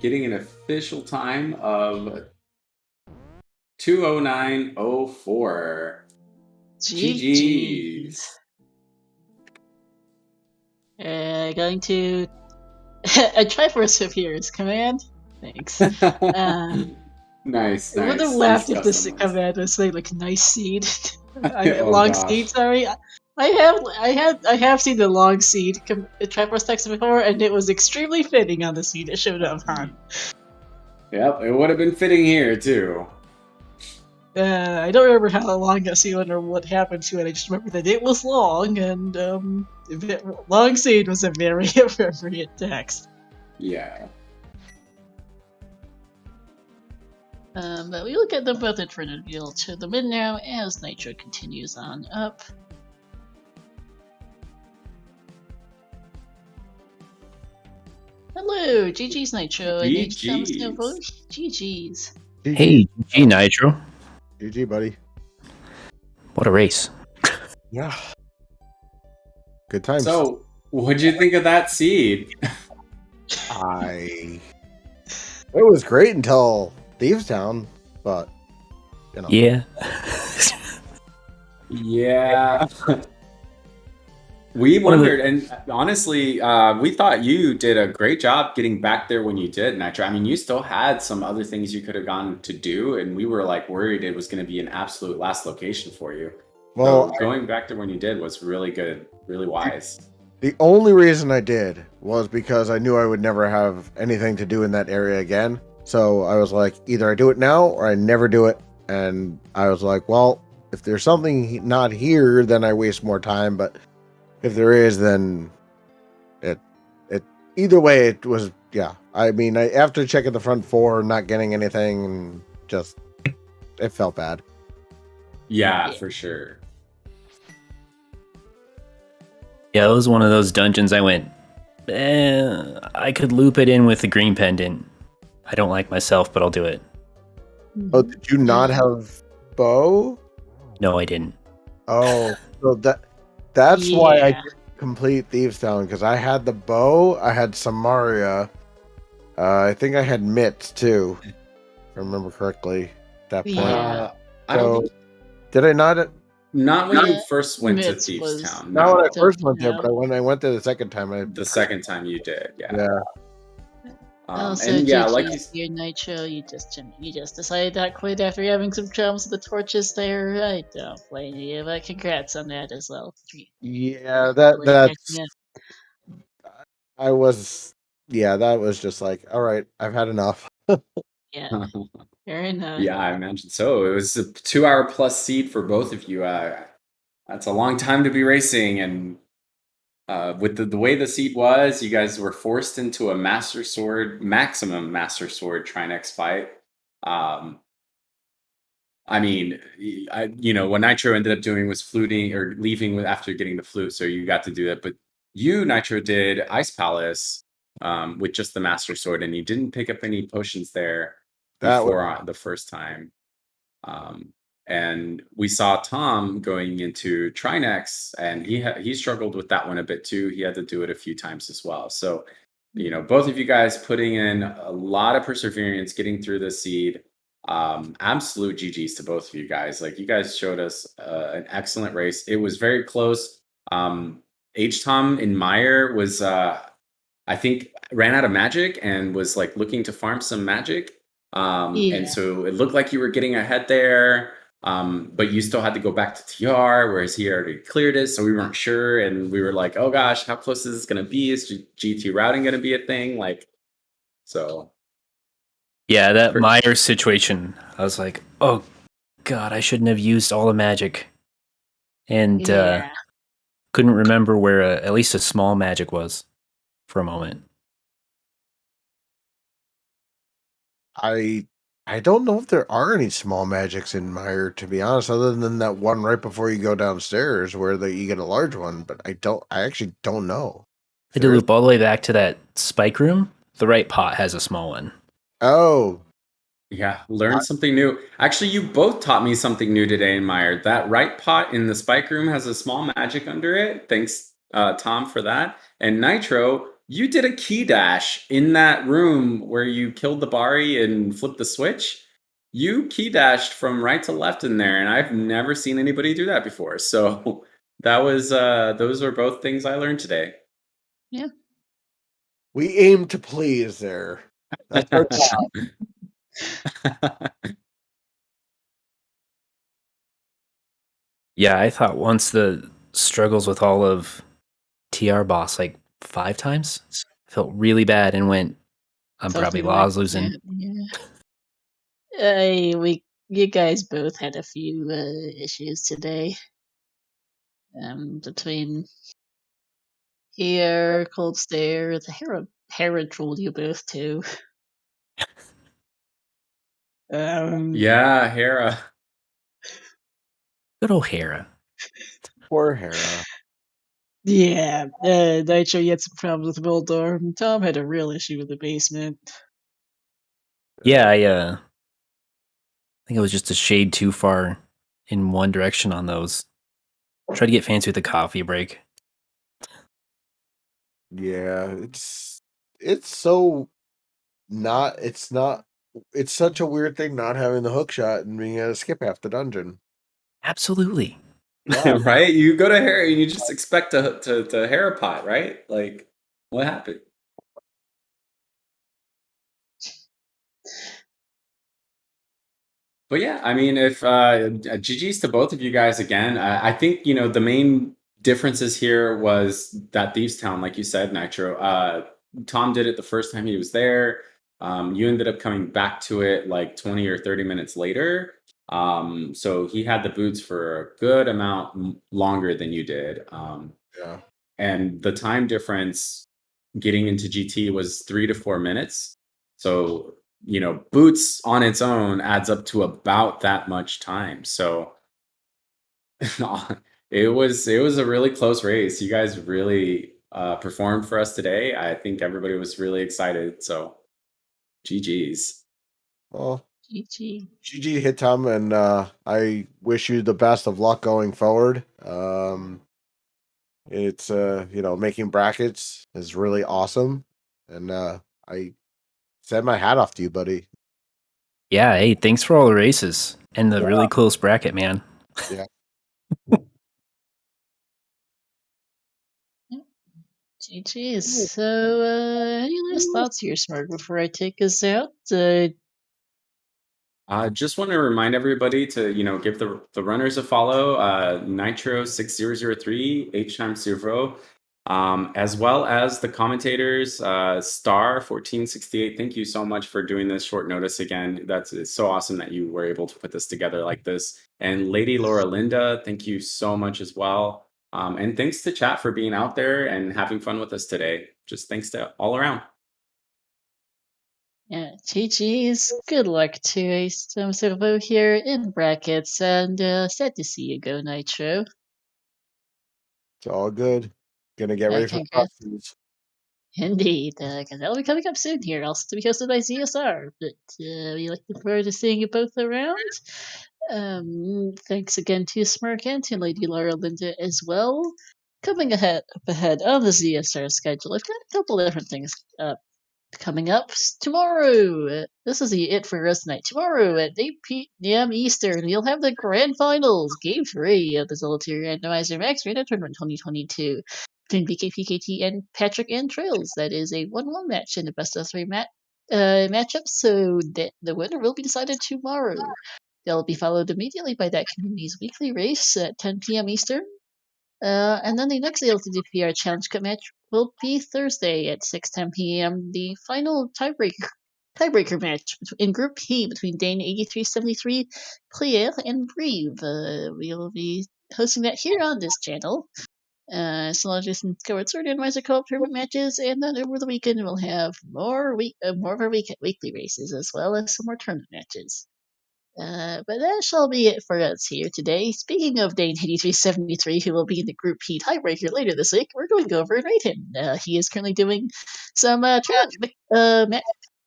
getting an official time of 2:09:04. GGs. Going to a Triforce appears. Command. Thanks. Nice. I would have laughed if this command was like nice seed. Long seed. Sorry. I have seen the long seed Triforce text before, and it was extremely fitting on the seed it showed up on. Yep, it would have been fitting here too. I don't remember how long that seed went or what happened to it. I just remember that it was long, and long seed was a very appropriate text. Yeah. But we will get them both in for the reveal to the mid now as Nitro continues on up. Hello, GG's Nitro and HtomSirveaux. GG's. Hey, GG Nitro. GG, buddy. What a race. Yeah. Good times. So, what'd you think of that seed? It was great until Thieves Town, but you know. Yeah. Yeah. We wondered, and honestly, we thought you did a great job getting back there when you did, Nitro. I mean, you still had some other things you could have gone to do, and we were like worried it was going to be an absolute last location for you. Well, so going back there when you did was really good, really wise. The only reason I did was because I knew I would never have anything to do in that area again. So I was like, either I do it now or I never do it. And I was like, well, if there's something not here, then I waste more time. But if there is, then it either way, it was, yeah. I mean, after checking the front 4, not getting anything, just, it felt bad. Yeah, for sure. Yeah, it was one of those dungeons I went, I could loop it in with the green pendant. I don't like myself, but I'll do it. Oh, did you not have bow? No, I didn't. Oh, so that's why I didn't complete Thieves Town, because I had the bow, I had Samaria, I think I had mitts too, if I remember correctly at that point. So, did I not? Not when you first went to Thieves Town. Not when I first went there, but when I went there the second time, the second time you did, yeah. Yeah. And yeah, like you Nitro, you just decided that quit after having some troubles with the torches there. I don't blame you, but congrats on that as well. Yeah, that's. That was just like, all right, I've had enough. Yeah, fair enough. Yeah, I imagine so. It was a 2-hour plus seed for both of you. That's a long time to be racing, and with the way the seed was, you guys were forced into a maximum Master Sword Trinex fight. I mean, what Nitro ended up doing was fluting or leaving after getting the flute, so you got to do that. But you, Nitro, did Ice Palace with just the Master Sword, and you didn't pick up any potions there before the first time. And we saw Tom going into Trinex, and he struggled with that one a bit too. He had to do it a few times as well. So, both of you guys putting in a lot of perseverance, getting through the seed. Absolute GGs to both of you guys. Like, you guys showed us an excellent race. It was very close. Tom and Meyer was I think ran out of magic and was like looking to farm some magic. And so it looked like you were getting ahead there. But you still had to go back to TR, whereas he already cleared it, so we weren't sure, and we were like, "Oh gosh, how close is this going to be? Is GT routing going to be a thing?" Yeah, that Meyer situation, I was like, "Oh God, I shouldn't have used all the magic," and couldn't remember where at least a small magic was for a moment. I don't know if there are any small magics in Meyer, to be honest, other than that one right before you go downstairs where you get a large one, but I actually don't know. I had to loop all the way back to that spike room. The right pot has a small one. Oh. Yeah, learned something new. Actually, you both taught me something new today in Meyer. That right pot in the spike room has a small magic under it. Thanks, Tom, for that. And Nitro, you did a key dash in that room where you killed the Bari and flipped the switch. You key dashed from right to left in there, and I've never seen anybody do that before. So that was those were both things I learned today. Yeah. We aim to please there. That's our job. Yeah, I thought once the struggles with all of TR boss like 5 times, felt really bad and went, I'm probably losing. You guys both had a few issues today. Between here, Cold Stare, the Hera trolled you both too. Yeah, Hera. Good old Hera. Poor Hera. Yeah, Nitro, you had some problems with Moldor. Tom had a real issue with the basement. Yeah, I think it was just a shade too far in one direction on those. Try to get fancy with the coffee break. Yeah, it's so not. It's such a weird thing not having the hook shot and being able to skip half the dungeon. Absolutely. Yeah. Right? You go to Hera and you just expect to Hera pot, right? Like, what happened? But yeah, I mean, if GG's to both of you guys again. I think the main differences here was that Thieves Town, like you said, Nitro. Tom did it the first time he was there. You ended up coming back to it like 20 or 30 minutes later. So he had the boots for a good amount longer than you did. Yeah. And the time difference getting into GT was 3 to 4 minutes. So boots on its own adds up to about that much time. So it was a really close race. You guys really performed for us today. I think everybody was really excited. So GG's. Well, GG hit Tom, and I wish you the best of luck going forward. It's making brackets is really awesome, and I send my hat off to you, buddy. Yeah, hey, thanks for all the races and the really close bracket, man. Yeah. GG's. So, any last thoughts here, Smart, before I take us out? I just want to remind everybody to, give the runners a follow, nitro6003, HtomSirveaux, as well as the commentators, Star1468. Thank you so much for doing this short notice again. It's so awesome that you were able to put this together like this. And Lady Laura Linda, thank you so much as well. And thanks to chat for being out there and having fun with us today. Just thanks to all around. Yeah, GG's. Good luck to HtomSirveaux here in brackets, and sad to see you go, Nitro. It's all good. Gonna get ready for the Congrats. costumes. Indeed, because that'll be coming up soon here, also to be hosted by ZSR. But we looking forward to seeing you both around. Thanks again to Smirk and to Lady Laura Linda as well. Coming ahead on the ZSR schedule, I've got a couple different things coming up tomorrow. This is it for us tonight. Tomorrow at 8 p.m. Eastern, we'll have the grand finals, Game 3 of the Zelda Randomizer Max Random Tournament 2022 between BKPKT and Patrick and Trails. That is a 1-1 match in the best of 3 matchup, so the winner will be decided tomorrow. They'll be followed immediately by that community's weekly race at 10 p.m. Eastern. And then the next ALttPR Challenge Cup match will be Thursday at 6:10 p.m. The final tiebreaker match in Group P between Dane8373, Claire, and Breve. We'll be hosting that here on this channel. Solange and Coward Sword Randomizer Co-op tournament matches, and then over the weekend we'll have more of our weekly races as well as some more tournament matches. But that shall be it for us here today. Speaking of Dane8373, who will be in the Group P tiebreaker later this week, we're going to go over and rate him. He is currently doing some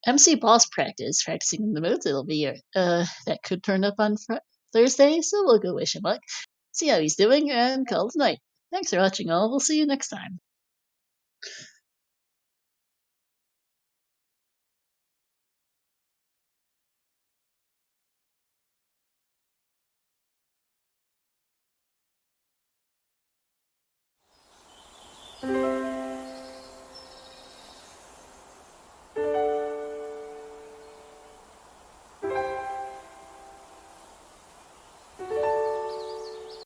MC boss practicing in the modes. It'll be that could turn up on Thursday, so we'll go wish him luck, see how he's doing, and call it a night. Thanks for watching all. We'll see you next time.